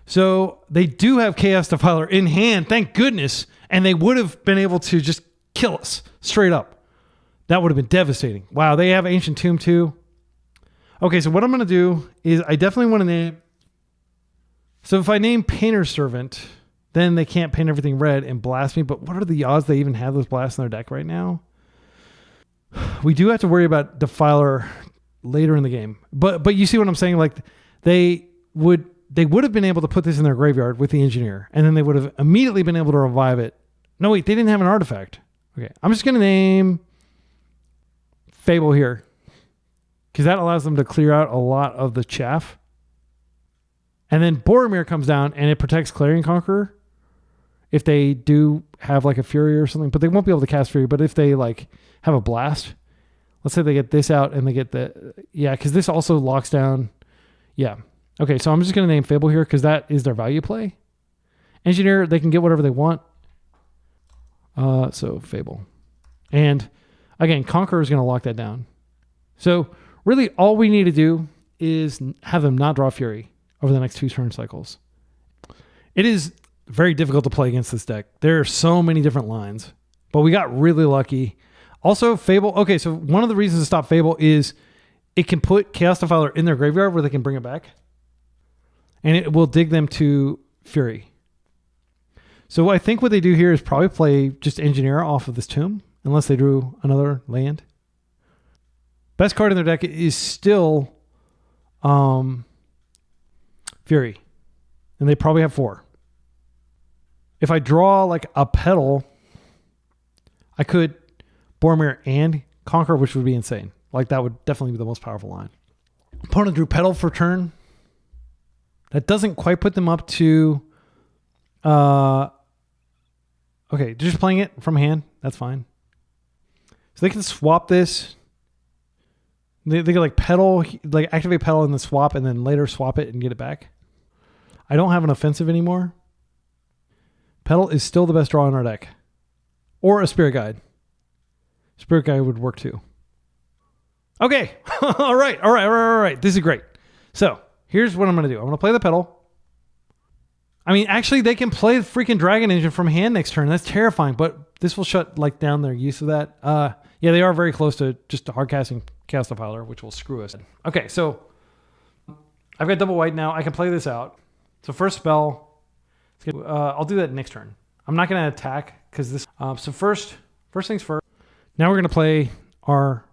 So they do have Chaos Defiler in hand, thank goodness, and they would have been able to just kill us straight up. That would have been devastating. Wow, they have Ancient Tomb too. Okay, so what I'm going to do is I definitely want to name... So if I name Painter's Servant, then they can't paint everything red and blast me, but what are the odds they even have those blasts in their deck right now? We do have to worry about Defiler later in the game. But you see what I'm saying? Like they would have been able to put this in their graveyard with the Engineer, and then they would have immediately been able to revive it. No, wait, they didn't have an artifact. Okay, I'm just going to name Fable here, because that allows them to clear out a lot of the chaff. And then Boromir comes down and it protects Clarion Conqueror if they do have like a Fury or something, but they won't be able to cast Fury. But if they like have a Blast, let's say they get this out and they get the, yeah, because this also locks down. Yeah. Okay, so I'm just going to name Fable here because that is their value play. Engineer, they can get whatever they want. So Fable. And again, Conqueror is going to lock that down. So really all we need to do is have them not draw Fury over the next 2 turn cycles. It is very difficult to play against this deck. There are so many different lines, but we got really lucky. Also, Fable. Okay, so one of the reasons to stop Fable is it can put Chaos Defiler in their graveyard where they can bring it back, and it will dig them to Fury. So I think what they do here is probably play just Engineer off of this tomb, unless they drew another land. Best card in their deck is still Fury, and they probably have 4. If I draw like a Petal, I could Boromir and Conquer, which would be insane. Like that would definitely be the most powerful line. Opponent drew Petal for turn. That doesn't quite put them up to... okay, just playing it from hand. That's fine. So they can swap this. They can like Petal, like activate Petal and then swap, and then later swap it and get it back. I don't have an offensive anymore. Petal is still the best draw in our deck. Or a Spirit Guide. Spirit Guide would work too. Okay. All right. This is great. So here's what I'm going to do. I'm going to play the Petal. I mean, actually, they can play the freaking Dragon Engine from hand next turn. That's terrifying, but this will shut like down their use of that. Yeah, they are very close to just hard casting Chaos Defiler, which will screw us. Okay, so I've got double white now. I can play this out. So first spell, I'll do that next turn. I'm not going to attack because this. So first things first. Now we're going to play our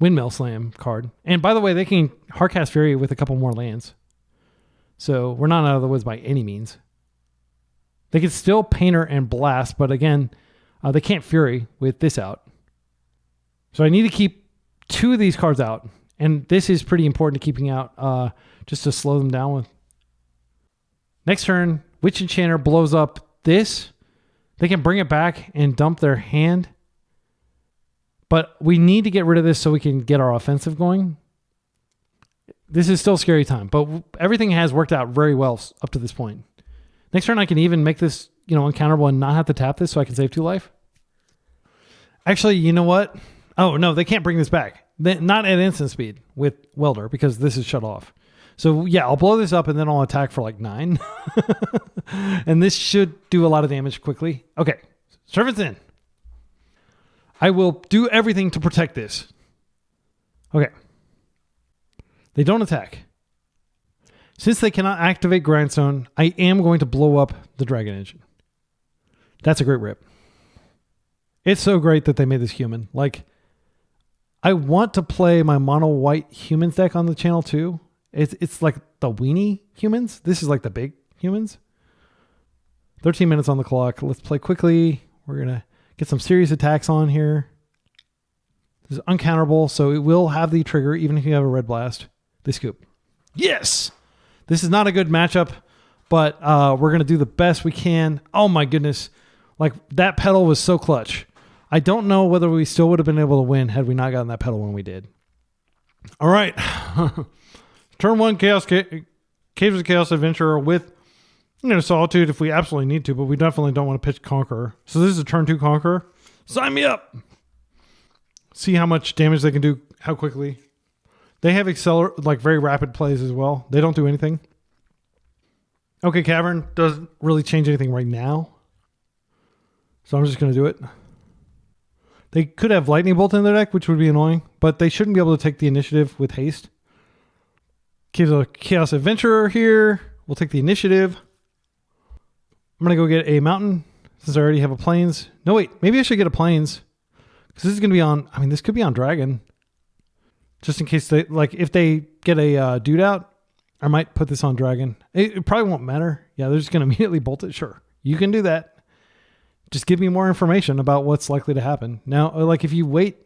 Windmill Slam card. And by the way, they can hardcast Fury with a couple more lands. So we're not out of the woods by any means. They can still Painter and Blast, but again, they can't Fury with this out. So I need to keep 2 of these cards out. And this is pretty important to keeping out just to slow them down with. Next turn, Witch Enchanter blows up this. They can bring it back and dump their hand. But we need to get rid of this so we can get our offensive going. This is still scary time, but everything has worked out very well up to this point. Next turn, I can even make this, uncounterable and not have to tap this so I can save 2 life. Actually, you know what? Oh, no, they can't bring this back. Not at instant speed with Welder because this is shut off. So yeah, I'll blow this up and then I'll attack for like 9. And this should do a lot of damage quickly. Okay, Servant's in. I will do everything to protect this. Okay. They don't attack. Since they cannot activate Grindstone, I am going to blow up the Dragon Engine. That's a great rip. It's so great that they made this human. Like, I want to play my mono white humans deck on the channel too. It's like the weenie humans. This is like the big humans. 13 minutes on the clock. Let's play quickly. We're going to get some serious attacks on here. This is uncounterable, so it will have the trigger even if you have a red blast. They scoop. Yes! This is not a good matchup, but we're going to do the best we can. Oh my goodness. Like, that Petal was so clutch. I don't know whether we still would have been able to win had we not gotten that Petal when we did. All right. Turn 1, Caves of Chaos Adventurer with Solitude if we absolutely need to, but we definitely don't want to pitch Conqueror. So this is a turn 2 Conqueror. Sign me up! See how much damage they can do, how quickly. They have very rapid plays as well. They don't do anything. Okay, Cavern doesn't really change anything right now. So I'm just going to do it. They could have Lightning Bolt in their deck, which would be annoying, but they shouldn't be able to take the initiative with haste. Caves of Chaos Adventurer here. We'll take the initiative. I'm going to go get a mountain since I already have a plains. No, wait. Maybe I should get a plains because this is going to be on... I mean, this could be on Dragon. Just in case they... Like, if they get a dude out, I might put this on Dragon. It probably won't matter. Yeah, they're just going to immediately bolt it. Sure. You can do that. Just give me more information about what's likely to happen. Now, like, if you wait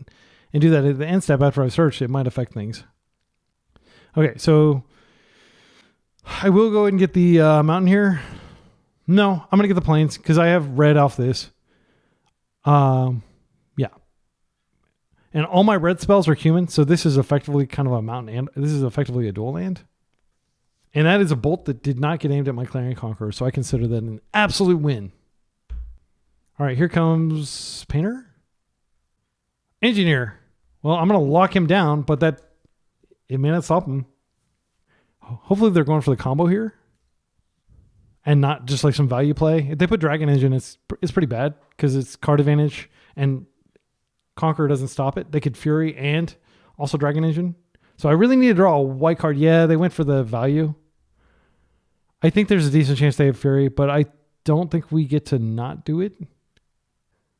and do that at the end step after I've searched, it might affect things. Okay, so I will go ahead and get the mountain here. No, I'm going to get the plains because I have red off this. Yeah. And all my red spells are human, so this is effectively kind of a mountain, and this is effectively a dual land. And that is a bolt that did not get aimed at my Clarion Conqueror, so I consider that an absolute win. All right, here comes Painter. Engineer. Well, I'm going to lock him down, but it may not stop him. Hopefully they're going for the combo here and not just like some value play. If they put Dragon Engine, it's pretty bad because it's card advantage and Conqueror doesn't stop it. They could Fury and also Dragon Engine. So I really need to draw a white card. Yeah, they went for the value. I think there's a decent chance they have Fury, but I don't think we get to not do it.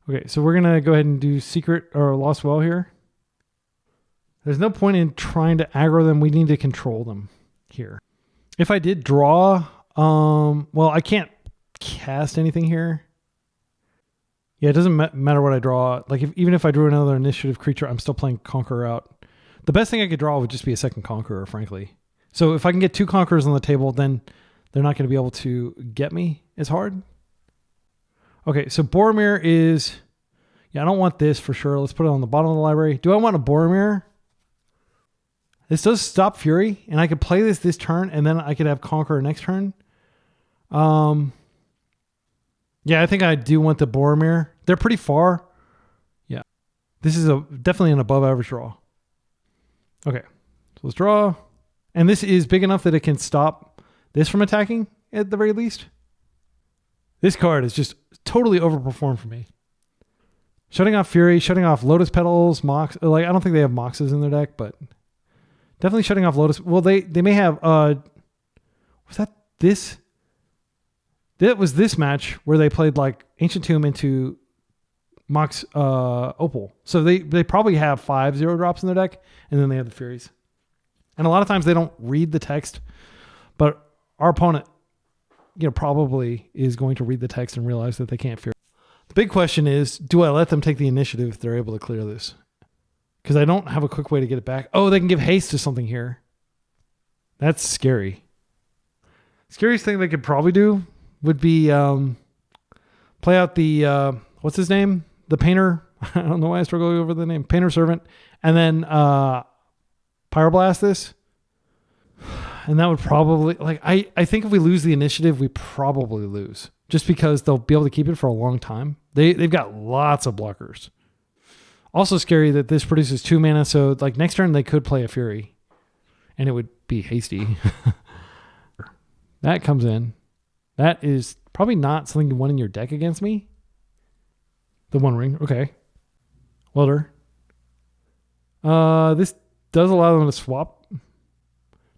Okay, so we're going to go ahead and do Secret or Lost Well here. There's no point in trying to aggro them. We need to control them here. If I did draw, well, I can't cast anything here. Yeah, it doesn't matter what I draw. Like even if I drew another initiative creature, I'm still playing Conqueror out. The best thing I could draw would just be a second Conqueror, frankly. So if I can get 2 Conquerors on the table, then they're not going to be able to get me as hard. Okay, so Boromir is... Yeah, I don't want this for sure. Let's put it on the bottom of the library. Do I want a Boromir? This does stop Fury, and I could play this turn, and then I could have Conqueror next turn. Yeah, I think I do want the Boromir. They're pretty far. Yeah. This is definitely an above average draw. Okay, so let's draw. And this is big enough that it can stop this from attacking at the very least. This card is just totally overperformed for me. Shutting off Fury, shutting off Lotus Petals, Mox. Like I don't think they have Moxes in their deck, but definitely shutting off Lotus. Well, they may have... was that this? That was this match where they played like Ancient Tomb into Mox Opal. So they probably have 5 0 drops in their deck, and then they have the Furies. And a lot of times they don't read the text, but our opponent, probably is going to read the text and realize that they can't Fury. The big question is, do I let them take the initiative if they're able to clear this? Because I don't have a quick way to get it back. Oh, they can give haste to something here. That's scary. Scariest thing they could probably do would be play out the, what's his name? The Painter. I don't know why I struggle over the name. Painter Servant. And then Pyroblast this. And that would probably, I think if we lose the initiative, we probably lose. Just because they'll be able to keep it for a long time. They've got lots of blockers. Also scary that this produces 2 mana, so like next turn they could play a Fury. And it would be hasty. That comes in. That is probably not something you want in your deck against me. The One Ring, okay. Welder. This does allow them to swap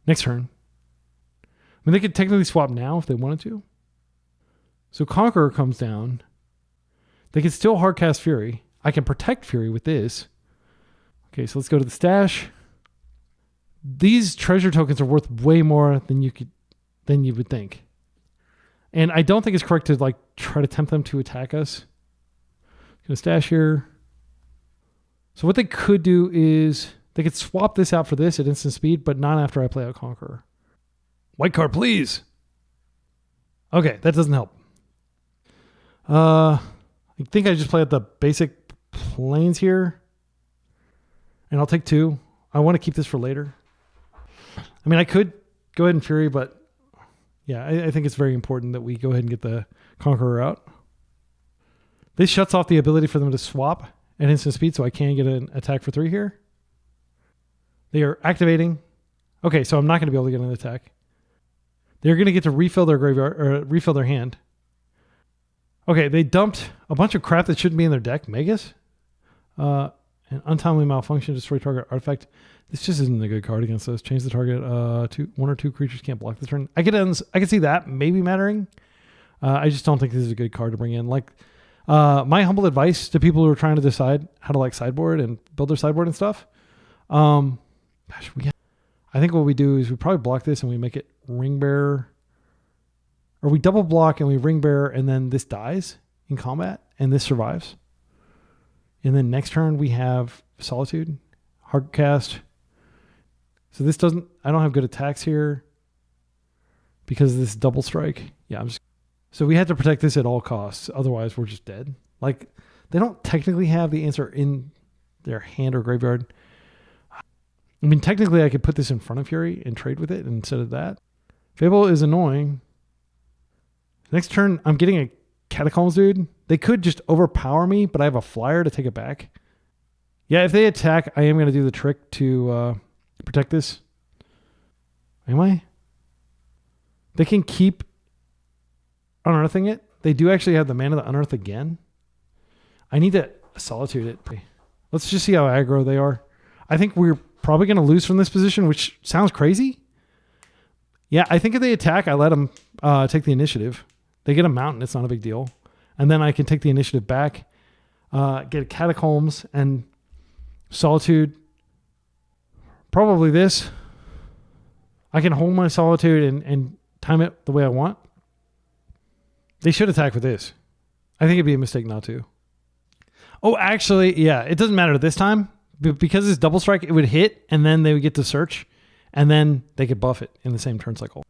next turn. I mean, they could technically swap now if they wanted to. So Conqueror comes down. They can still hardcast Fury. I can protect Fury with this. Okay, so let's go to the stash. These treasure tokens are worth way more than you would think. And I don't think it's correct to try to tempt them to attack us. Gonna stash here. So what they could do is they could swap this out for this at instant speed, but not after I play out Conqueror. White card, please. Okay, that doesn't help. I think I just play out the basic planes here. And I'll take 2. I want to keep this for later. I mean, I could go ahead and Fury, but yeah, I think it's very important that we go ahead and get the Conqueror out. This shuts off the ability for them to swap at instant speed, so I can get an attack for 3 here. They are activating. Okay, so I'm not going to be able to get an attack. They're going to get to refill their graveyard or refill their hand. Okay, they dumped a bunch of crap that shouldn't be in their deck. Magus. An untimely malfunction, destroy target artifact. This just isn't a good card against us. Change the target. 1 or 2 creatures can't block this turn. I could see that maybe mattering. I just don't think this is a good card to bring in. My humble advice to people who are trying to decide how to sideboard and build their sideboard and stuff. I think what we do is we probably block this and we make it Ring Bearer. Or we double block and we Ring Bearer and then this dies in combat and this survives. And then next turn we have Solitude, hard cast. So this doesn't, I don't have good attacks here because of this double strike. Yeah, so we had to protect this at all costs. Otherwise we're just dead. Like they don't technically have the answer in their hand or graveyard. I mean, technically I could put this in front of Fury and trade with it instead of that. Fable is annoying. Next turn, I'm getting a Catacombs, dude. They could just overpower me, but I have a flyer to take it back. Yeah, if they attack, I am going to do the trick to protect this. Am I? They can keep unearthing it. They do actually have the mana to unearth again. I need to Solitude it. Let's just see how aggro they are. I think we're probably going to lose from this position, which sounds crazy. Yeah, I think if they attack, I let them take the initiative. They get a mountain. It's not a big deal. And then I can take the initiative back, get a Catacombs and Solitude. Probably this. I can hold my Solitude and time it the way I want. They should attack with this. I think it'd be a mistake not to. Oh, actually, yeah, it doesn't matter this time. Because it's double strike, it would hit, and then they would get to search, and then they could buff it in the same turn cycle.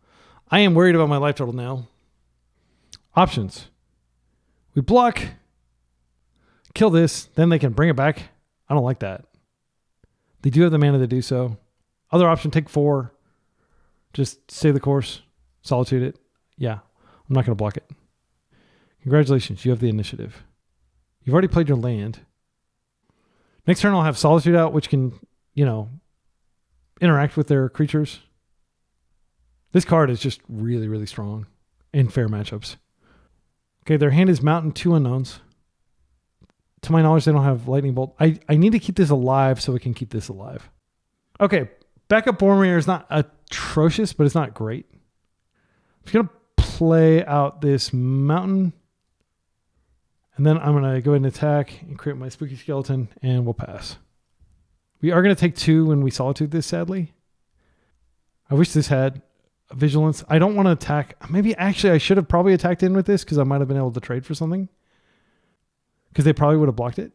I am worried about my life total now. Options. We block, kill this, then they can bring it back. I don't like that. They do have the mana to do so. Other option, take 4. Just stay the course. Solitude it. Yeah, I'm not going to block it. Congratulations, you have the initiative. You've already played your land. Next turn I'll have Solitude out, which can, interact with their creatures. This card is just really, really strong in fair matchups. Okay, their hand is Mountain, 2 unknowns. To my knowledge, they don't have Lightning Bolt. I need to keep this alive so we can keep this alive. Okay, backup Boromir is not atrocious, but it's not great. I'm just going to play out this Mountain. And then I'm going to go ahead and attack and create my Spooky Skeleton, and we'll pass. We are going to take 2 when we Solitude this, sadly. I wish this had Vigilance. I don't want to attack. Maybe actually I should have probably attacked in with this because I might have been able to trade for something. Because they probably would have blocked it.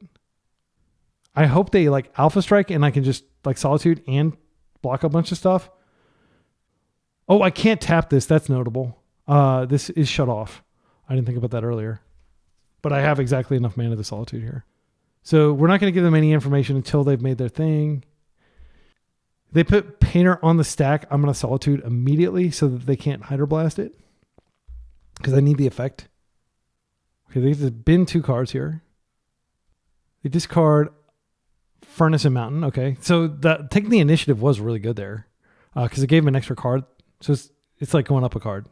I hope they Alpha Strike and I can just Solitude and block a bunch of stuff. Oh, I can't tap this. That's notable. This is shut off. I didn't think about that earlier. But I have exactly enough mana to Solitude here. So we're not going to give them any information until they've made their thing. They put Painter on the stack. I'm going to Solitude immediately so that they can't Hydroblast it. Because I need the effect. Okay, they've been 2 cards here. They discard Furnace and Mountain. Okay, so taking the initiative was really good there. Because it gave them an extra card. So it's like going up a card.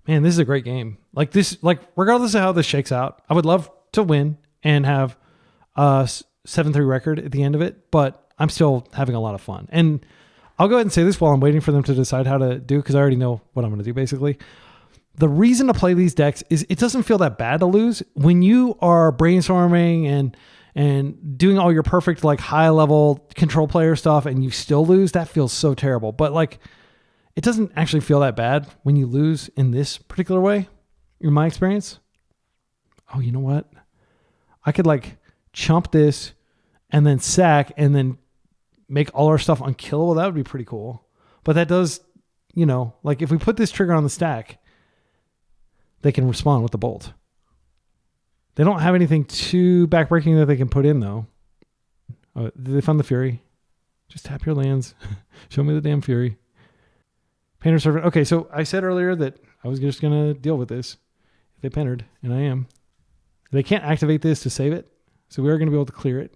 Man, this is a great game. Regardless of how this shakes out, I would love to win and have a 7-3 record at the end of it, but I'm still having a lot of fun. And I'll go ahead and say this while I'm waiting for them to decide how to do, because I already know what I'm going to do, basically. The reason to play these decks is it doesn't feel that bad to lose. When you are brainstorming and doing all your perfect, high-level control player stuff and you still lose, that feels so terrible. But, it doesn't actually feel that bad when you lose in this particular way, in my experience. Oh, you know what? I could chump this and then sack and then make all our stuff unkillable. That would be pretty cool. But that does, if we put this trigger on the stack, they can respond with the bolt. They don't have anything too backbreaking that they can put in, though. Oh, they found the Fury. Just tap your lands. Show me the damn Fury. Painter Servant. Okay, so I said earlier that I was just going to deal with this if they painted, and I am. They can't activate this to save it, so we are going to be able to clear it.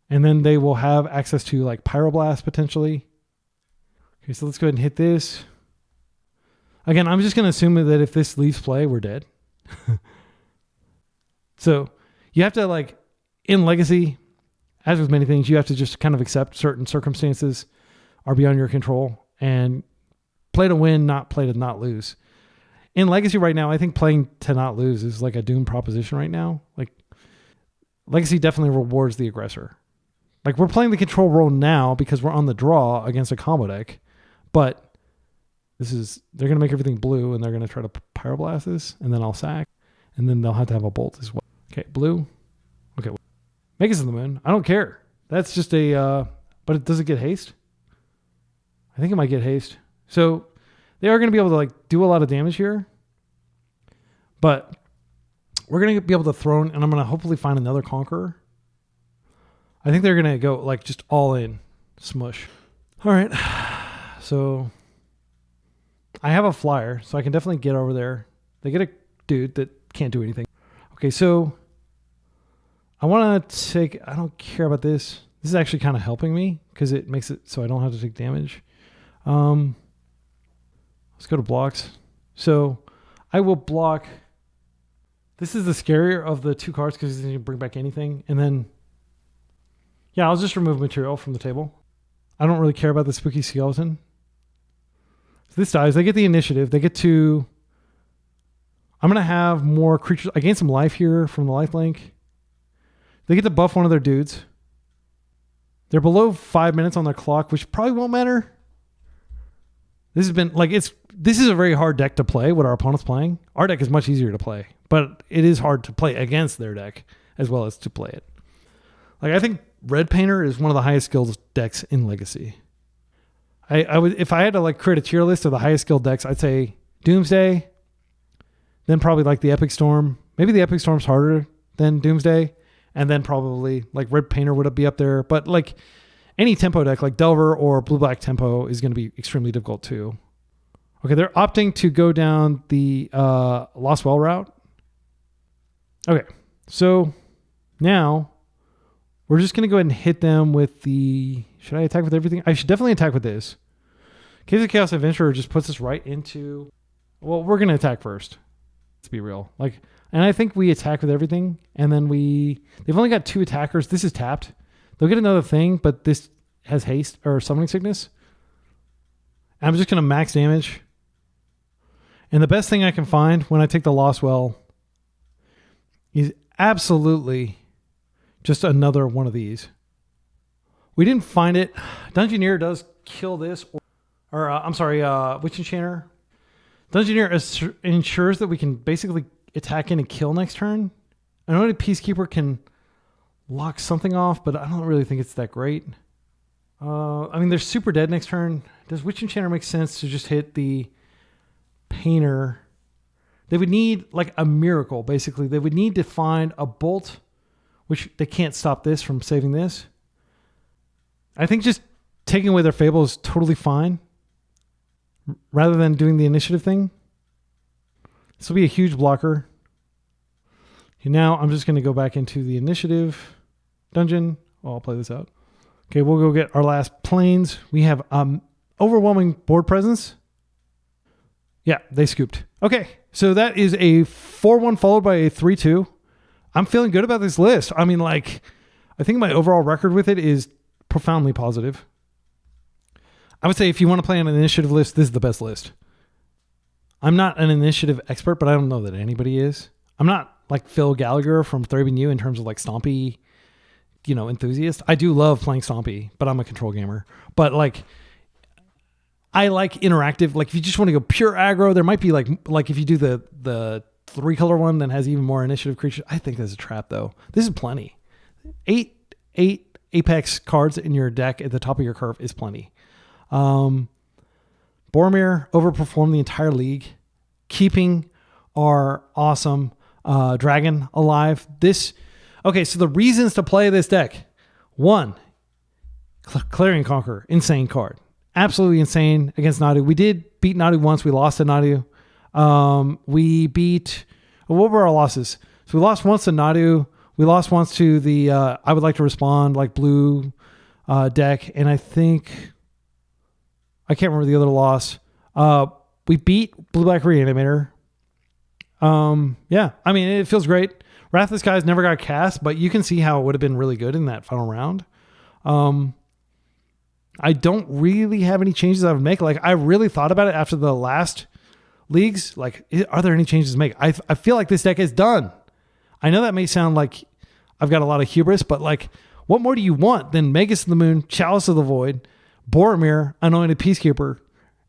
And then they will have access to Pyroblast potentially. Okay, so let's go ahead and hit this. Again, I'm just going to assume that if this leaves play, we're dead. So you have to in Legacy, as with many things, you have to just kind of accept certain circumstances are beyond your control. And play to win, not play to not lose. In Legacy right now, I think playing to not lose is a doomed proposition right now. Legacy definitely rewards the aggressor. We're playing the control role now because we're on the draw against a combo deck. But they're going to make everything blue and they're going to try to Pyroblast this. And then I'll sack. And then they'll have to have a bolt as well. Okay, blue. Okay. Magus of the Moon. I don't care. That's just a... but does it get haste? I think it might get haste. So they are going to be able to like do a lot of damage here. But we're going to be able to throw in, and I'm going to hopefully find another Conqueror. I think they're going to go like just all in. Smush. All right. So I have a flyer, so I can definitely get over there. They get a dude that can't do anything. Okay, so I want to take... I don't care about this. This is actually kind of helping me because it makes it so I don't have to take damage. Let's go to blocks. So I will block... This is the scarier of the two cards because you can bring back anything. And then, yeah, I'll just remove material from the table. I don't really care about the spooky skeleton. So this dies. They get the initiative. They get to... I'm going to have more creatures. I gain some life here from the lifelink. They get to buff one of their dudes. They're below 5 minutes on their clock, which probably won't matter. This has been like this is a very hard deck to play, what our opponent's playing. Our deck is much easier to play, but it is hard to play against their deck as well as to play it. Like I think Red Painter is one of the highest skilled decks in Legacy. I would, if I had to like create a tier list of the highest skilled decks, I'd say Doomsday, then probably like the Epic Storm. Maybe the Epic Storm's harder than Doomsday. And then probably like Red Painter would be up there. But like any tempo deck like Delver or Blue-Black Tempo is going to be extremely difficult too. Okay, they're opting to go down the Lost Well route. Okay, so now we're just going to go ahead and hit them with the... Should I attack with everything? I should definitely attack with this. Caves of Chaos Adventurer just puts us right into... Well, we're going to attack first. Let's be real. Like... And I think we attack with everything. And then they've only got 2 attackers. This is tapped. They'll get another thing, but this has haste or summoning sickness. And I'm just going to max damage. And the best thing I can find when I take the Lost Well is absolutely just another one of these. We didn't find it. Dungeoneer does kill this. Witch Enchanter. Dungeoneer ensures that we can basically attack in and kill next turn. I know the Peacekeeper can lock something off, but I don't really think it's that great. I mean, they're super dead next turn. Does Witch Enchanter make sense to just hit the Painter? They would need like a miracle, basically. They would need to find a bolt, which they can't stop this from saving this. I think just taking away their Fable is totally fine rather than doing the initiative thing. This will be a huge blocker. Okay, now I'm just going to go back into the initiative dungeon. Oh, I'll play this out. Okay, we'll go get our last planes. We have overwhelming board presence. Yeah, they scooped. Okay, so that is a 4-1 followed by a 3-2. I'm feeling good about this list. I mean, like, I think my overall record with it is profoundly positive. I would say if you want to play on an initiative list, this is the best list. I'm not an initiative expert, but I don't know that anybody is. I'm not like Phil Gallagher from Thraben U in terms of like stompy, enthusiast. I do love playing stompy, but I'm a control gamer. But like, I like interactive. Like if you just want to go pure aggro, there might be like if you do the 3-color one that has even more initiative creatures. I think there's a trap though. This is plenty. 8 Apex cards in your deck at the top of your curve is plenty. Boromir overperformed the entire league, keeping our awesome dragon alive. Okay, so the reasons to play this deck. 1, Clarion Conqueror, insane card. Absolutely insane against Nadu. We did beat Nadu once. We lost to Nadu. What were our losses? So we lost once to Nadu. We lost once to the I Would Like to Respond, like blue deck. And I can't remember the other loss. We beat Blue-Black Reanimator. Yeah, I mean, it feels great. Wrathless Guys never got cast, but you can see how it would have been really good in that final round. I don't really have any changes I would make. Like, I really thought about it after the last leagues. Like, are there any changes to make? I feel like this deck is done. I know that may sound like I've got a lot of hubris, but like, what more do you want than Magus of the Moon, Chalice of the Void, Boromir, Anointed Peacekeeper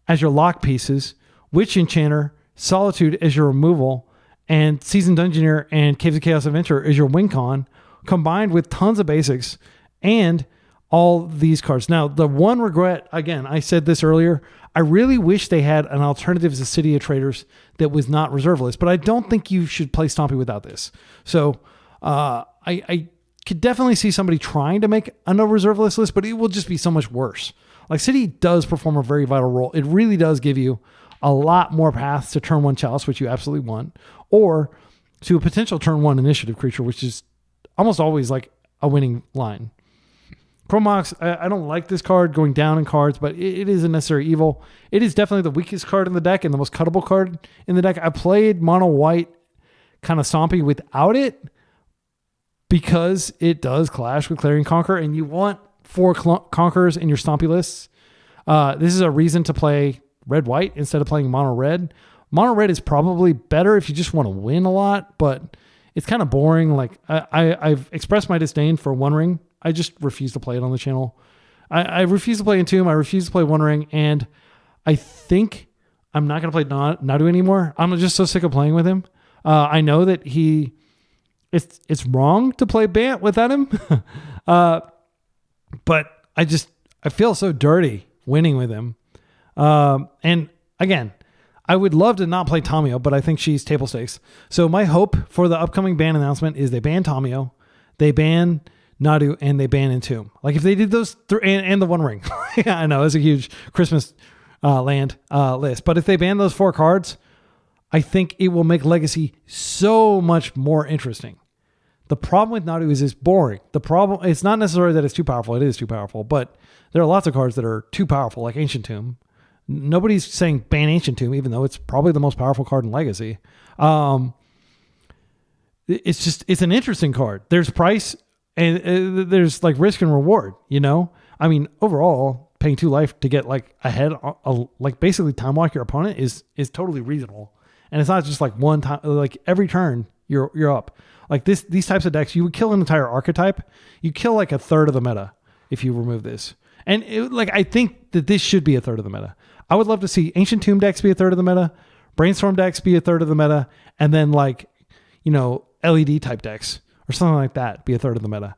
as your lock pieces, Witch Enchanter, Solitude as your removal, and Seasoned Dungeoneer and Caves of Chaos Adventure as your win con, combined with tons of basics and all these cards. Now, the one regret, again, I said this earlier, I really wish they had an alternative to City of Traders that was not reserve list, but I don't think you should play Stompy without this. So I could definitely see somebody trying to make a no reserve list, but it will just be so much worse. Like City does perform a very vital role. It really does give you a lot more paths to turn 1 Chalice, which you absolutely want, or to a potential turn 1 initiative creature, which is almost always like a winning line. Chromox, I don't like this card going down in cards, but it is a necessary evil. It is definitely the weakest card in the deck and the most cuttable card in the deck. I played mono white kind of stompy without it because it does clash with Clarion Conqueror, and you want 4 Conquerors in your stompy lists. This is a reason to play red-white instead of playing mono-red. Mono-red is probably better if you just want to win a lot, but it's kind of boring. Like I've expressed my disdain for One Ring. I just refuse to play it on the channel. I refuse to play Entomb. I refuse to play One Ring, and I think I'm not going to play Nadu anymore. I'm just so sick of playing with him. I know that it's wrong to play Bant without him, but I feel so dirty winning with him. And again, I would love to not play Tamio, but I think she's table stakes. So my hope for the upcoming ban announcement is they ban Tamio, they ban Nadu, and they ban Entomb. Like if they did those and the One Ring. Yeah, I know it's a huge Christmas land list, but if they ban those 4 cards, I think it will make Legacy so much more interesting. The problem with Nadu is it's boring. It's not necessarily that it's too powerful. It is too powerful, but there are lots of cards that are too powerful, like Ancient Tomb. Nobody's saying ban Ancient Tomb, even though it's probably the most powerful card in Legacy. It's an interesting card. There's price and there's like risk and reward, you know? I mean, overall, paying 2 life to get like ahead, like basically time walk your opponent is totally reasonable. And it's not just like one time, like every turn you're up. Like these types of decks, you would kill an entire archetype. You kill like a third of the meta if you remove this. And I think that this should be a third of the meta. I would love to see Ancient Tomb decks be a third of the meta, Brainstorm decks be a third of the meta, and then like, you know, LED type decks or something like that be a third of the meta.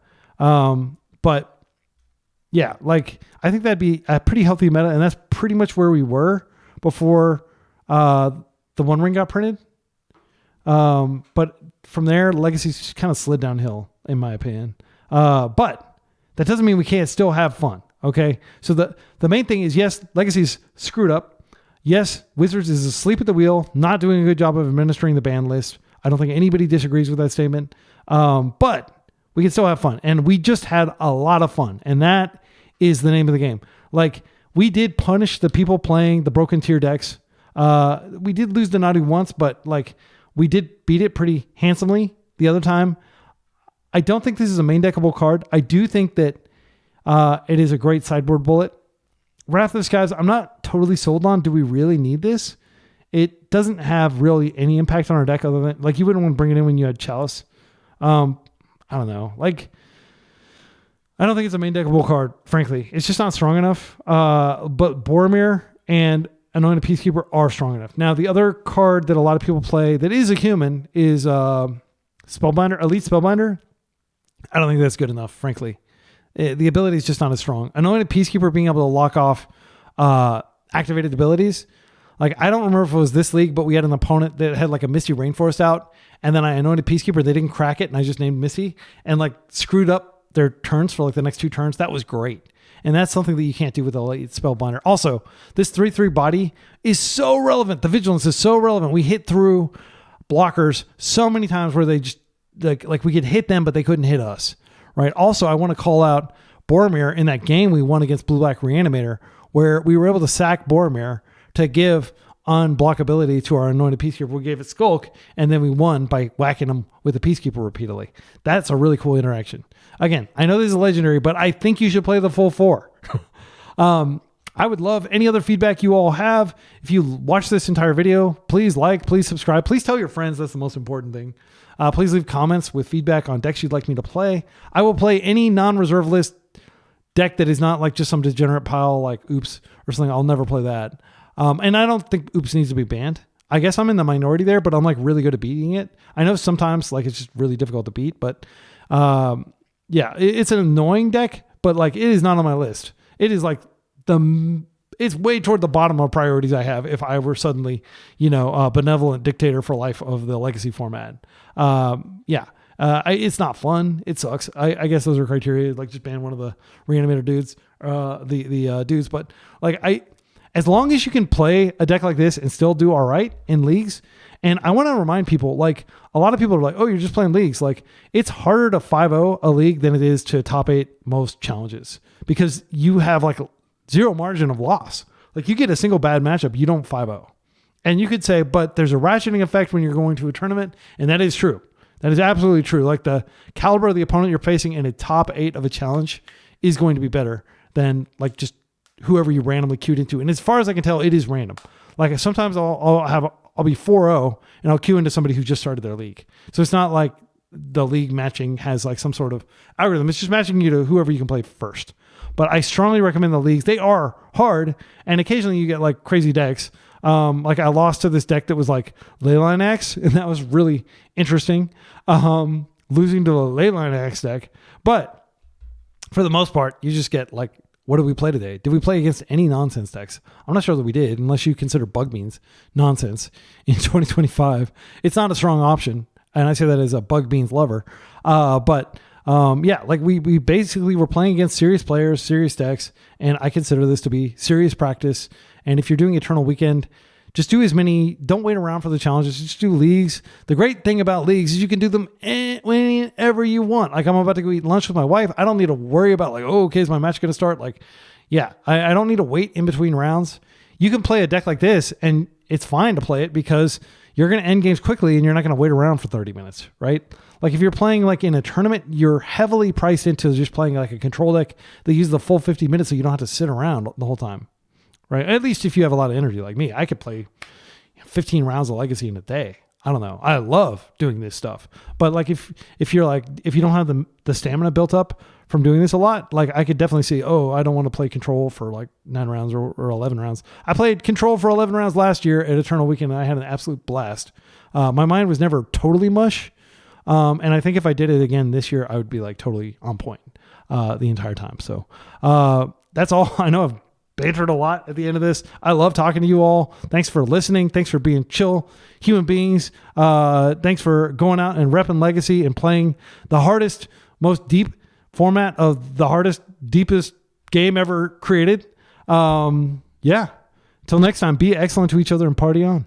But yeah, like I think that'd be a pretty healthy meta, and that's pretty much where we were before the One Ring got printed. But from there, Legacy's kind of slid downhill, in my opinion. But that doesn't mean we can't still have fun. Okay. So the main thing is, yes, Legacy's screwed up. Yes, Wizards is asleep at the wheel, not doing a good job of administering the ban list. I don't think anybody disagrees with that statement. But we can still have fun. And we just had a lot of fun. And that is the name of the game. Like, we did punish the people playing the broken tier decks. We did lose the Nadu once, but like we did beat it pretty handsomely the other time. I don't think this is a main deckable card. I do think that it is a great sideboard bullet. Wrath of the Skies, I'm not totally sold on. Do we really need this? It doesn't have really any impact on our deck other than, like, you wouldn't want to bring it in when you had Chalice. I don't know. Like, I don't think it's a main deckable card, frankly. It's just not strong enough. But Boromir and Anointed Peacekeeper are strong enough. Now, the other card that a lot of people play that is a human is Spellbinder, Elite Spellbinder. I don't think that's good enough, frankly. The ability is just not as strong. Anointed Peacekeeper being able to lock off activated abilities. Like, I don't remember if it was this league, but we had an opponent that had like a Misty Rainforest out, and then I anointed Peacekeeper. They didn't crack it, and I just named Misty and like screwed up their turns for like the next 2 turns. That was great. And that's something that you can't do with Elite Spellbinder. Also, this 3/3 body is so relevant. The Vigilance is so relevant. We hit through blockers so many times where they just like we could hit them, but they couldn't hit us. Right. Also, I want to call out Boromir in that game we won against Blue-Black Reanimator, where we were able to sack Boromir to give unblockability to our Anointed Peacekeeper. We gave it Skulk, and then we won by whacking him with a Peacekeeper repeatedly. That's a really cool interaction. Again, I know this is a legendary, but I think you should play the full 4. I would love any other feedback you all have. If you watch this entire video, please like, please subscribe. Please tell your friends. That's the most important thing. Please leave comments with feedback on decks you'd like me to play. I will play any non-reserve list deck that is not like just some degenerate pile like Oops or something. I'll never play that. And I don't think Oops needs to be banned. I guess I'm in the minority there, but I'm like really good at beating it. I know sometimes like it's just really difficult to beat, but Yeah, it's an annoying deck, but like it is not on my list. It is like it's way toward the bottom of priorities I have if I were suddenly, benevolent dictator for life of the legacy format. It's not fun. It sucks. I guess those are criteria, like just ban one of the Reanimator dudes, the dudes. But like as long as you can play a deck like this and still do all right in leagues. And I want to remind people, like a lot of people are like, oh, you're just playing leagues. Like it's harder to 5-0 a league than it is to top 8 most challenges because you have like zero margin of loss. Like you get a single bad matchup, you don't 5-0. And you could say, but there's a ratcheting effect when you're going to a tournament. And that is true. That is absolutely true. Like the caliber of the opponent you're facing in a top 8 of a challenge is going to be better than like just whoever you randomly queued into. And as far as I can tell, it is random. Like sometimes I'll be 4-0 and I'll queue into somebody who just started their league. So it's not like the league matching has like some sort of algorithm. It's just matching you to whoever you can play first. But I strongly recommend the leagues. They are hard. And occasionally you get like crazy decks. Like I lost to this deck that was like Leyline Axe, and that was really interesting. Losing to a Leyline Axe deck. But for the most part, you just get like, what did we play today? Did we play against any nonsense decks? I'm not sure that we did, unless you consider Bug Beans nonsense in 2025. It's not a strong option. And I say that as a Bug Beans lover. Like we basically were playing against serious players, serious decks, and I consider this to be serious practice. And if you're doing Eternal Weekend, just do as many, don't wait around for the challenges, just do leagues. The great thing about leagues is you can do them whenever you want. Like I'm about to go eat lunch with my wife. I don't need to worry about like, oh, okay, is my match going to start? Like, yeah, I don't need to wait in between rounds. You can play a deck like this and it's fine to play it because you're going to end games quickly and you're not going to wait around for 30 minutes, right? Like if you're playing like in a tournament, you're heavily priced into just playing like a control deck that uses the full 50 minutes so you don't have to sit around the whole time, right? At least if you have a lot of energy like me, I could play 15 rounds of Legacy in a day. I don't know. I love doing this stuff. But like if you're like, if you don't have the stamina built up from doing this a lot, like I could definitely see, oh, I don't want to play Control for like 9 rounds or 11 rounds. I played Control for 11 rounds last year at Eternal Weekend and I had an absolute blast. My mind was never totally mush. And I think if I did it again this year, I would be like totally on point the entire time. So that's all. I know I've bantered a lot at the end of this. I love talking to you all. Thanks for listening. Thanks for being chill human beings. Thanks for going out and repping Legacy and playing the hardest, most deep format of the hardest, deepest game ever created. Till next time, be excellent to each other and party on.